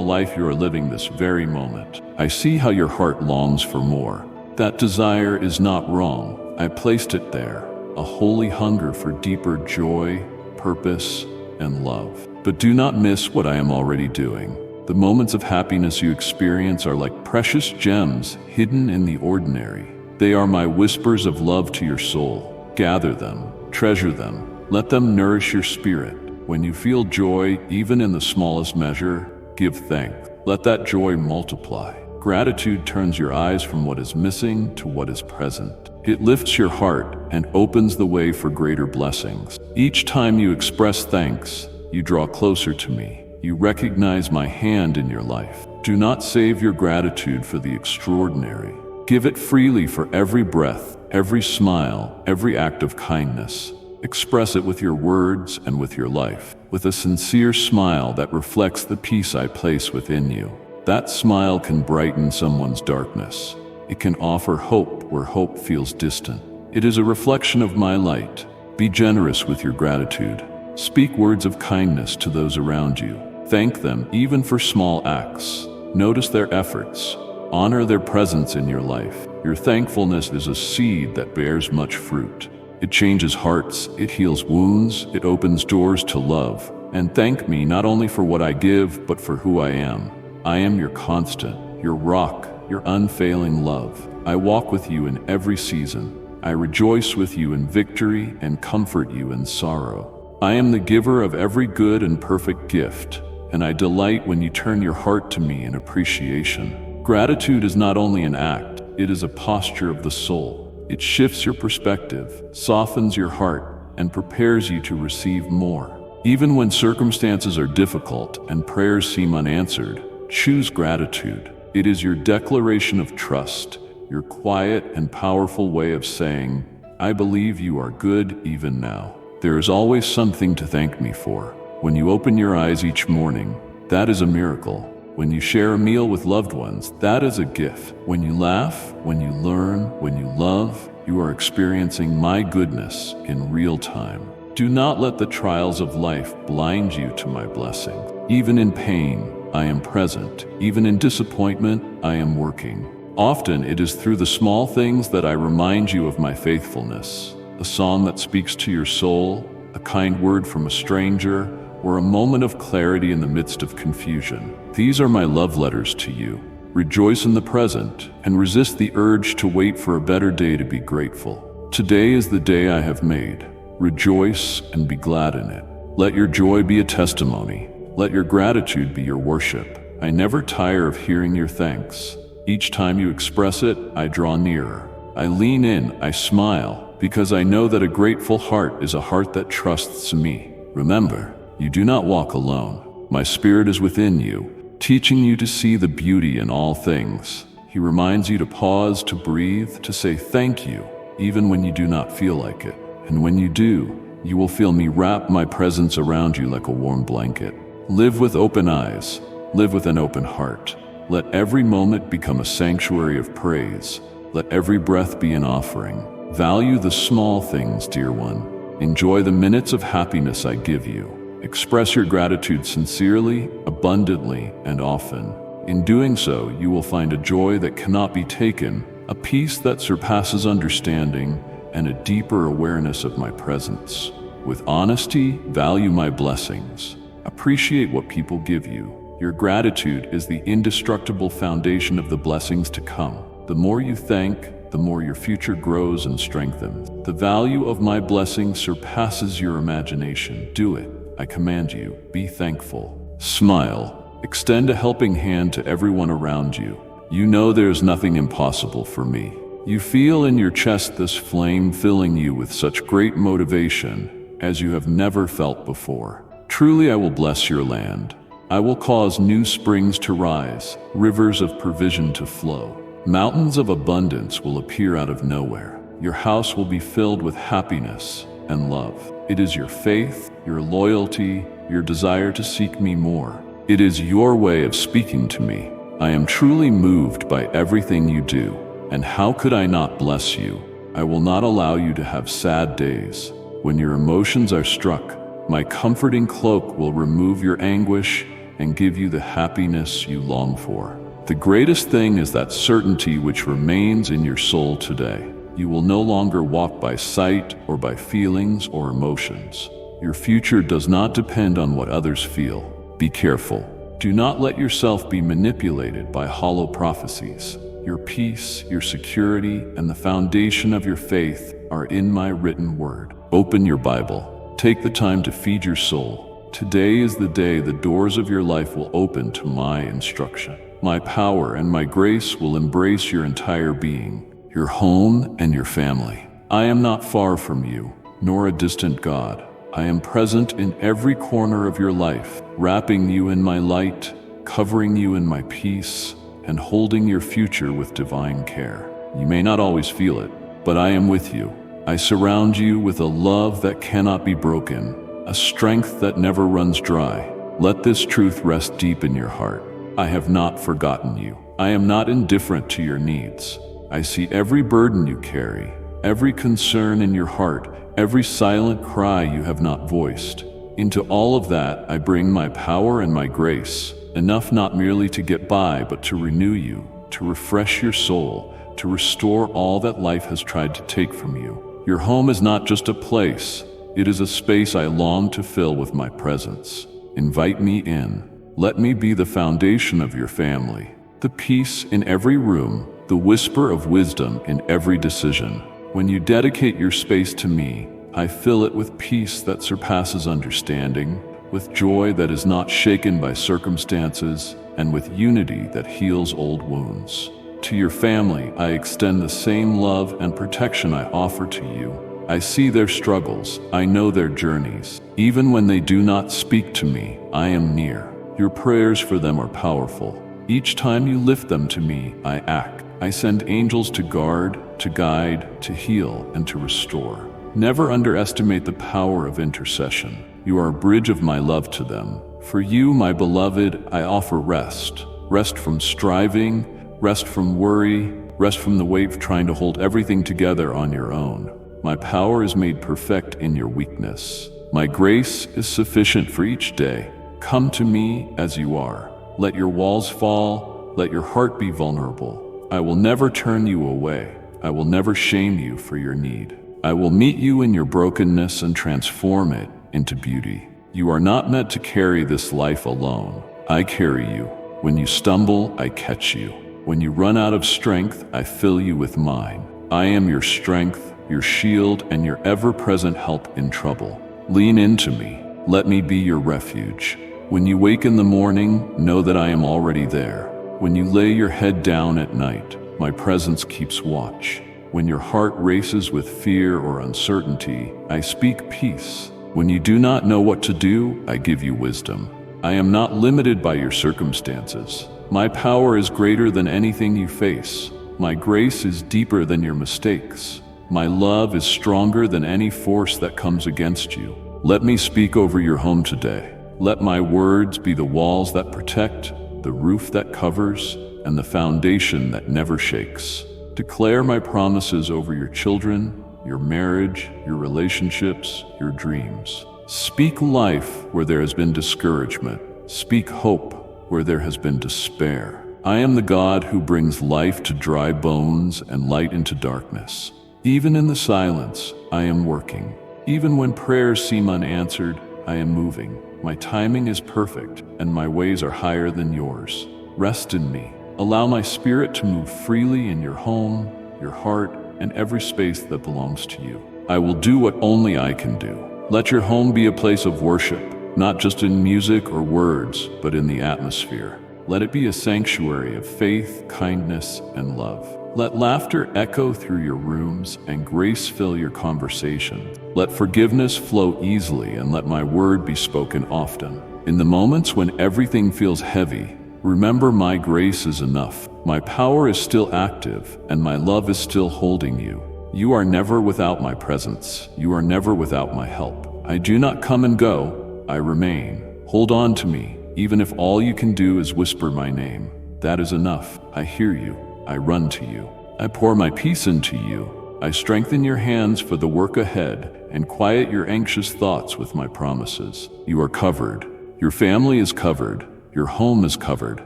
life you are living this very moment. I see how your heart longs for more. That desire is not wrong. I placed it there, a holy hunger for deeper joy, purpose, and love. But do not miss what I am already doing. The moments of happiness you experience are like precious gems hidden in the ordinary. They are my whispers of love to your soul. Gather them, treasure them, let them nourish your spirit. When you feel joy, even in the smallest measure, give thanks. Let that joy multiply. Gratitude turns your eyes from what is missing to what is present. It lifts your heart and opens the way for greater blessings. Each time you express thanks, you draw closer to me. You recognize my hand in your life. Do not save your gratitude for the extraordinary. Give it freely for every breath, every smile, every act of kindness. Express it with your words and with your life, with a sincere smile that reflects the peace I place within you. That smile can brighten someone's darkness. It can offer hope where hope feels distant. It is a reflection of my light. Be generous with your gratitude. Speak words of kindness to those around you. Thank them even for small acts. Notice their efforts. Honor their presence in your life. Your thankfulness is a seed that bears much fruit. It changes hearts, it heals wounds, it opens doors to love. And thank me not only for what I give, but for who I am. I am your constant, your rock, your unfailing love. I walk with you in every season. I rejoice with you in victory and comfort you in sorrow. I am the giver of every good and perfect gift, and I delight when you turn your heart to me in appreciation. Gratitude is not only an act, it is a posture of the soul. It shifts your perspective, softens your heart, and prepares you to receive more. Even when circumstances are difficult and prayers seem unanswered, choose gratitude. It is your declaration of trust, your quiet and powerful way of saying, I believe you are good even now. There is always something to thank me for. When you open your eyes each morning, that is a miracle. When you share a meal with loved ones, that is a gift. When you laugh, when you learn, when you love, you are experiencing my goodness in real time. Do not let the trials of life blind you to my blessing. Even in pain, I am present. Even in disappointment, I am working. Often it is through the small things that I remind you of my faithfulness. A song that speaks to your soul, a kind word from a stranger, or a moment of clarity in the midst of confusion. These are my love letters to you. Rejoice in the present and resist the urge to wait for a better day to be grateful. Today is the day I have made. Rejoice and be glad in it. Let your joy be a testimony. Let your gratitude be your worship. I never tire of hearing your thanks. Each time you express it, I draw nearer. I lean in, I smile, because I know that a grateful heart is a heart that trusts me. Remember, you do not walk alone. My Spirit is within you, teaching you to see the beauty in all things. He reminds you to pause, to breathe, to say thank you, even when you do not feel like it. And when you do, you will feel me wrap my presence around you like a warm blanket. Live with open eyes. Live with an open heart. Let every moment become a sanctuary of praise. Let every breath be an offering. Value the small things, dear one. Enjoy the minutes of happiness I give you. Express your gratitude sincerely, abundantly, and often. In doing so, you will find a joy that cannot be taken, a peace that surpasses understanding, and a deeper awareness of my presence. With honesty, value my blessings. Appreciate what people give you. Your gratitude is the indestructible foundation of the blessings to come. The more you thank, the more your future grows and strengthens. The value of my blessing surpasses your imagination. Do it. I command you, be thankful. Smile. Extend a helping hand to everyone around you. You know there is nothing impossible for me. You feel in your chest this flame filling you with such great motivation as you have never felt before. Truly I will bless your land. I will cause new springs to rise, rivers of provision to flow. Mountains of abundance will appear out of nowhere. Your house will be filled with happiness and love. It is your faith, your loyalty, your desire to seek me more. It is your way of speaking to me. I am truly moved by everything you do, and how could I not bless you? I will not allow you to have sad days. When your emotions are struck, my comforting cloak will remove your anguish and give you the happiness you long for. The greatest thing is that certainty which remains in your soul today. You will no longer walk by sight or by feelings or emotions. Your future does not depend on what others feel. Be careful. Do not let yourself be manipulated by hollow prophecies. Your peace, your security, and the foundation of your faith are in my written word. Open your Bible. Take the time to feed your soul. Today is the day the doors of your life will open to my instruction. My power and my grace will embrace your entire being, your home and your family. I am not far from you, nor a distant God. I am present in every corner of your life, wrapping you in my light, covering you in my peace, and holding your future with divine care. You may not always feel it, but I am with you. I surround you with a love that cannot be broken, a strength that never runs dry. Let this truth rest deep in your heart. I have not forgotten you. I am not indifferent to your needs. I see every burden you carry, every concern in your heart, every silent cry you have not voiced. Into all of that I bring my power and my grace, enough not merely to get by, but to renew you, to refresh your soul, to restore all that life has tried to take from you. Your home is not just a place, it is a space I long to fill with my presence. Invite me in. Let me be the foundation of your family, the peace in every room, the whisper of wisdom in every decision. When you dedicate your space to me, I fill it with peace that surpasses understanding, with joy that is not shaken by circumstances, and with unity that heals old wounds. To your family, I extend the same love and protection I offer to you. I see their struggles, I know their journeys. Even when they do not speak to me, I am near. Your prayers for them are powerful. Each time you lift them to me, I act. I send angels to guard, to guide, to heal, and to restore. Never underestimate the power of intercession. You are a bridge of my love to them. For you, my beloved, I offer rest. Rest from striving, rest from worry, rest from the weight of trying to hold everything together on your own. My power is made perfect in your weakness. My grace is sufficient for each day. Come to me as you are. Let your walls fall, let your heart be vulnerable. I will never turn you away. I will never shame you for your need. I will meet you in your brokenness and transform it into beauty. You are not meant to carry this life alone. I carry you. When you stumble, I catch you. When you run out of strength, I fill you with mine. I am your strength, your shield, and your ever-present help in trouble. Lean into me. Let me be your refuge. When you wake in the morning, know that I am already there. When you lay your head down at night, my presence keeps watch. When your heart races with fear or uncertainty, I speak peace. When you do not know what to do, I give you wisdom. I am not limited by your circumstances. My power is greater than anything you face. My grace is deeper than your mistakes. My love is stronger than any force that comes against you. Let me speak over your home today. Let my words be the walls that protect, the roof that covers, and the foundation that never shakes. Declare my promises over your children, your marriage, your relationships, your dreams. Speak life where there has been discouragement. Speak hope where there has been despair. I am the God who brings life to dry bones and light into darkness. Even in the silence, I am working. Even when prayers seem unanswered, I am moving. My timing is perfect, and my ways are higher than yours. Rest in me. Allow my spirit to move freely in your home, your heart, and every space that belongs to you. I will do what only I can do. Let your home be a place of worship, not just in music or words, but in the atmosphere. Let it be a sanctuary of faith, kindness, and love. Let laughter echo through your rooms and grace fill your conversation. Let forgiveness flow easily and let my word be spoken often. In the moments when everything feels heavy, remember my grace is enough. My power is still active, and my love is still holding you. You are never without my presence. You are never without my help. I do not come and go. I remain. Hold on to me, even if all you can do is whisper my name. That is enough. I hear you. I run to you. I pour my peace into you. I strengthen your hands for the work ahead and quiet your anxious thoughts with my promises. You are covered. Your family is covered. Your home is covered.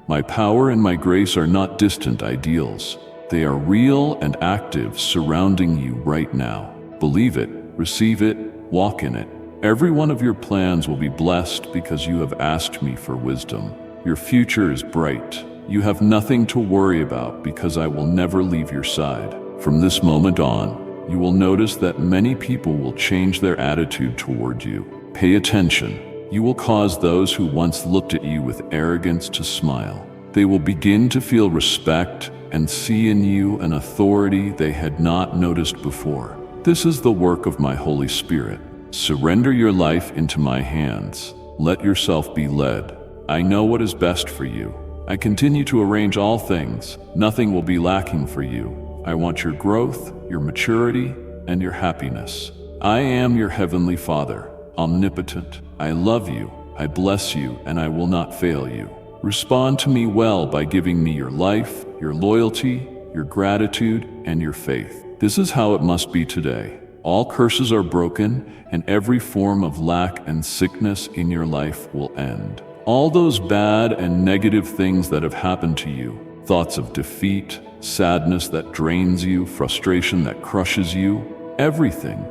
My power and my grace are not distant ideals. They are real and active, surrounding you right now. Believe it, receive it, walk in it. Every one of your plans will be blessed because you have asked me for wisdom. Your future is bright. You have nothing to worry about because I will never leave your side. From this moment on, you will notice that many people will change their attitude toward you. Pay attention. You will cause those who once looked at you with arrogance to smile. They will begin to feel respect and see in you an authority they had not noticed before. This is the work of my Holy Spirit. Surrender your life into my hands. Let yourself be led. I know what is best for you. I continue to arrange all things. Nothing will be lacking for you. I want your growth, your maturity, and your happiness. I am your Heavenly Father, omnipotent. I love you, I bless you, and I will not fail you. Respond to me well by giving me your life, your loyalty, your gratitude, and your faith. This is how it must be today. All curses are broken, and every form of lack and sickness in your life will end. All those bad and negative things that have happened to you, thoughts of defeat, sadness that drains you, frustration that crushes you, everything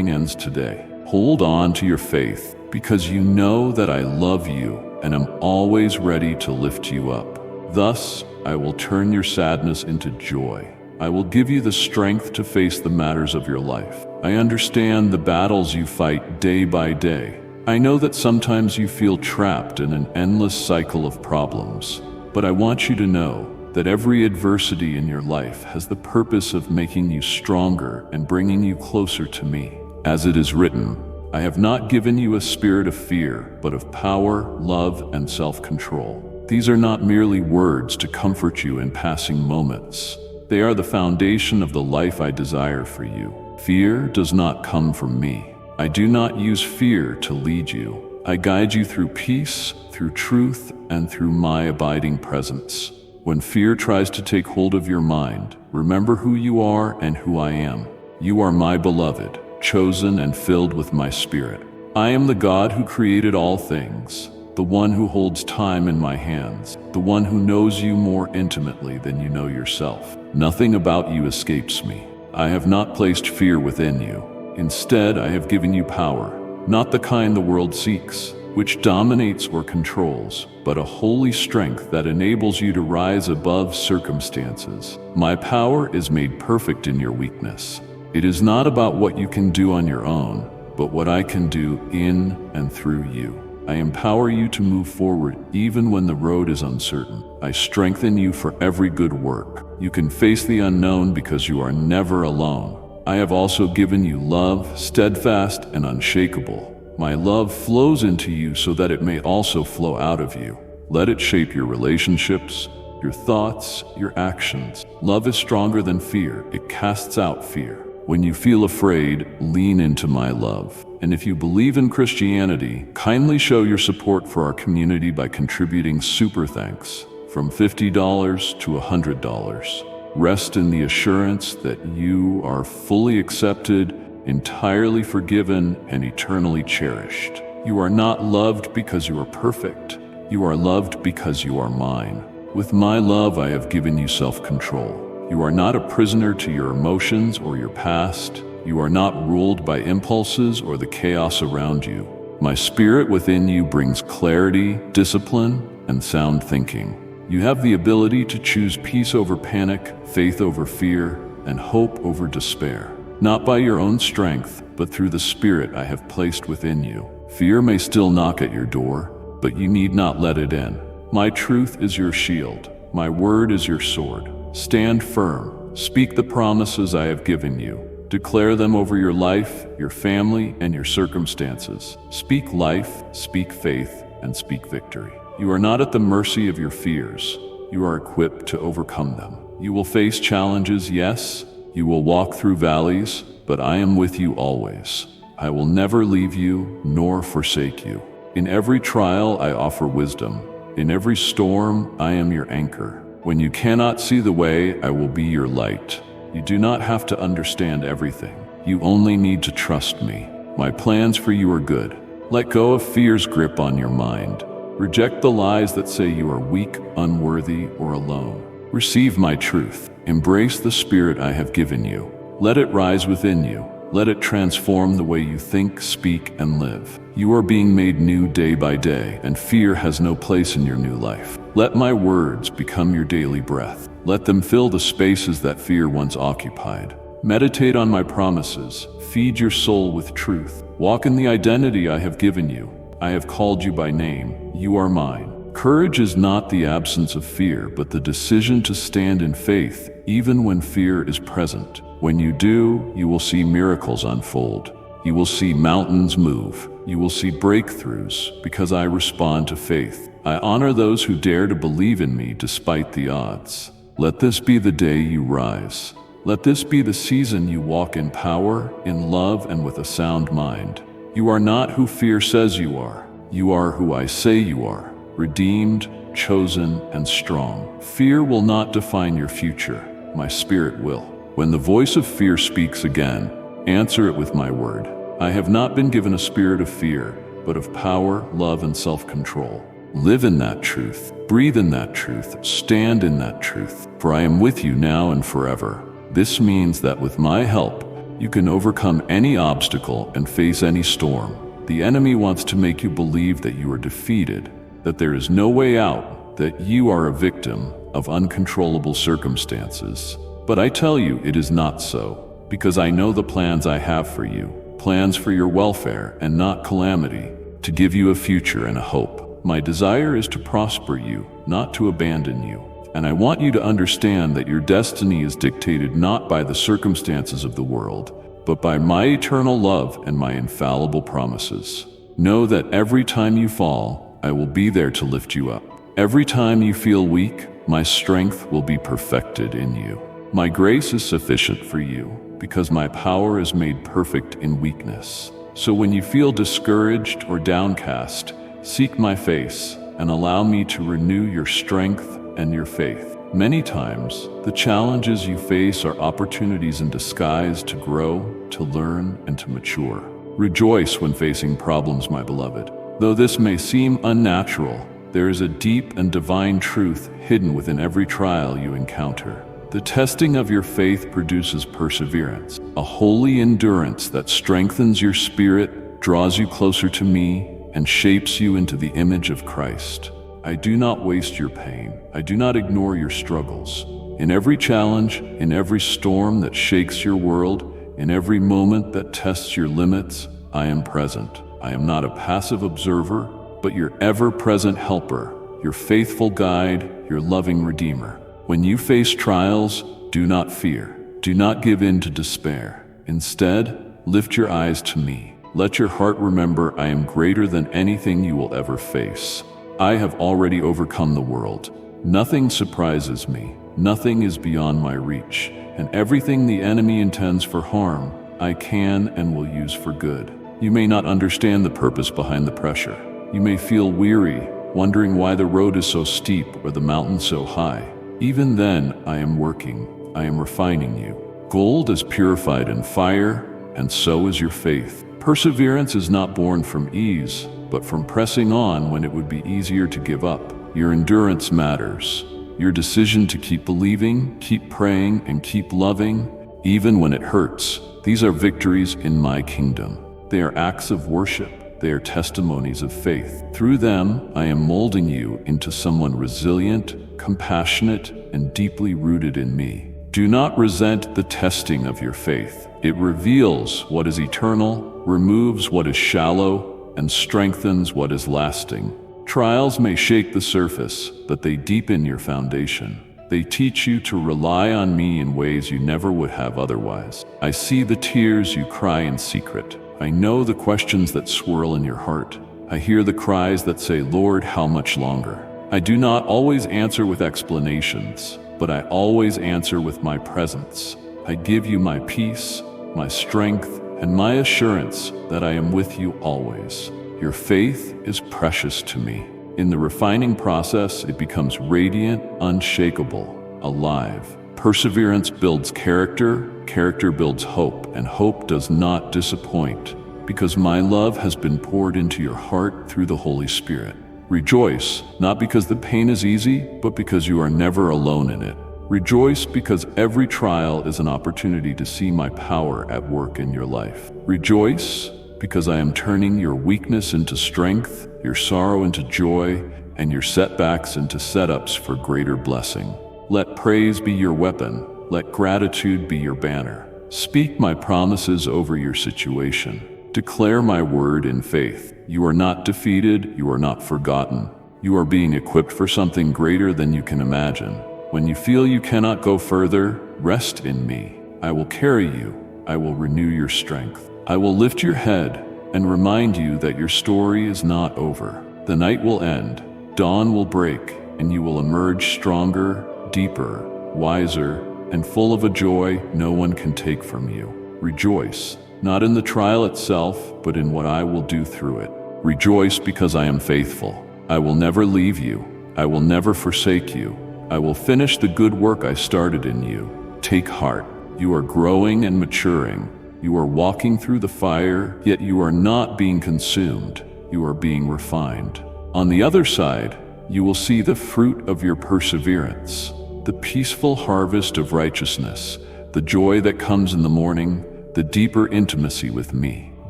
ends today. Hold on to your faith, because you know that I love you and am always ready to lift you up. Thus, I will turn your sadness into joy. I will give you the strength to face the matters of your life. I understand the battles you fight day by day. I know that sometimes you feel trapped in an endless cycle of problems, but I want you to know that every adversity in your life has the purpose of making you stronger and bringing you closer to me. As it is written, I have not given you a spirit of fear, but of power, love, and self-control. These are not merely words to comfort you in passing moments. They are the foundation of the life I desire for you. Fear does not come from me. I do not use fear to lead you. I guide you through peace, through truth, and through my abiding presence. When fear tries to take hold of your mind, remember who you are and who I am. You are my beloved, chosen and filled with my spirit. I am the God who created all things, the one who holds time in my hands, the one who knows you more intimately than you know yourself. Nothing about you escapes me. I have not placed fear within you. Instead, I have given you power, not the kind the world seeks, which dominates or controls, but a holy strength that enables you to rise above circumstances. My power is made perfect in your weakness. It is not about what you can do on your own, but what I can do in and through you. I empower you to move forward even when the road is uncertain. I strengthen you for every good work. You can face the unknown because you are never alone. I have also given you love, steadfast and unshakable. My love flows into you so that it may also flow out of you. Let it shape your relationships, your thoughts, your actions. Love is stronger than fear. It casts out fear. When you feel afraid, lean into my love. And if you believe in Christianity, kindly show your support for our community by contributing super thanks from $50 to $100. Rest in the assurance that you are fully accepted, entirely forgiven, and eternally cherished. You are not loved because you are perfect. You are loved because you are mine. With my love, I have given you self-control. You are not a prisoner to your emotions or your past. You are not ruled by impulses or the chaos around you. My spirit within you brings clarity, discipline, and sound thinking. You have the ability to choose peace over panic, faith over fear, and hope over despair. Not by your own strength, but through the Spirit I have placed within you. Fear may still knock at your door, but you need not let it in. My truth is your shield. My word is your sword. Stand firm. Speak the promises I have given you. Declare them over your life, your family, and your circumstances. Speak life, speak faith, and speak victory. You are not at the mercy of your fears. You are equipped to overcome them. You will face challenges, yes. You will walk through valleys, but I am with you always. I will never leave you nor forsake you. In every trial, I offer wisdom. In every storm, I am your anchor. When you cannot see the way, I will be your light. You do not have to understand everything. You only need to trust me. My plans for you are good. Let go of fear's grip on your mind. Reject the lies that say you are weak, unworthy, or alone. Receive my truth. Embrace the spirit I have given you. Let it rise within you. Let it transform the way you think, speak, and live. You are being made new day by day, and fear has no place in your new life. Let my words become your daily breath. Let them fill the spaces that fear once occupied. Meditate on my promises. Feed your soul with truth. Walk in the identity I have given you. I have called you by name. You are mine. Courage is not the absence of fear, but the decision to stand in faith, even when fear is present. When you do, you will see miracles unfold. You will see mountains move. You will see breakthroughs, because I respond to faith. I honor those who dare to believe in me despite the odds. Let this be the day you rise. Let this be the season you walk in power, in love, and with a sound mind. You are not who fear says you are. You are who I say you are. Redeemed, chosen, and strong. Fear will not define your future. My spirit will. When the voice of fear speaks again, answer it with my word. I have not been given a spirit of fear, but of power, love, and self-control. Live in that truth. Breathe in that truth. Stand in that truth. For I am with you now and forever. This means that with my help, you can overcome any obstacle and face any storm. The enemy wants to make you believe that you are defeated, that there is no way out, that you are a victim of uncontrollable circumstances. But I tell you, it is not so, because I know the plans I have for you, plans for your welfare and not calamity, to give you a future and a hope. My desire is to prosper you, not to abandon you. And I want you to understand that your destiny is dictated not by the circumstances of the world, but by my eternal love and my infallible promises. Know that every time you fall, I will be there to lift you up. Every time you feel weak, my strength will be perfected in you. My grace is sufficient for you, because my power is made perfect in weakness. So when you feel discouraged or downcast, seek my face and allow me to renew your strength and your faith. Many times, the challenges you face are opportunities in disguise to grow, to learn, and to mature. Rejoice when facing problems, my beloved. Though this may seem unnatural, there is a deep and divine truth hidden within every trial you encounter. The testing of your faith produces perseverance, a holy endurance that strengthens your spirit, draws you closer to me, and shapes you into the image of Christ. I do not waste your pain. I do not ignore your struggles. In every challenge, in every storm that shakes your world, in every moment that tests your limits, I am present. I am not a passive observer, but your ever-present helper, your faithful guide, your loving redeemer. When you face trials, do not fear. Do not give in to despair. Instead, lift your eyes to me. Let your heart remember I am greater than anything you will ever face. I have already overcome the world. Nothing surprises me. Nothing is beyond my reach. And everything the enemy intends for harm, I can and will use for good. You may not understand the purpose behind the pressure. You may feel weary, wondering why the road is so steep or the mountain so high. Even then, I am working. I am refining you. Gold is purified in fire, and so is your faith. Perseverance is not born from ease, but from pressing on when it would be easier to give up. Your endurance matters. Your decision to keep believing, keep praying, and keep loving, even when it hurts. These are victories in my kingdom. They are acts of worship. They are testimonies of faith. Through them, I am molding you into someone resilient, compassionate, and deeply rooted in me. Do not resent the testing of your faith. It reveals what is eternal, removes what is shallow, and strengthens what is lasting. Trials may shake the surface, but they deepen your foundation. They teach you to rely on me in ways you never would have otherwise. I see the tears you cry in secret. I know the questions that swirl in your heart. I hear the cries that say, Lord, how much longer? I do not always answer with explanations, but I always answer with my presence. I give you my peace, my strength, and my assurance that I am with you always. Your faith is precious to me. In the refining process, it becomes radiant, unshakable, alive. Perseverance builds character, character builds hope, and hope does not disappoint, because my love has been poured into your heart through the Holy Spirit. Rejoice, not because the pain is easy, but because you are never alone in it. Rejoice because every trial is an opportunity to see my power at work in your life. Rejoice because I am turning your weakness into strength, your sorrow into joy, and your setbacks into setups for greater blessing. Let praise be your weapon. Let gratitude be your banner. Speak my promises over your situation. Declare my word in faith. You are not defeated. You are not forgotten. You are being equipped for something greater than you can imagine. When you feel you cannot go further, rest in me. I will carry you. I will renew your strength. I will lift your head and remind you that your story is not over. The night will end, dawn will break, and you will emerge stronger, deeper, wiser, and full of a joy no one can take from you. Rejoice, not in the trial itself, but in what I will do through it. Rejoice because I am faithful. I will never leave you. I will never forsake you. I will finish the good work I started in you. Take heart. You are growing and maturing. You are walking through the fire, yet you are not being consumed. You are being refined. On the other side, you will see the fruit of your perseverance, the peaceful harvest of righteousness, the joy that comes in the morning, the deeper intimacy with me.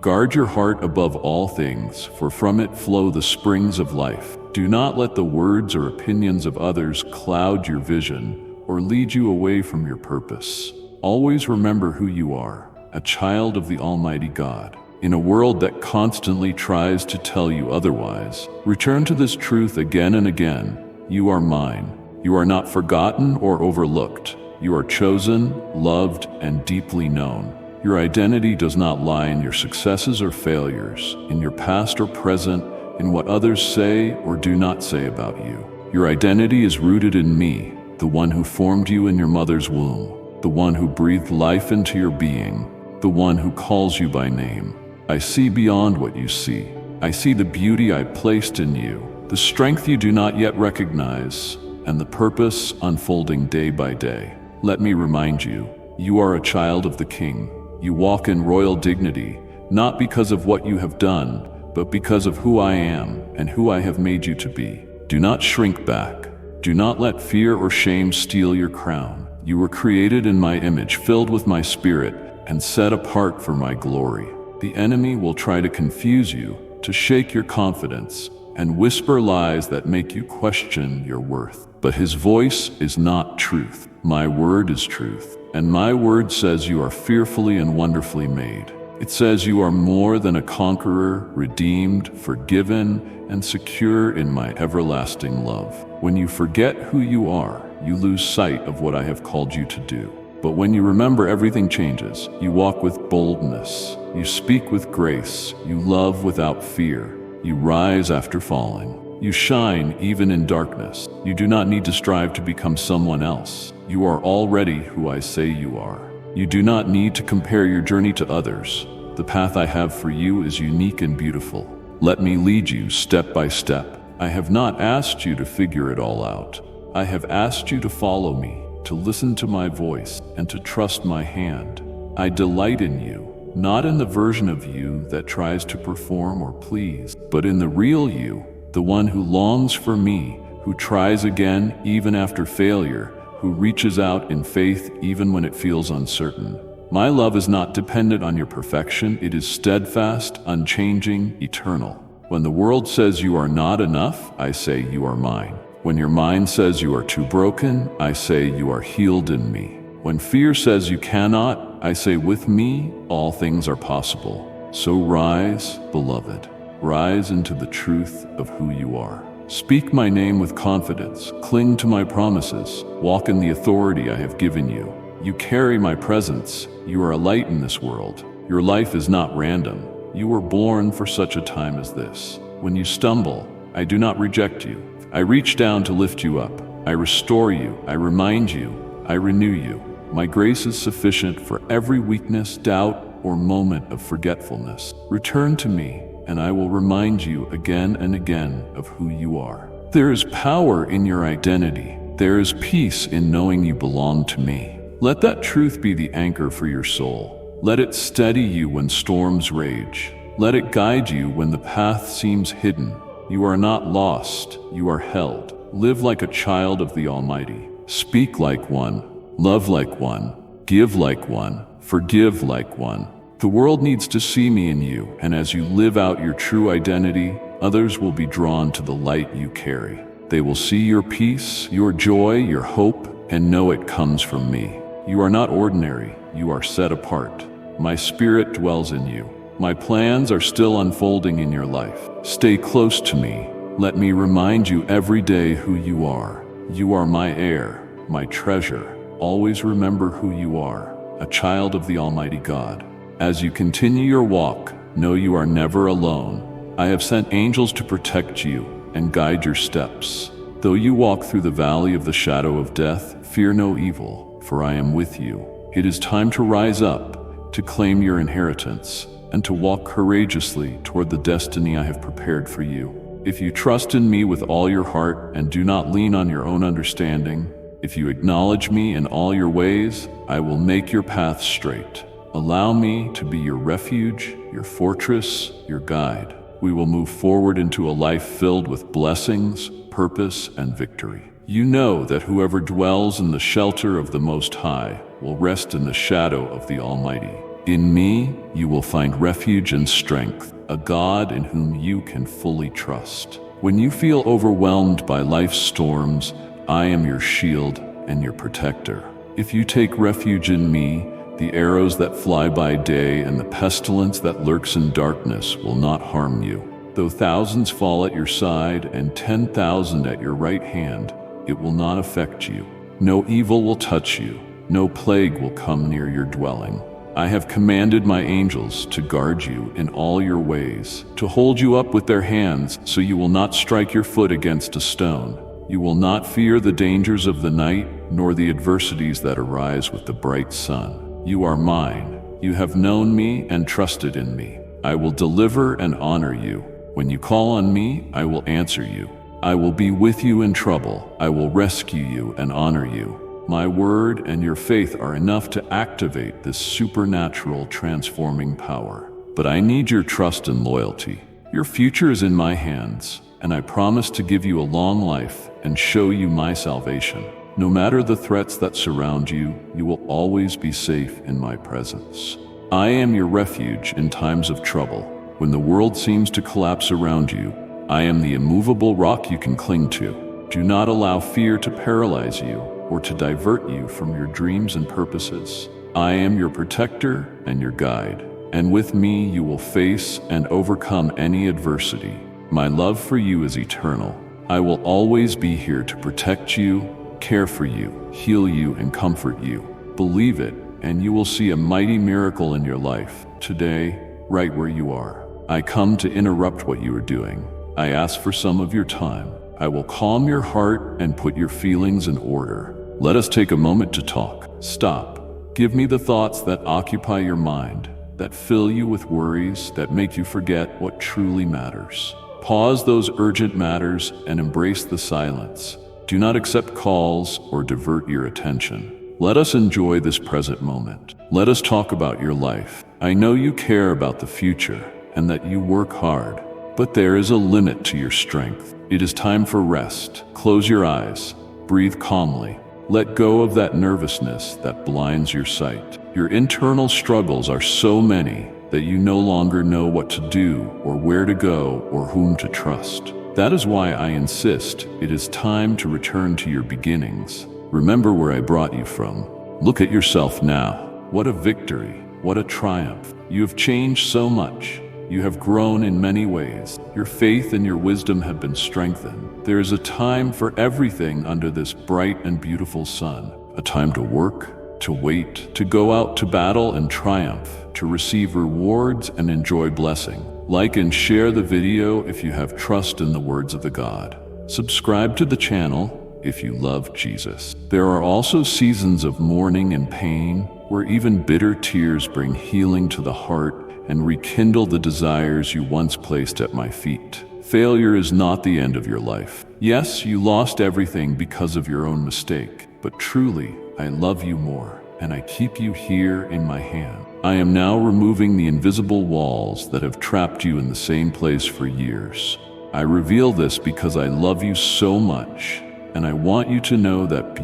Guard your heart above all things, for from it flow the springs of life. Do not let the words or opinions of others cloud your vision or lead you away from your purpose. Always remember who you are, a child of the Almighty God. In a world that constantly tries to tell you otherwise, return to this truth again and again. You are mine. You are not forgotten or overlooked. You are chosen, loved, and deeply known. Your identity does not lie in your successes or failures, in your past or present, in what others say or do not say about you. Your identity is rooted in me, the one who formed you in your mother's womb, the one who breathed life into your being, the one who calls you by name. I see beyond what you see. I see the beauty I placed in you, the strength you do not yet recognize, and the purpose unfolding day by day. Let me remind you, you are a child of the King. You walk in royal dignity, not because of what you have done, but because of who I am and who I have made you to be. Do not shrink back. Do not let fear or shame steal your crown. You were created in my image, filled with my spirit, and set apart for my glory. The enemy will try to confuse you, to shake your confidence, and whisper lies that make you question your worth. But his voice is not truth. My word is truth. And my word says you are fearfully and wonderfully made. It says you are more than a conqueror, redeemed, forgiven, and secure in my everlasting love. When you forget who you are, you lose sight of what I have called you to do. But when you remember, everything changes. You walk with boldness. You speak with grace. You love without fear. You rise after falling. You shine even in darkness. You do not need to strive to become someone else. You are already who I say you are. You do not need to compare your journey to others. The path I have for you is unique and beautiful. Let me lead you step by step. I have not asked you to figure it all out. I have asked you to follow me, to listen to my voice, and to trust my hand. I delight in you, not in the version of you that tries to perform or please, but in the real you, the one who longs for me, who tries again even after failure, who reaches out in faith even when it feels uncertain. My love is not dependent on your perfection. It is steadfast, unchanging, eternal. When the world says you are not enough, I say you are mine. When your mind says you are too broken, I say you are healed in me. When fear says you cannot, I say with me all things are possible. So rise, beloved. Rise into the truth of who you are. Speak my name with confidence, cling to my promises, walk in the authority I have given you. You carry my presence, you are a light in this world. Your life is not random. You were born for such a time as this. When you stumble, I do not reject you. I reach down to lift you up. I restore you, I remind you, I renew you. My grace is sufficient for every weakness, doubt, or moment of forgetfulness. Return to me, and I will remind you again and again of who you are. There is power in your identity. There is peace in knowing you belong to me. Let that truth be the anchor for your soul. Let it steady you when storms rage. Let it guide you when the path seems hidden. You are not lost, you are held. Live like a child of the Almighty. Speak like one, love like one, give like one, forgive like one. The world needs to see me in you, and as you live out your true identity, others will be drawn to the light you carry. They will see your peace, your joy, your hope, and know it comes from me. You are not ordinary, you are set apart. My spirit dwells in you. My plans are still unfolding in your life. Stay close to me. Let me remind you every day who you are. You are my heir, my treasure. Always remember who you are, a child of the Almighty God. As you continue your walk, know you are never alone. I have sent angels to protect you and guide your steps. Though you walk through the valley of the shadow of death, fear no evil, for I am with you. It is time to rise up, to claim your inheritance, and to walk courageously toward the destiny I have prepared for you. If you trust in me with all your heart and do not lean on your own understanding, if you acknowledge me in all your ways, I will make your path straight. Allow me to be your refuge, your fortress, your guide. We will move forward into a life filled with blessings, purpose, and victory. You know that whoever dwells in the shelter of the Most High will rest in the shadow of the Almighty. In me, you will find refuge and strength, a God in whom you can fully trust. When you feel overwhelmed by life's storms, I am your shield and your protector. If you take refuge in me, the arrows that fly by day and the pestilence that lurks in darkness will not harm you. Though thousands fall at your side and 10,000 at your right hand, it will not affect you. No evil will touch you. No plague will come near your dwelling. I have commanded my angels to guard you in all your ways, to hold you up with their hands so you will not strike your foot against a stone. You will not fear the dangers of the night, nor the adversities that arise with the bright sun. You are mine. You have known me and trusted in me. I will deliver and honor you. When you call on me, I will answer you. I will be with you in trouble. I will rescue you and honor you. My word and your faith are enough to activate this supernatural transforming power. But I need your trust and loyalty. Your future is in my hands, and I promise to give you a long life and show you my salvation. No matter the threats that surround you, you will always be safe in my presence. I am your refuge in times of trouble. When the world seems to collapse around you, I am the immovable rock you can cling to. Do not allow fear to paralyze you or to divert you from your dreams and purposes. I am your protector and your guide, and with me you will face and overcome any adversity. My love for you is eternal. I will always be here to protect you, care for you, heal you, and comfort you. Believe it, and you will see a mighty miracle in your life, today, right where you are. I come to interrupt what you are doing. I ask for some of your time. I will calm your heart and put your feelings in order. Let us take a moment to talk. Stop. Give me the thoughts that occupy your mind, that fill you with worries, that make you forget what truly matters. Pause those urgent matters and embrace the silence. Do not accept calls or divert your attention. Let us enjoy this present moment. Let us talk about your life. I know you care about the future and that you work hard, but there is a limit to your strength. It is time for rest. Close your eyes. Breathe calmly. Let go of that nervousness that blinds your sight. Your internal struggles are so many that you no longer know what to do or where to go or whom to trust. That is why I insist it is time to return to your beginnings. Remember where I brought you from. Look at yourself now. What a victory. What a triumph. You have changed so much. You have grown in many ways. Your faith and your wisdom have been strengthened. There is a time for everything under this bright and beautiful sun. A time to work, to wait, to go out to battle and triumph, to receive rewards and enjoy blessing. Like and share the video if you have trust in the words of the God. Subscribe to the channel if you love Jesus. There are also seasons of mourning and pain, where even bitter tears bring healing to the heart and rekindle the desires you once placed at my feet. Failure is not the end of your life. Yes, you lost everything because of your own mistake, but truly, I love you more, and I keep you here in my hand. I am now removing the invisible walls that have trapped you in the same place for years. I reveal this because I love you so much, and I want you to know that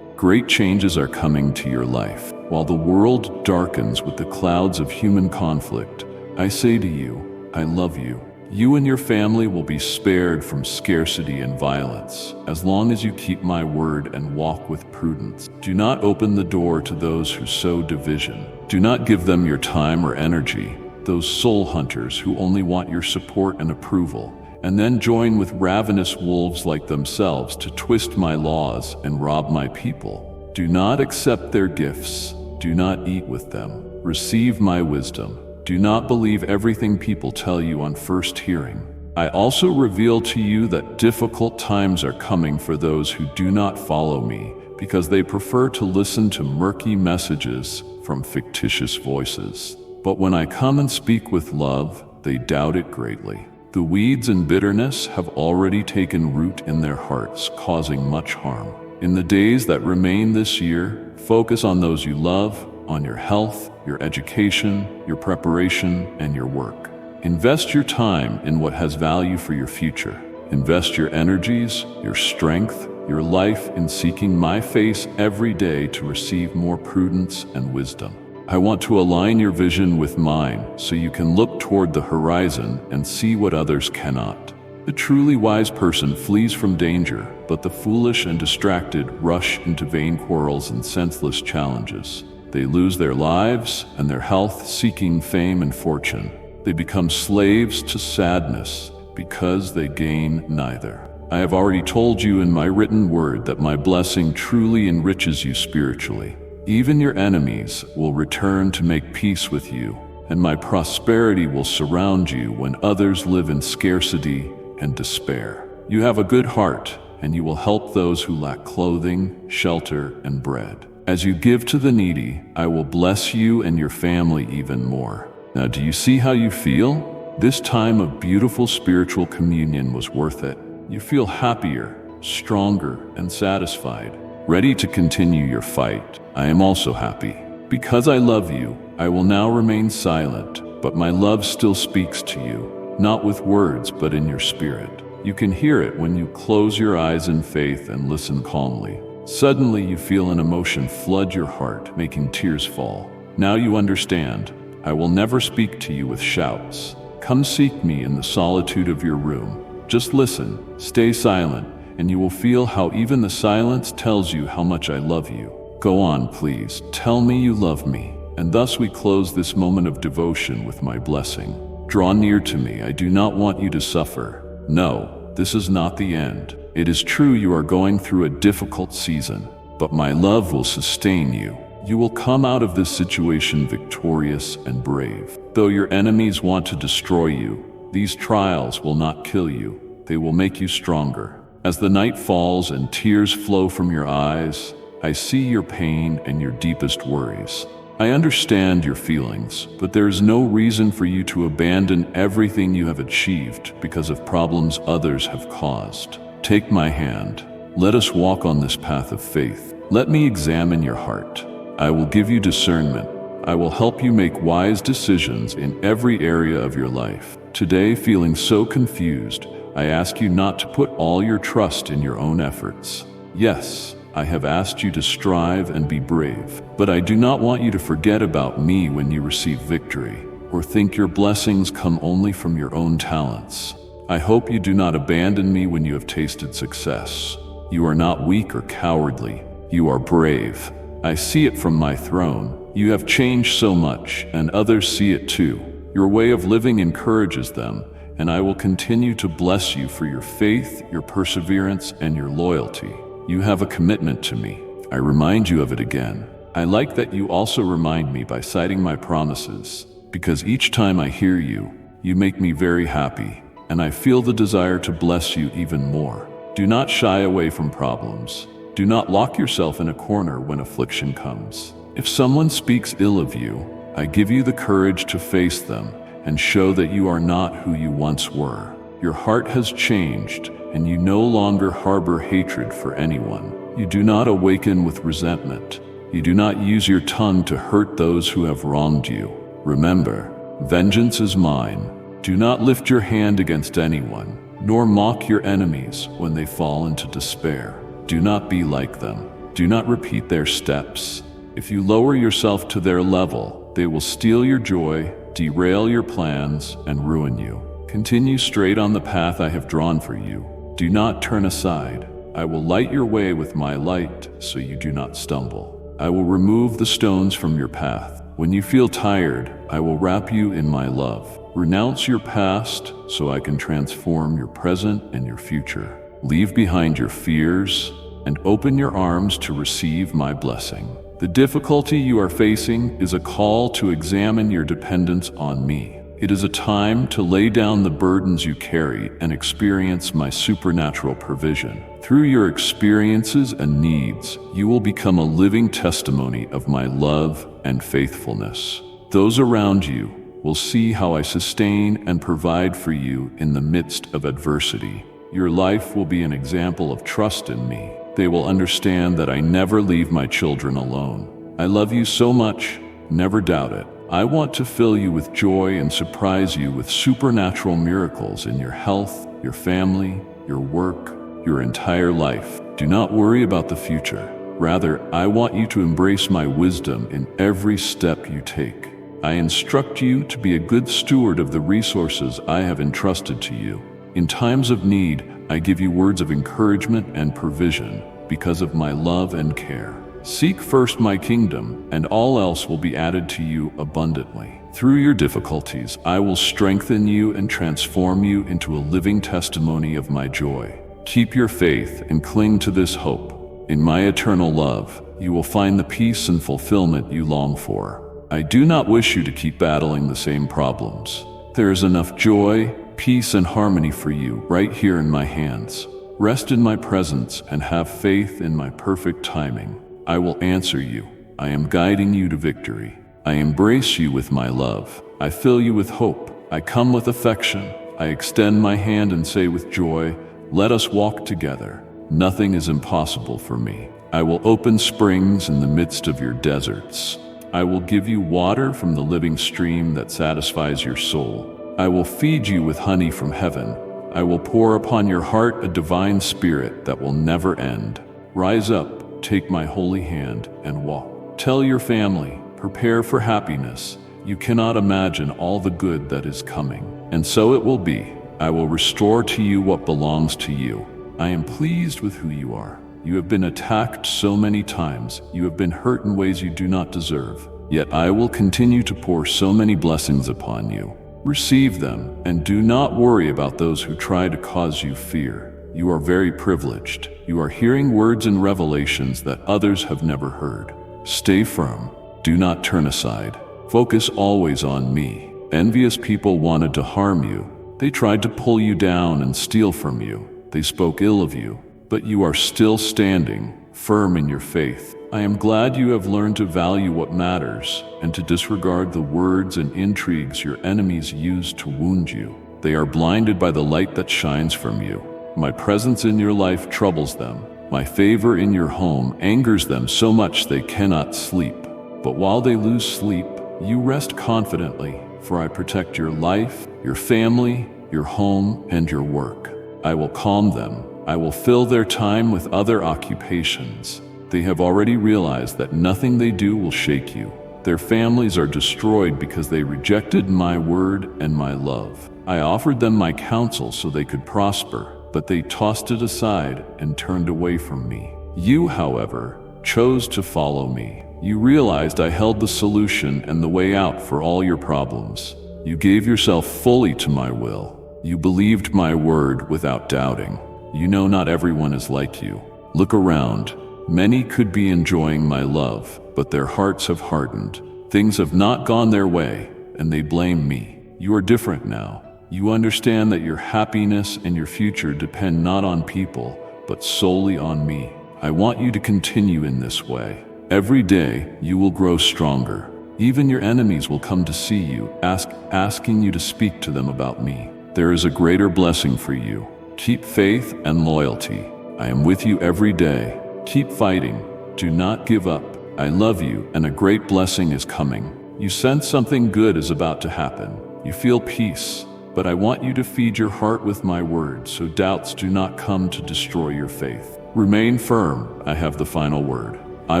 great changes are coming to your life. While the world darkens with the clouds of human conflict, I say to you, I love you. You and your family will be spared from scarcity and violence, as long as you keep my word and walk with prudence. Do not open the door to those who sow division. Do not give them your time or energy, those soul hunters who only want your support and approval, and then join with ravenous wolves like themselves to twist my laws and rob my people. Do not accept their gifts. Do not eat with them. Receive my wisdom. Do not believe everything people tell you on first hearing. I also reveal to you that difficult times are coming for those who do not follow me, because they prefer to listen to murky messages from fictitious voices. But when I come and speak with love, they doubt it greatly. The weeds and bitterness have already taken root in their hearts, causing much harm. In the days that remain this year, focus on those you love, on your health, your education, your preparation, and your work. Invest your time in what has value for your future. Invest your energies, your strength, your life in seeking my face every day to receive more prudence and wisdom. I want to align your vision with mine so you can look toward the horizon and see what others cannot. The truly wise person flees from danger, but the foolish and distracted rush into vain quarrels and senseless challenges. They lose their lives and their health seeking fame and fortune. They become slaves to sadness because they gain neither. I have already told you in my written word that my blessing truly enriches you spiritually. Even your enemies will return to make peace with you, and my prosperity will surround you when others live in scarcity and despair. You have a good heart, and you will help those who lack clothing, shelter, and bread. As you give to the needy, I will bless you and your family even more. Now, do you see how you feel? This time of beautiful spiritual communion was worth it. You feel happier, stronger, and satisfied, ready to continue your fight. I am also happy. Because I love you, I will now remain silent, but my love still speaks to you, not with words, but in your spirit. You can hear it when you close your eyes in faith and listen calmly. Suddenly you feel an emotion flood your heart, making tears fall. Now you understand. I will never speak to you with shouts. Come seek me in the solitude of your room. Just listen, stay silent, and you will feel how even the silence tells you how much I love you. Go on, please. Tell me you love me. And thus we close this moment of devotion with my blessing. Draw near to me. I do not want you to suffer. No, this is not the end. It is true you are going through a difficult season, but my love will sustain you. You will come out of this situation victorious and brave. Though your enemies want to destroy you, these trials will not kill you. They will make you stronger. As the night falls and tears flow from your eyes, I see your pain and your deepest worries. I understand your feelings, but there is no reason for you to abandon everything you have achieved because of problems others have caused. Take my hand. Let us walk on this path of faith. Let me examine your heart. I will give you discernment. I will help you make wise decisions in every area of your life. Today, feeling so confused, I ask you not to put all your trust in your own efforts. Yes, I have asked you to strive and be brave, but I do not want you to forget about me when you receive victory, or think your blessings come only from your own talents. I hope you do not abandon me when you have tasted success. You are not weak or cowardly. You are brave. I see it from my throne. You have changed so much, and others see it too. Your way of living encourages them, and I will continue to bless you for your faith, your perseverance, and your loyalty. You have a commitment to me. I remind you of it again. I like that you also remind me by citing my promises, because each time I hear you, you make me very happy, and I feel the desire to bless you even more. Do not shy away from problems. Do not lock yourself in a corner when affliction comes. If someone speaks ill of you, I give you the courage to face them and show that you are not who you once were. Your heart has changed, and you no longer harbor hatred for anyone. You do not awaken with resentment. You do not use your tongue to hurt those who have wronged you. Remember, vengeance is mine. Do not lift your hand against anyone, nor mock your enemies when they fall into despair. Do not be like them. Do not repeat their steps. If you lower yourself to their level, they will steal your joy, derail your plans, and ruin you. Continue straight on the path I have drawn for you. Do not turn aside. I will light your way with my light so you do not stumble. I will remove the stones from your path. When you feel tired, I will wrap you in my love. Renounce your past so I can transform your present and your future. Leave behind your fears and open your arms to receive my blessing. The difficulty you are facing is a call to examine your dependence on me. It is a time to lay down the burdens you carry and experience my supernatural provision. Through your experiences and needs, you will become a living testimony of my love and faithfulness. Those around you will see how I sustain and provide for you in the midst of adversity. Your life will be an example of trust in me. They will understand that I never leave my children alone. I love you so much, never doubt it. I want to fill you with joy and surprise you with supernatural miracles in your health, your family, your work, your entire life. Do not worry about the future. Rather, I want you to embrace my wisdom in every step you take. I instruct you to be a good steward of the resources I have entrusted to you. In times of need, I give you words of encouragement and provision because of my love and care. Seek first my kingdom, and all else will be added to you abundantly. Through your difficulties, I will strengthen you and transform you into a living testimony of my joy. Keep your faith and cling to this hope. In my eternal love, you will find the peace and fulfillment you long for. I do not wish you to keep battling the same problems. There is enough joy, peace, and harmony for you right here in my hands. Rest in my presence and have faith in my perfect timing. I will answer you. I am guiding you to victory. I embrace you with my love. I fill you with hope. I come with affection. I extend my hand and say with joy, let us walk together. Nothing is impossible for me. I will open springs in the midst of your deserts. I will give you water from the living stream that satisfies your soul. I will feed you with honey from heaven. I will pour upon your heart a divine spirit that will never end. Rise up. Take my holy hand and walk. Tell your family, prepare for happiness. You cannot imagine all the good that is coming. And so it will be. I will restore to you what belongs to you. I am pleased with who you are. You have been attacked so many times. You have been hurt in ways you do not deserve. Yet I will continue to pour so many blessings upon you. Receive them, and do not worry about those who try to cause you fear. You are very privileged. You are hearing words and revelations that others have never heard. Stay firm. Do not turn aside. Focus always on me. Envious people wanted to harm you. They tried to pull you down and steal from you. They spoke ill of you, but you are still standing, firm in your faith. I am glad you have learned to value what matters and to disregard the words and intrigues your enemies use to wound you. They are blinded by the light that shines from you. My presence in your life troubles them. My favor in your home angers them so much they cannot sleep. But while they lose sleep, you rest confidently, for I protect your life, your family, your home, and your work. I will calm them. I will fill their time with other occupations. They have already realized that nothing they do will shake you. Their families are destroyed because they rejected my word and my love. I offered them my counsel so they could prosper, but they tossed it aside and turned away from me. You, however, chose to follow me. You realized I held the solution and the way out for all your problems. You gave yourself fully to my will. You believed my word without doubting. You know not everyone is like you. Look around. Many could be enjoying my love, but their hearts have hardened. Things have not gone their way, and they blame me. You are different now. You understand that your happiness and your future depend not on people, but solely on me. I want you to continue in this way. Every day, you will grow stronger. Even your enemies will come to see you, asking you to speak to them about me. There is a greater blessing for you. Keep faith and loyalty. I am with you every day. Keep fighting. Do not give up. I love you, and a great blessing is coming. You sense something good is about to happen. You feel peace, but I want you to feed your heart with my word so doubts do not come to destroy your faith. Remain firm. I have the final word. I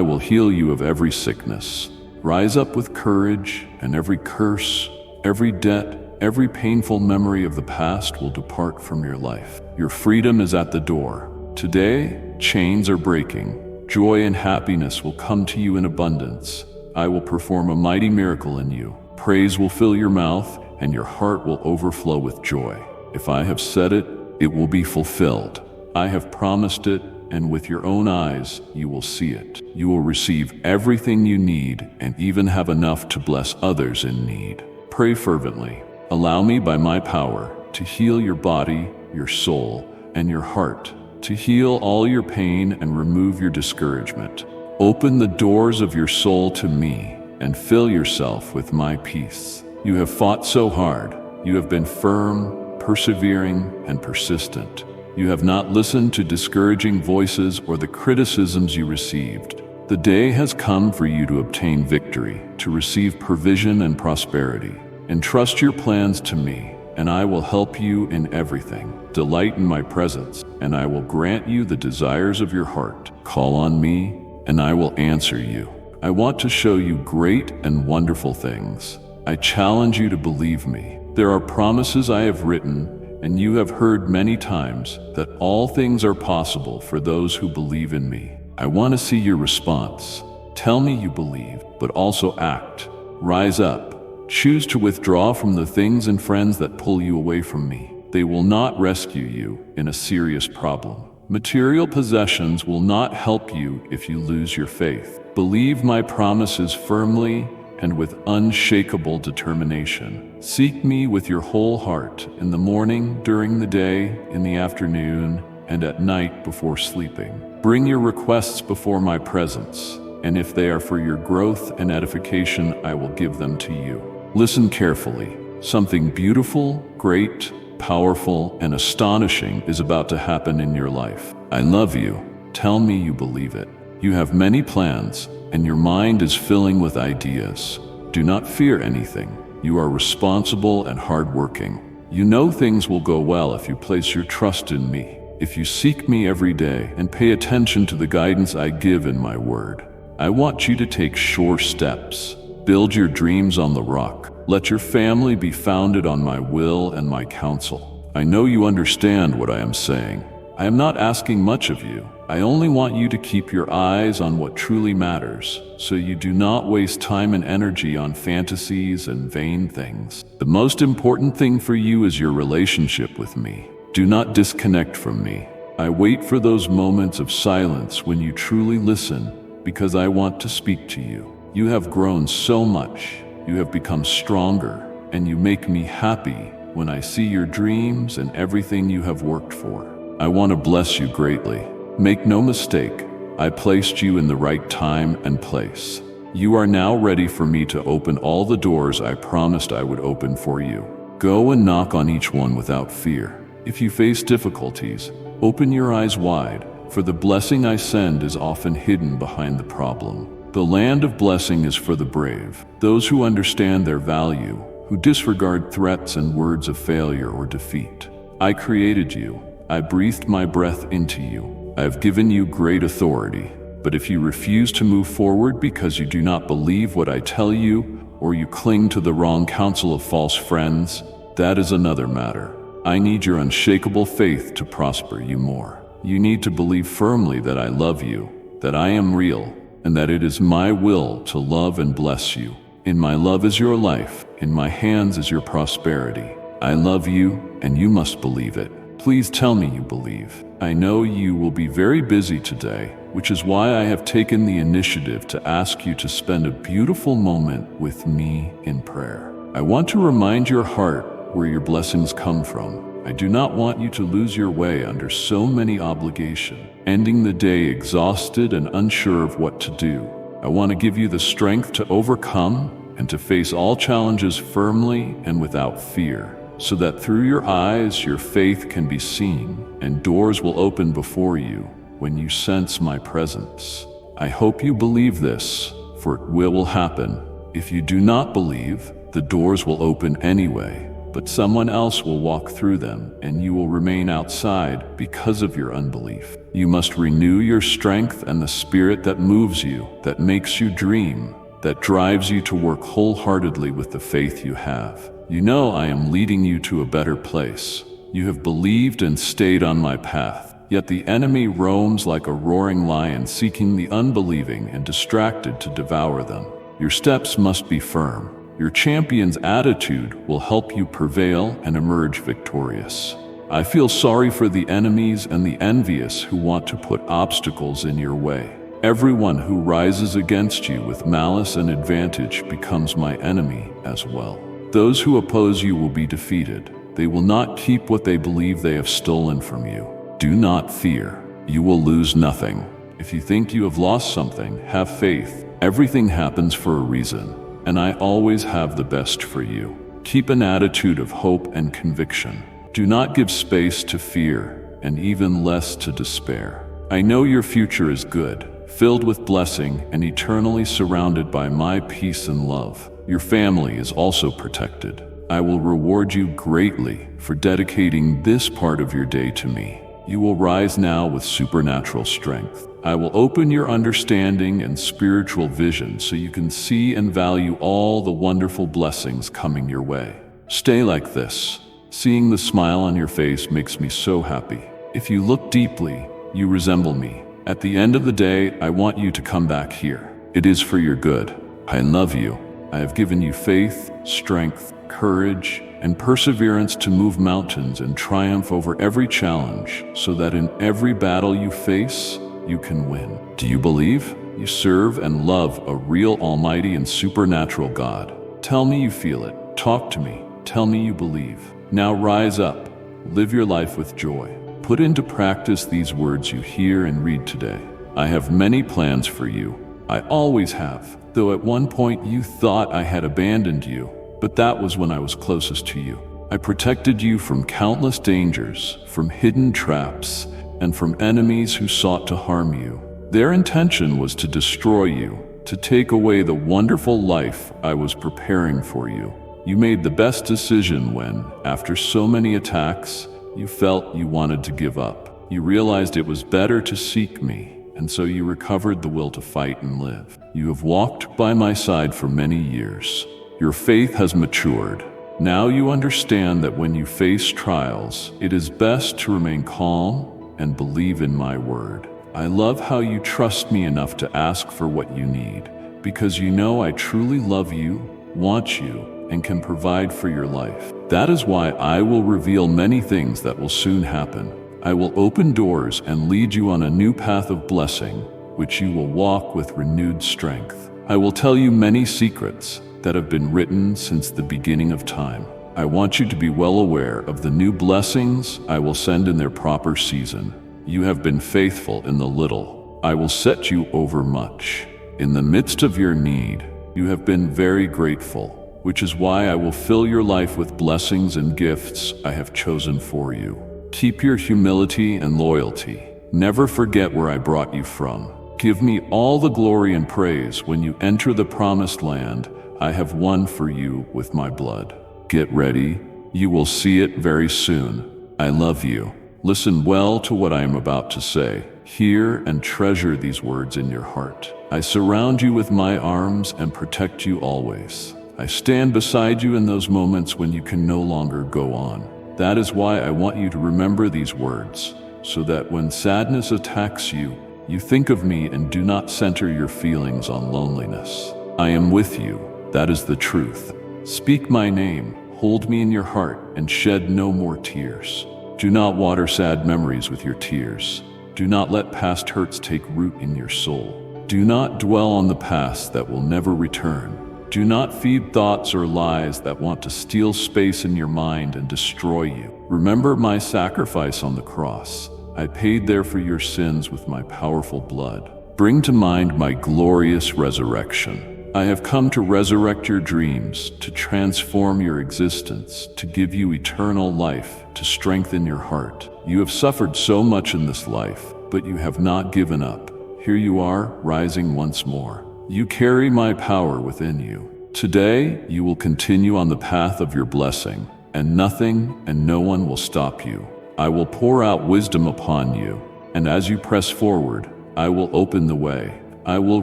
will heal you of every sickness. Rise up with courage, and every curse, every debt, every painful memory of the past will depart from your life. Your freedom is at the door. Today, chains are breaking. Joy and happiness will come to you in abundance. I will perform a mighty miracle in you. Praise will fill your mouth, and your heart will overflow with joy. If I have said it, it will be fulfilled. I have promised it, and with your own eyes, you will see it. You will receive everything you need and even have enough to bless others in need. Pray fervently. Allow me by my power to heal your body, your soul, and your heart, to heal all your pain and remove your discouragement. Open the doors of your soul to me and fill yourself with my peace. You have fought so hard. You have been firm, persevering, and persistent. You have not listened to discouraging voices or the criticisms you received. The day has come for you to obtain victory, to receive provision and prosperity. Entrust your plans to me, and I will help you in everything. Delight in my presence, and I will grant you the desires of your heart. Call on me, and I will answer you. I want to show you great and wonderful things. I challenge you to believe me. There are promises I have written, and you have heard many times that all things are possible for those who believe in me. I want to see your response. Tell me you believe, but also act. Rise up. Choose to withdraw from the things and friends that pull you away from me. They will not rescue you in a serious problem. Material possessions will not help you if you lose your faith. Believe my promises firmly and with unshakable determination. Seek me with your whole heart, in the morning, during the day, in the afternoon, and at night before sleeping. Bring your requests before my presence, and if they are for your growth and edification, I will give them to you. Listen carefully. Something beautiful, great, powerful, and astonishing is about to happen in your life. I love you. Tell me you believe it. You have many plans, and your mind is filling with ideas. Do not fear anything. You are responsible and hardworking. You know things will go well if you place your trust in me. If you seek me every day and pay attention to the guidance I give in my word. I want you to take sure steps. Build your dreams on the rock. Let your family be founded on my will and my counsel. I know you understand what I am saying. I am not asking much of you. I only want you to keep your eyes on what truly matters, so you do not waste time and energy on fantasies and vain things. The most important thing for you is your relationship with me. Do not disconnect from me. I wait for those moments of silence when you truly listen, because I want to speak to you. You have grown so much. You have become stronger, and you make me happy when I see your dreams and everything you have worked for. I want to bless you greatly. Make no mistake, I placed you in the right time and place. You are now ready for me to open all the doors I promised I would open for you. Go and knock on each one without fear. If you face difficulties, open your eyes wide, for the blessing I send is often hidden behind the problem. The land of blessing is for the brave, those who understand their value, who disregard threats and words of failure or defeat. I created you. I breathed my breath into you. I have given you great authority. But if you refuse to move forward because you do not believe what I tell you, or you cling to the wrong counsel of false friends, that is another matter. I need your unshakable faith to prosper you more. You need to believe firmly that I love you, that I am real, and that it is my will to love and bless you. In my love is your life, in my hands is your prosperity. I love you, and you must believe it. Please tell me you believe. I know you will be very busy today, which is why I have taken the initiative to ask you to spend a beautiful moment with me in prayer. I want to remind your heart where your blessings come from. I do not want you to lose your way under so many obligations, ending the day exhausted and unsure of what to do. I want to give you the strength to overcome and to face all challenges firmly and without fear, so that through your eyes your faith can be seen and doors will open before you when you sense my presence. I hope you believe this, for it will happen. If you do not believe, the doors will open anyway, but someone else will walk through them and you will remain outside because of your unbelief. You must renew your strength and the spirit that moves you, that makes you dream, that drives you to work wholeheartedly with the faith you have. You know I am leading you to a better place. You have believed and stayed on my path, yet the enemy roams like a roaring lion seeking the unbelieving and distracted to devour them. Your steps must be firm. Your champion's attitude will help you prevail and emerge victorious. I feel sorry for the enemies and the envious who want to put obstacles in your way. Everyone who rises against you with malice and advantage becomes my enemy as well. Those who oppose you will be defeated. They will not keep what they believe they have stolen from you. Do not fear. You will lose nothing. If you think you have lost something, have faith. Everything happens for a reason, and I always have the best for you. Keep an attitude of hope and conviction. Do not give space to fear, and even less to despair. I know your future is good, filled with blessing and eternally surrounded by my peace and love. Your family is also protected. I will reward you greatly for dedicating this part of your day to me. You will rise now with supernatural strength. I will open your understanding and spiritual vision so you can see and value all the wonderful blessings coming your way. Stay like this. Seeing the smile on your face makes me so happy. If you look deeply, you resemble me. At the end of the day, I want you to come back here. It is for your good. I love you. I have given you faith, strength, courage, and perseverance to move mountains and triumph over every challenge, so that in every battle you face, you can win. Do you believe? You serve and love a real almighty and supernatural God. Tell me you feel it. Talk to me. Tell me you believe. Now rise up. Live your life with joy. Put into practice these words you hear and read today. I have many plans for you. I always have, though at one point you thought I had abandoned you, but that was when I was closest to you. I protected you from countless dangers, from hidden traps, and from enemies who sought to harm you. Their intention was to destroy you, to take away the wonderful life I was preparing for you. You made the best decision when, after so many attacks, you felt you wanted to give up. You realized it was better to seek me, and so you recovered the will to fight and live. You have walked by my side for many years. Your faith has matured. Now you understand that when you face trials, it is best to remain calm and believe in my word. I love how you trust me enough to ask for what you need, because you know I truly love you, want you, and can provide for your life. That is why I will reveal many things that will soon happen. I will open doors and lead you on a new path of blessing, which you will walk with renewed strength. I will tell you many secrets that have been written since the beginning of time. I want you to be well aware of the new blessings I will send in their proper season. You have been faithful in the little. I will set you over much. In the midst of your need, you have been very grateful, which is why I will fill your life with blessings and gifts I have chosen for you. Keep your humility and loyalty. Never forget where I brought you from. Give me all the glory and praise when you enter the promised land I have won for you with my blood. Get ready. You will see it very soon. I love you. Listen well to what I am about to say. Hear and treasure these words in your heart. I surround you with my arms and protect you always. I stand beside you in those moments when you can no longer go on. That is why I want you to remember these words, so that when sadness attacks you, you think of me and do not center your feelings on loneliness. I am with you. That is the truth. Speak my name, hold me in your heart, and shed no more tears. Do not water sad memories with your tears. Do not let past hurts take root in your soul. Do not dwell on the past that will never return. Do not feed thoughts or lies that want to steal space in your mind and destroy you. Remember my sacrifice on the cross. I paid there for your sins with my powerful blood. Bring to mind my glorious resurrection. I have come to resurrect your dreams, to transform your existence, to give you eternal life, to strengthen your heart. You have suffered so much in this life, but you have not given up. Here you are, rising once more. You carry my power within you. Today, you will continue on the path of your blessing, and nothing and no one will stop you. I will pour out wisdom upon you, and as you press forward, I will open the way. I will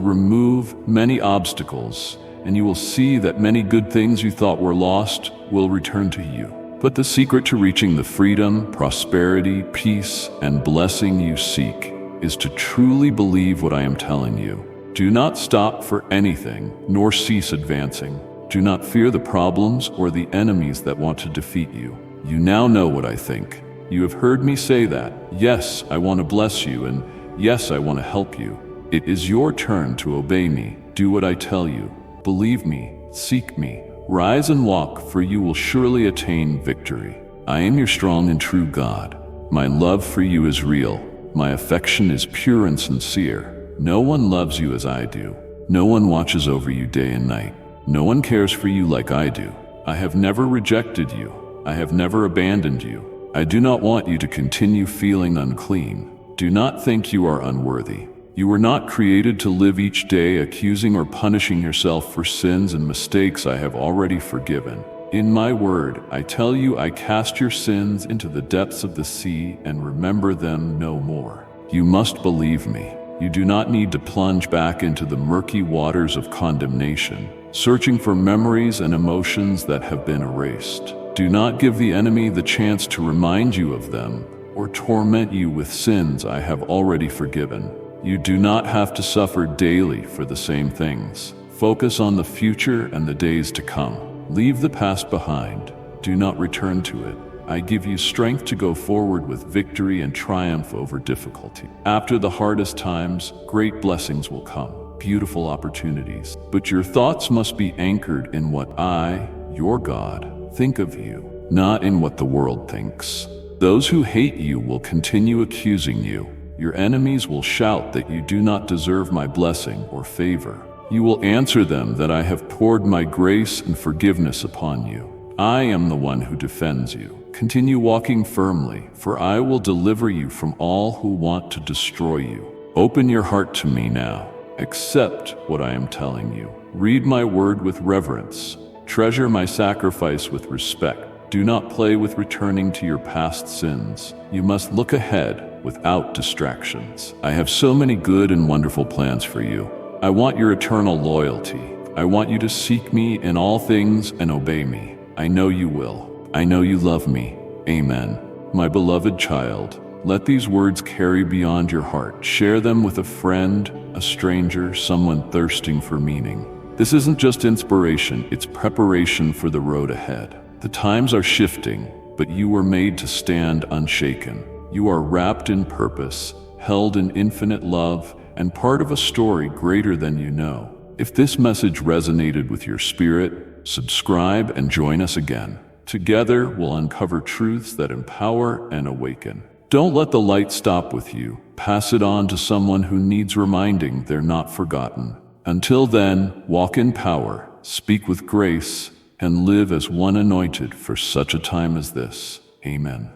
remove many obstacles, and you will see that many good things you thought were lost will return to you. But the secret to reaching the freedom, prosperity, peace, and blessing you seek is to truly believe what I am telling you. Do not stop for anything, nor cease advancing. Do not fear the problems or the enemies that want to defeat you. You now know what I think. You have heard me say that. Yes, I want to bless you, and yes, I want to help you. It is your turn to obey me. Do what I tell you. Believe me, seek me. Rise and walk, for you will surely attain victory. I am your strong and true God. My love for you is real. My affection is pure and sincere. No one loves you as I do. No one watches over you day and night. No one cares for you like I do. I have never rejected you. I have never abandoned you. I do not want you to continue feeling unclean. Do not think you are unworthy. You were not created to live each day accusing or punishing yourself for sins and mistakes I have already forgiven. In my word, I tell you, I cast your sins into the depths of the sea and remember them no more. You must believe me. You do not need to plunge back into the murky waters of condemnation, searching for memories and emotions that have been erased. Do not give the enemy the chance to remind you of them or torment you with sins I have already forgiven. You do not have to suffer daily for the same things. Focus on the future and the days to come. Leave the past behind. Do not return to it. I give you strength to go forward with victory and triumph over difficulty. After the hardest times, great blessings will come, beautiful opportunities. But your thoughts must be anchored in what I, your God, think of you, not in what the world thinks. Those who hate you will continue accusing you. Your enemies will shout that you do not deserve my blessing or favor. You will answer them that I have poured my grace and forgiveness upon you. I am the one who defends you. Continue walking firmly, for I will deliver you from all who want to destroy you. Open your heart to me now. Accept what I am telling you. Read my word with reverence. Treasure my sacrifice with respect. Do not play with returning to your past sins. You must look ahead without distractions. I have so many good and wonderful plans for you. I want your eternal loyalty. I want you to seek me in all things and obey me. I know you will. I know you love me. Amen. My beloved child, let these words carry beyond your heart. Share them with a friend, a stranger, someone thirsting for meaning. This isn't just inspiration, it's preparation for the road ahead. The times are shifting, but you were made to stand unshaken. You are wrapped in purpose, held in infinite love, and part of a story greater than you know. If this message resonated with your spirit, subscribe and join us again. Together, we'll uncover truths that empower and awaken. Don't let the light stop with you. Pass it on to someone who needs reminding they're not forgotten. Until then, walk in power, speak with grace, and live as one anointed for such a time as this. Amen.